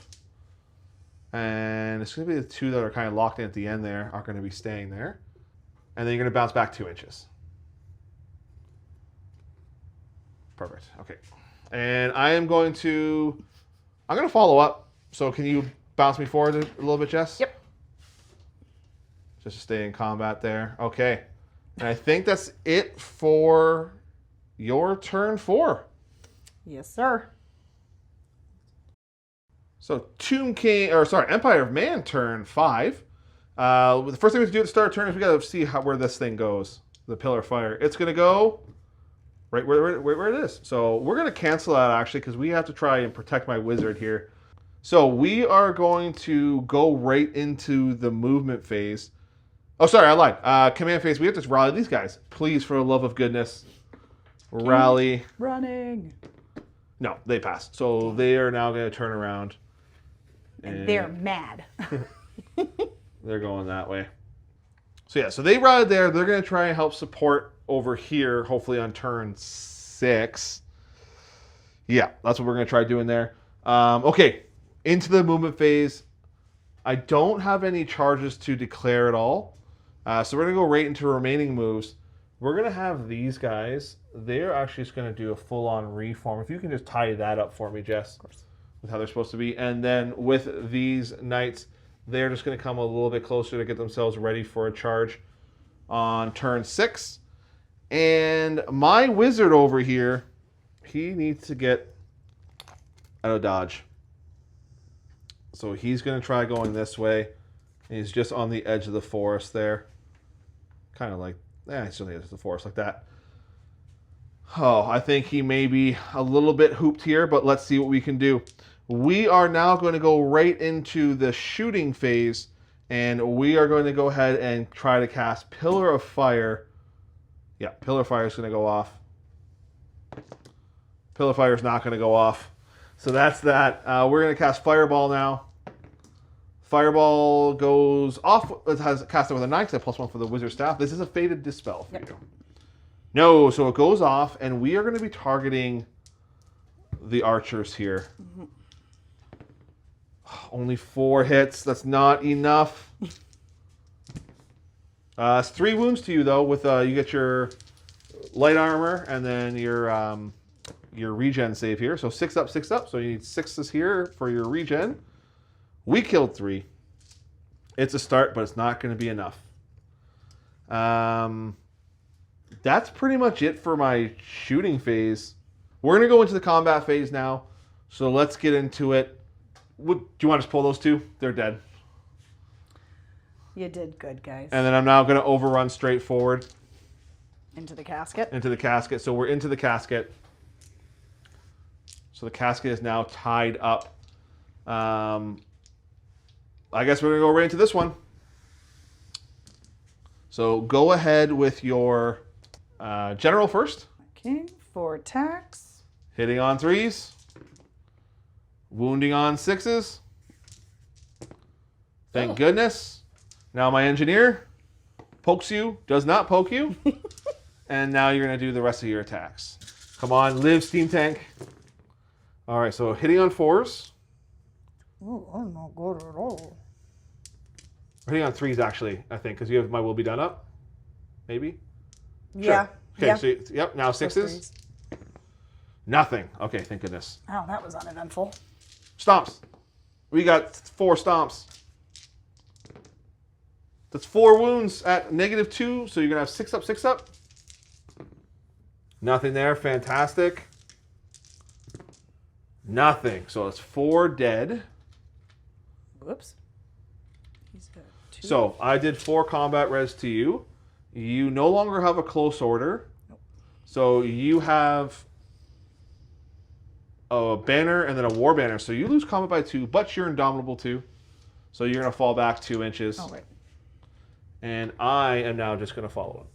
and it's going to be the 2 that are kind of locked in at the end there are going to be staying there, and then you're going to bounce back 2 inches. Perfect. Okay, and I'm going to follow up. So can you bounce me forward a little bit, Jess? Yep. Just to stay in combat there. Okay, and I think that's it for your turn 4. Yes, sir. So Empire of Man turn 5. The first thing we have to do at the start of turn is we got to see where this thing goes. The Pillar of Fire. It's going to go right where it is. So we're going to cancel that actually because we have to try and protect my wizard here. So we are going to go right into the movement phase. Oh, sorry, I lied. Command phase. We have to rally these guys. Please, for the love of goodness, rally. Running. No, they passed. So they are now going to turn around. And they're mad. They're going that way. So yeah, so they ride there. They're going to try and help support over here, hopefully on turn 6. Yeah, that's what we're going to try doing there. Okay, into the movement phase. I don't have any charges to declare at all. So we're going to go right into remaining moves. We're going to have these guys. They're actually just going to do a full-on reform. If you can just tie that up for me, Jess. Of course. With how they're supposed to be. And then with these knights, they're just going to come a little bit closer to get themselves ready for a charge on turn 6. And my wizard over here, he needs to get out of dodge. So he's going to try going this way. He's just on the edge of the forest there. Kind of like, he's on the edge of the forest like that. Oh, I think he may be a little bit hooped here, but let's see what we can do. We are now going to go right into the shooting phase, and we are going to go ahead and try to cast Pillar of Fire. Yeah, Pillar of Fire is going to go off. Pillar of Fire is not going to go off. So that's that. We're going to cast Fireball now. Fireball goes off. It has cast it with a 9, so +1 for the Wizard Staff. This is a Fated Dispel for you. No, so it goes off, and we are going to be targeting the archers here. Only 4 hits. That's not enough. It's 3 wounds to you, though. With you get your light armor and then your regen save here. So 6 up, 6 up. So you need 6s here for your regen. We killed 3. It's a start, but it's not going to be enough. That's pretty much it for my shooting phase. We're going to go into the combat phase now. So let's get into it. Do you want to just pull those 2? They're dead. You did good, guys. And then I'm now going to overrun straight forward. Into the casket? Into the casket. So we're into the casket. So the casket is now tied up. I guess we're going to go right into this one. So go ahead with your general first. Okay, 4 attacks. Hitting on 3s. Wounding on 6s. Thank goodness. Now my engineer pokes you, does not poke you. And now you're going to do the rest of your attacks. Come on, live, Steam Tank. All right, so hitting on 4s. Oh, I'm not good at all. Hitting on 3s, actually, I think, because you have my will be done up. Maybe? Yeah. Sure. Okay, yeah. so, yep, now 6s. Nothing. Okay, thank goodness. Oh, that was uneventful. Stomps. We got 4 stomps. That's 4 wounds at -2, so you're going to have 6 up, 6 up. Nothing there. Fantastic. Nothing. So it's 4 dead. Whoops. He's got 2. So I did 4 combat res to you. You no longer have a close order. Nope. So you have a banner and then a war banner. So you lose combat by 2, but you're indomitable too. So you're going to fall back 2 inches. Oh, right. And I am now just going to follow it.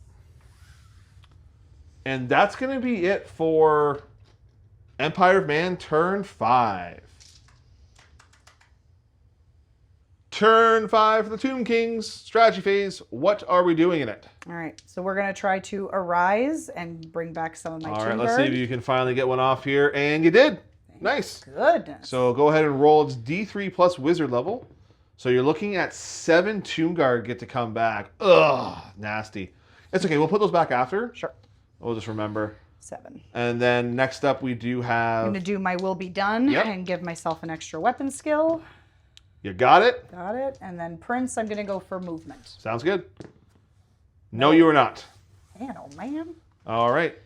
And that's going to be it for Empire of Man turn 5. Turn 5 for the Tomb Kings strategy phase. What are we doing in it? All right, so we're going to try to arise and bring back some of my All Tomb right, let's see Guard. if you can finally get one off here. And you did. Nice. Goodness. So go ahead and roll. It's D3 plus wizard level. So you're looking at 7 Tomb Guard get to come back. Ugh, nasty. It's okay. We'll put those back after. Sure. We'll just remember. 7. And then next up we do have... I'm going to do my will be done and give myself an extra weapon skill. You got it? Got it. And then Prince, I'm going to go for movement. Sounds good. No, you are not. Man, oh man. All right.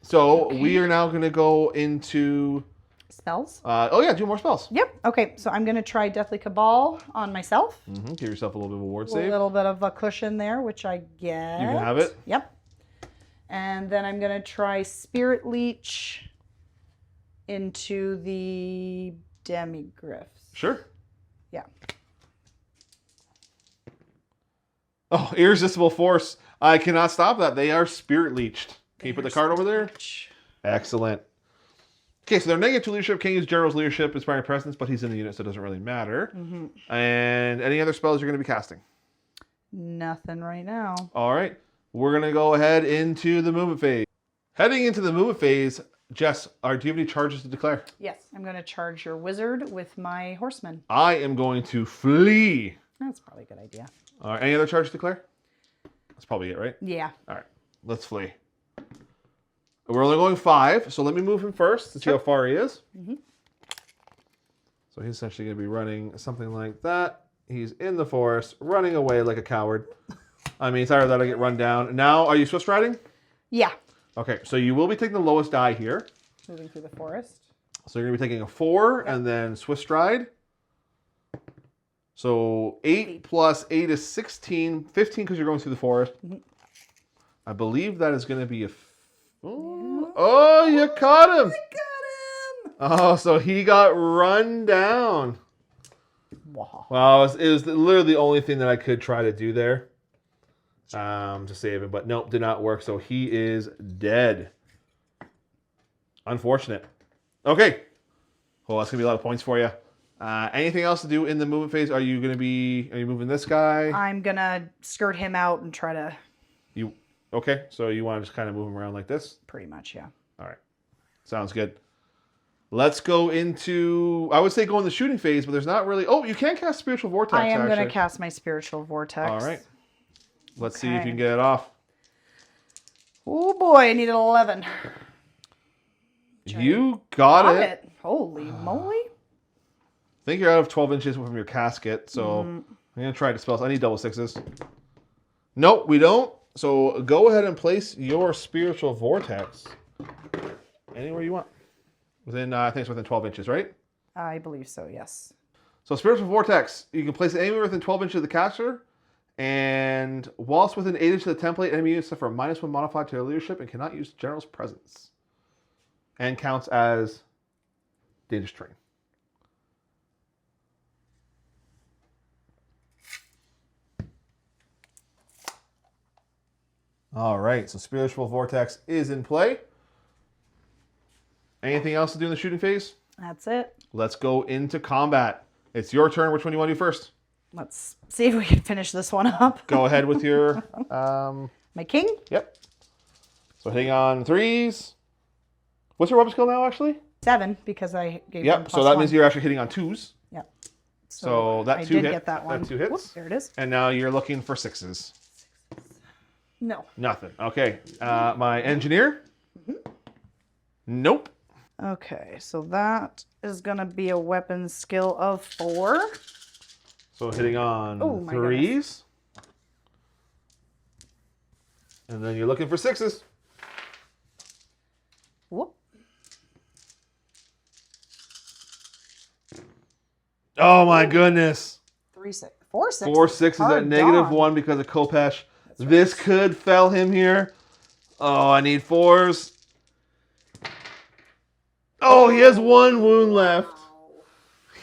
So we are now going to go into... Spells? Do more spells. Yep. Okay, so I'm going to try Deathly Cabal on myself. Mm-hmm. Give yourself a little bit of a ward A save. little bit of a cushion there, which I get. You can have it. Yep. And then I'm going to try Spirit Leech into the Demigryphs. Sure. Yeah. Oh, Irresistible Force. I cannot stop that. They are Spirit Leeched. Can you put the card over there? Excellent. Okay, so their -2 leadership can use General's leadership, inspiring presence, but he's in the unit, so it doesn't really matter. Mm-hmm. And any other spells you're going to be casting? Nothing right now. All right. We're going to go ahead into the movement phase. Heading into the movement phase, Jess, do you have any charges to declare? Yes, I'm going to charge your wizard with my horseman. I am going to flee. That's probably a good idea. All right. Any other charges to declare? That's probably it, right? Yeah. All right. Let's flee. We're only going 5, so let me move him first to see how far he is. Mm-hmm. So he's essentially going to be running something like that. He's in the forest, running away like a coward. I mean, it's either that I get run down. Now, are you Swift riding? Yeah. Okay, so you will be taking the lowest die here. Moving through the forest. So you're going to be taking a 4 and then Swift stride. So 8 plus 8 is 16. 15 because you're going through the forest. Mm-hmm. I believe that is going to be a... Oh, you caught him! I got him! Oh, so he got run down. Wow. Well, it was literally the only thing that I could try to do there to save him. But nope, did not work. So he is dead. Unfortunate. Okay. Well, that's going to be a lot of points for you. Anything else to do in the movement phase? Are you moving this guy? I'm going to skirt him out and try to... Okay, so you want to just kind of move him around like this? Pretty much, yeah. All right. Sounds good. Let's go into, I would say go in the shooting phase, but there's not really, oh, you can cast Spiritual Vortex, I am going to cast my Spiritual Vortex. All right. Let's see if you can get it off. Oh boy, I need an 11. You got it. Holy moly. I think you're out of 12 inches from your casket, so I'm going to try to spell. I need double 6s. Nope, we don't. So go ahead and place your Spiritual Vortex anywhere you want. I think it's within 12 inches, right? I believe so, yes. So Spiritual Vortex, you can place it anywhere within 12 inches of the caster, and whilst within 8 inches of the template, enemy units suffer a -1 modifier to their leadership and cannot use General's presence. And counts as dangerous terrain. All right, so Spiritual Vortex is in play. Anything else to do in the shooting phase? That's it. Let's go into combat. It's your turn. Which one do you want to do first? Let's see if we can finish this one up. Go ahead with your... My king? Yep. So hitting on 3s. What's your weapon skill now, actually? 7, because I gave him Yep, so that means you're actually hitting on 2s. Yep. So that I 2 did hit. get that one. That 2 hits. Whoop, there it is. And now you're looking for 6s. No. Nothing. Okay. My engineer? Nope. Okay, so that is going to be a weapon skill of 4. So hitting on Oh, my 3s. And then you're looking for 6s. Whoop. Oh my goodness. 4 6. 4 6s at -1 because of Kopesh. This could fell him here. Oh, I need 4s. Oh, he has 1 wound left.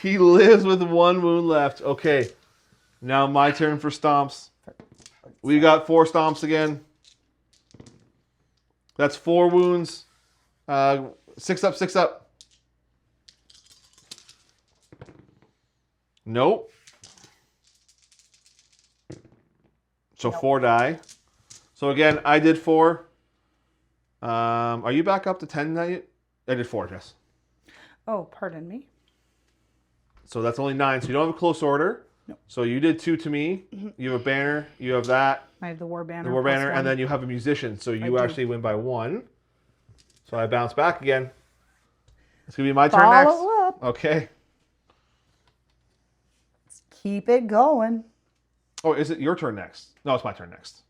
He lives with 1 wound left. Okay. Now my turn for stomps. We got 4 stomps again. That's 4 wounds. 6 up, 6 up. Nope. So 4 die. So again, I did 4. Are you back up to 10 now? I did 4, Jess. Oh, pardon me. So that's only 9. So you don't have a close order. No. So you did 2 to me. You have a banner. You have that. I have the war banner. The war banner, +1. and then you have a musician. So you do. actually win by 1. So I bounce back again. It's gonna be my turn next. Follow up. Okay. Let's keep it going. Oh, is it your turn next? No, it's my turn next.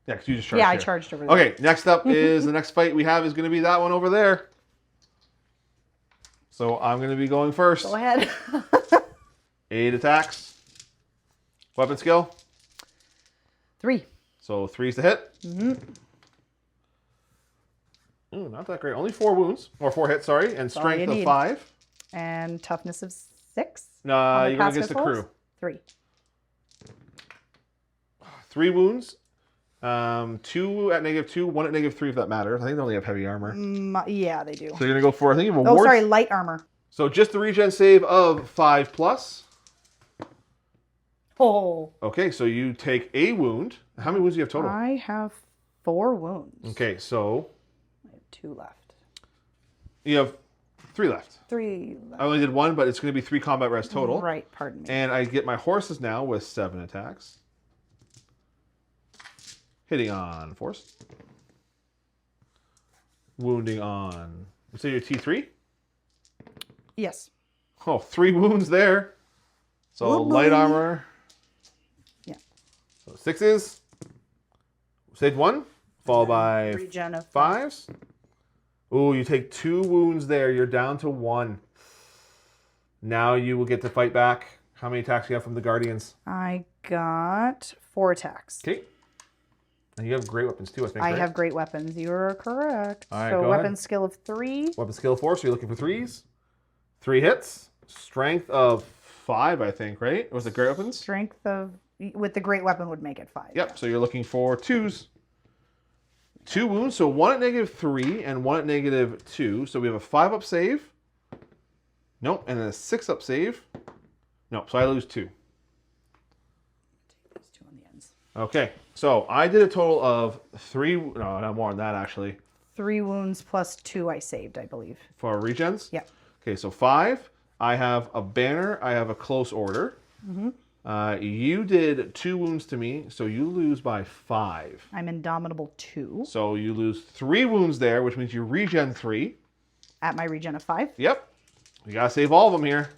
Yeah, because you just charged. Yeah, I here. charged over there. Okay, next up is the next fight we have is going to be that one over there. So I'm going to be going first. Go ahead. 8 attacks. Weapon skill. 3. So 3's to hit. Ooh, not that great. Only 4 wounds. Or 4 hits, sorry. And all you strength of need. 5. And toughness of 6. No, you're going against the crew. 3. 3 wounds. 2 at -2, 1 at -3 if that matters. I think they only have heavy armor. Yeah, they do. So you're going to go for, I think you have a Oh, ward. sorry, light armor. So just the regen save of 5+. Oh. Okay, so you take a wound. How many wounds do you have total? I have 4 wounds. Okay, so I have 2 left. you have 3 left. 3 I left. only did 1, but it's going to be 3 combat res total. Right, pardon me. And I get my horses now with 7 attacks. Hitting on force. Wounding on, you say your T3? Yes. Oh, 3 wounds there. So light armor. Yeah. So 6s. Saved 1. Followed by Regen of 5s. Ooh, you take 2 wounds there. You're down to 1. Now you will get to fight back. How many attacks do you have from the Guardians? I got 4 attacks. Okay. And you have great weapons too, I think. I right? have great weapons. You're correct. All right, so go weapon ahead. skill of 3. Weapon skill 4, so you're looking for 3s. 3 hits. Strength of 5, I think, right? Or was it great weapons? Strength of, with the great weapon would make it 5. Yep, so you're looking for 2s. 2 wounds, so 1 at -3 and 1 at -2. So we have a 5 up save. Nope, and then a 6 up save. Nope, so I lose 2. Take those 2 on the ends. Okay, so I did a total of 3, no, not more than that actually, 3 wounds plus 2 I saved, I believe. for regens. Yep. Okay, so 5. I have a banner. I have a close order. You did 2 wounds to me, so you lose by 5. I'm Indomitable 2 So you lose 3 wounds there, which means you regen 3. at my regen of 5. Yep. You gotta save all of them here.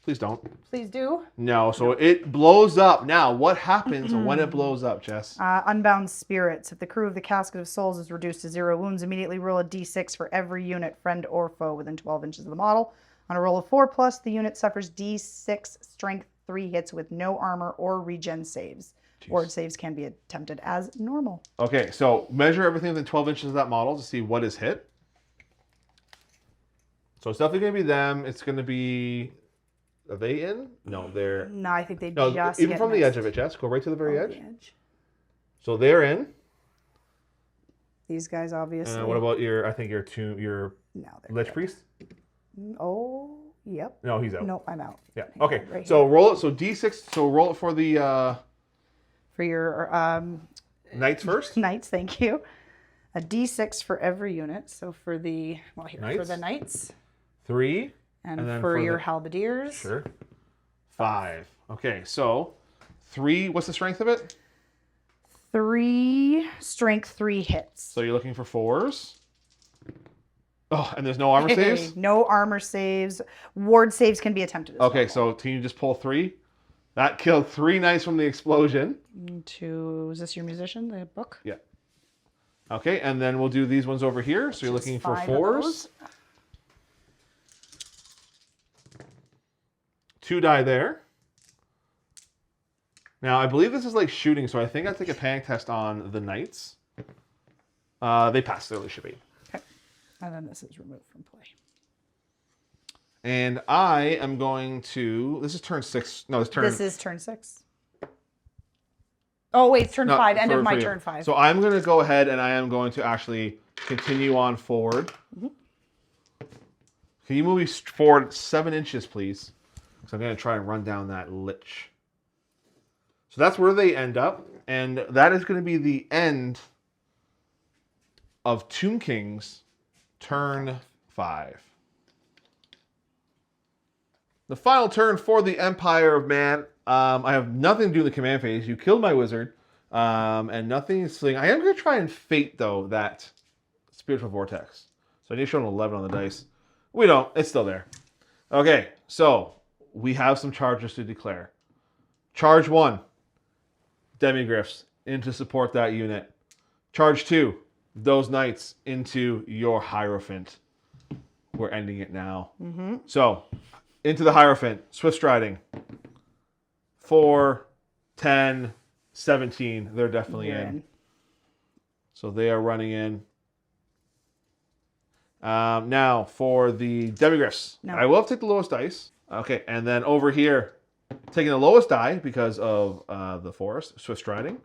Please don't. Please do. No, so it blows up. Now, what happens when it blows up, Jess? Unbound spirits. If the crew of the Casket of Souls is reduced to 0 wounds, immediately roll a d6 for every unit, friend or foe, within 12 inches of the model. On a roll of 4+, the unit suffers d6 strength 3 hits with no armor or regen saves. Ward saves can be attempted as normal. Okay, so measure everything within 12 inches of that model to see what is hit. So it's definitely going to be them. It's going to be... Are they in? No, they're... No, I think they No, just even get from the missed. edge of it, Jess. Go right to the very On edge. the edge. So they're in. These guys, obviously. What about your... I think your two... Your Now they're Liche good. Priest? Oh, yep. No, he's out. Nope, I'm out. Yeah. Hang on, Okay. right So here. roll it. So D6. So roll it for the For your knights first. knights, thank you. A D6 for every unit. So for the, well, here, for Knights? the knights. 3. And, then for your the- halberdiers. Sure. 5. Okay. So 3. What's the strength of it? 3 strength, 3 hits. So you're looking for 4s. Oh, and there's no armor saves? No armor saves. Ward saves can be attempted as Okay, well. so can you just pull 3? That killed 3 knights from the explosion. Is this your musician, the book? Yeah. Okay, and then we'll do these ones over here. So you're Just looking for 5 of 4s. those. 2 die there. Now, I believe this is like shooting, so I think I take a panic test on the knights. They pass their leadership 8. Okay. And then this is removed from play. And I am going to... This is turn 6. No, it's turn... This is turn 6. Oh, wait, it's turn 5. End of my you. turn 5. So I'm going to go ahead and I am going to actually continue on forward. Mm-hmm. Can you move me forward 7 inches, please? Because I'm going to try and run down that lich. So that's where they end up. And that is going to be the end of Tomb Kings turn 5. The final turn for the Empire of Man. I have nothing to do in the command phase. You killed my wizard. And nothing is sling. I am going to try and fate, though, that spiritual vortex. So I need to show an 11 on the dice. We don't. It's still there. Okay, so we have some charges to declare. Charge 1. Demigryphs in to support that unit. Charge 2. Those knights into your Hierophant. We're ending it now. Mm-hmm. So, into the Hierophant. Swift striding. 4, 10, 17. They're definitely You're in. So they are running in. Now, for the Demigryphs. No. I will have to take the lowest dice. Okay, and then over here, taking the lowest die because of the forest, Swift striding.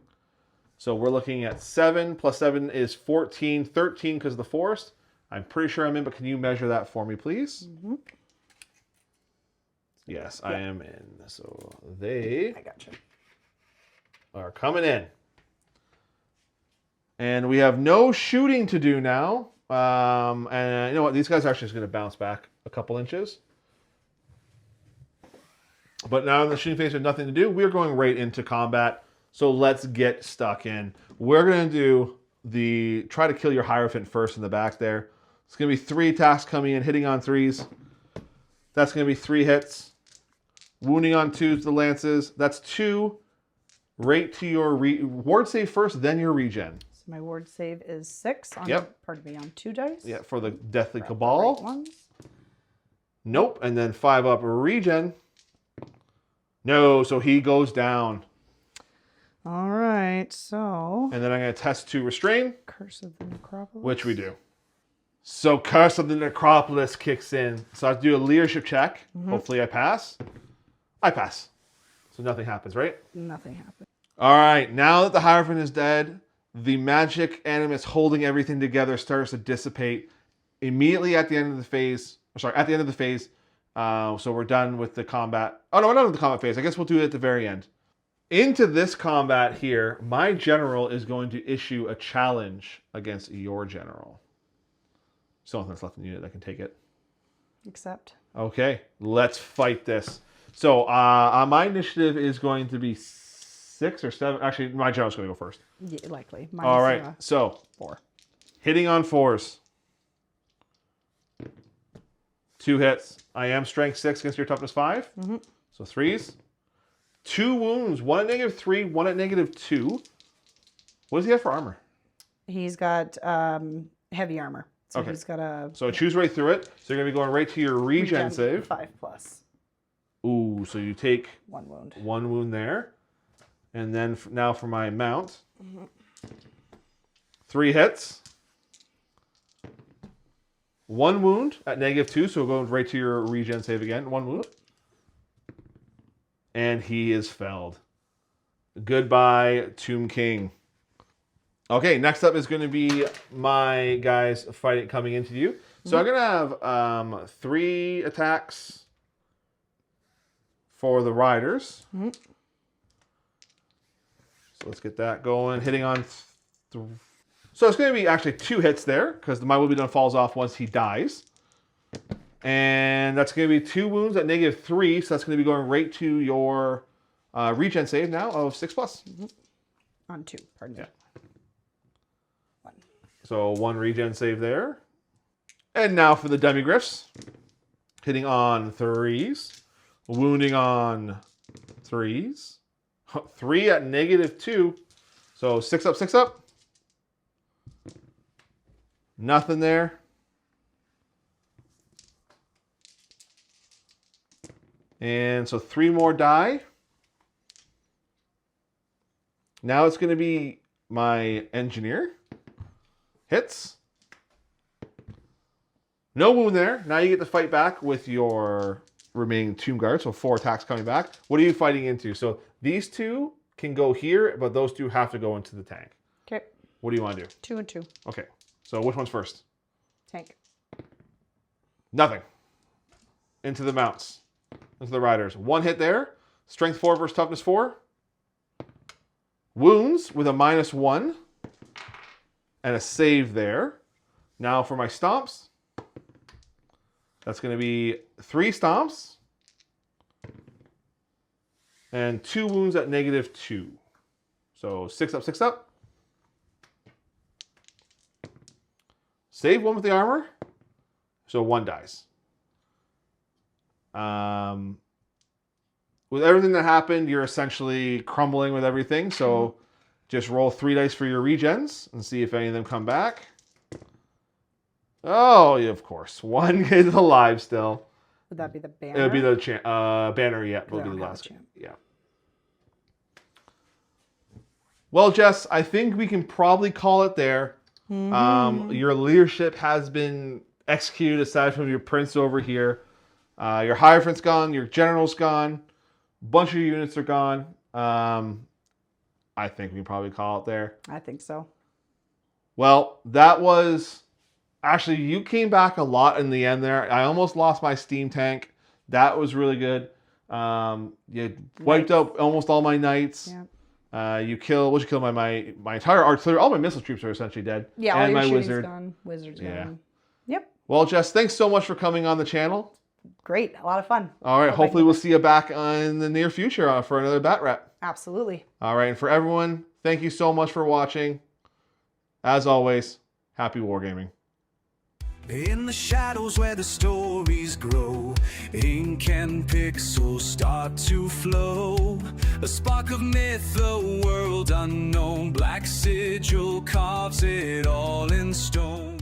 So we're looking at 7 plus 7 is 14, 13 because of the forest. I'm pretty sure I'm in, but can you measure that for me, please? Mm-hmm. Yes, I am in. So they I gotcha. are coming in. And we have no shooting to do now. And you know what? These guys are actually just going to bounce back a couple inches. But now in the shooting phase, we have nothing to do. We're going right into combat. So let's get stuck in. We're going to do the try to kill your Hierophant first in the back there. It's going to be 3 attacks coming in, hitting on 3s. That's going to be 3 hits. Wounding on 2s, the lances. That's 2. Right to your ward save first, then your regen. So my ward save is 6 on, pardon me, on 2 dice. Yeah, for the Deathly Grab the Cabal. right ones. Nope. And then 5 up regen. No, so he goes down. All right, so And then I'm going to test to restrain, Curse of the Necropolis. which we do. So Curse of the Necropolis kicks in. So I have to do a leadership check. Hopefully I pass. I pass. So nothing happens, right? Nothing happened. All right. Now that the Hierophant is dead, the magic animus holding everything together starts to dissipate immediately at the end of the phase. At the end of the phase. So we're done with the combat. Oh, no, we're done with the combat phase. I guess we'll do it at the very end. Into this combat here, my general is going to issue a challenge against your general. So nothing that's left in the unit that can take it. Except. Okay, let's fight this. So my initiative is going to be 6 or 7. Actually, my general's going to go first. Yeah, likely. All right, so 4. hitting on 4s. 2 hits. I am strength 6 against your toughness 5. Mm-hmm. So 3s. 2 wounds. 1 at -3, 1 at -2. What does he have for armor? He's got heavy armor. So Okay. he's got a So choose right through it. So you're going to be going right to your regen save. 5+. Ooh, so you take 1 wound. 1 wound there. And then now for my mount. 3 hits. 1 wound at -2, so we'll go right to your regen save again. 1 wound. And he is felled. Goodbye, Tomb King. Okay, next up is going to be my guys fighting coming into you. So I'm going to have 3 attacks for the riders. So let's get that going. Hitting on... So it's going to be actually 2 hits there, because the My Will Be Done falls off once he dies. And that's going to be 2 wounds at -3, so that's going to be going right to your regen save now of 6+. On 2, pardon me. 1. So 1 regen save there. And now for the Demigriffs. Hitting on 3s. Wounding on 3s. 3 at -2. So 6 up, 6 up. Nothing there. And so 3 more die. Now it's going to be my engineer. Hits. No wound there. Now you get to fight back with your remaining Tomb Guard. So 4 attacks coming back. What are you fighting into? So these 2 can go here, but those 2 have to go into the tank. Okay. What do you want to do? 2 and 2. Okay. So which one's first? Tank. Nothing. Into the mounts. Into the riders. 1 hit there. Strength 4 versus toughness 4. Wounds with a -1. And a save there. Now for my stomps. That's going to be 3 stomps. And 2 wounds at -2. So 6 up, 6 up. Save 1 with the armor. So 1 dies. With everything that happened, you're essentially crumbling with everything. So just roll 3 dice for your regens and see if any of them come back. Oh, yeah, of course. 1 is alive still. Would that be the banner? It would be the banner, yeah. It would be the last one. Yeah. Well, Jess, I think we can probably call it there. Your leadership has been executed aside from your prince over here. Your Hierophant's gone. Your general's gone. A bunch of your units are gone. I think we can probably call it there. I think so. Well, that was... Actually, you came back a lot in the end there. I almost lost my steam tank. That was really good. You wiped out almost all my knights. Yeah. You kill my entire artillery. All my missile troops are essentially dead. Yeah, and all your my wizard. Gone. Wizard's gone. Yep. Well, Jess, thanks so much for coming on the channel. Great. A lot of fun. All right. Hopefully we'll see you back in the near future for another Bat Rep. Absolutely. All right. And for everyone, thank you so much for watching. As always, happy wargaming. In the shadows where the stories grow, ink and pixels start to flow. A spark of myth, a world unknown. Black Sigil carves it all in stone.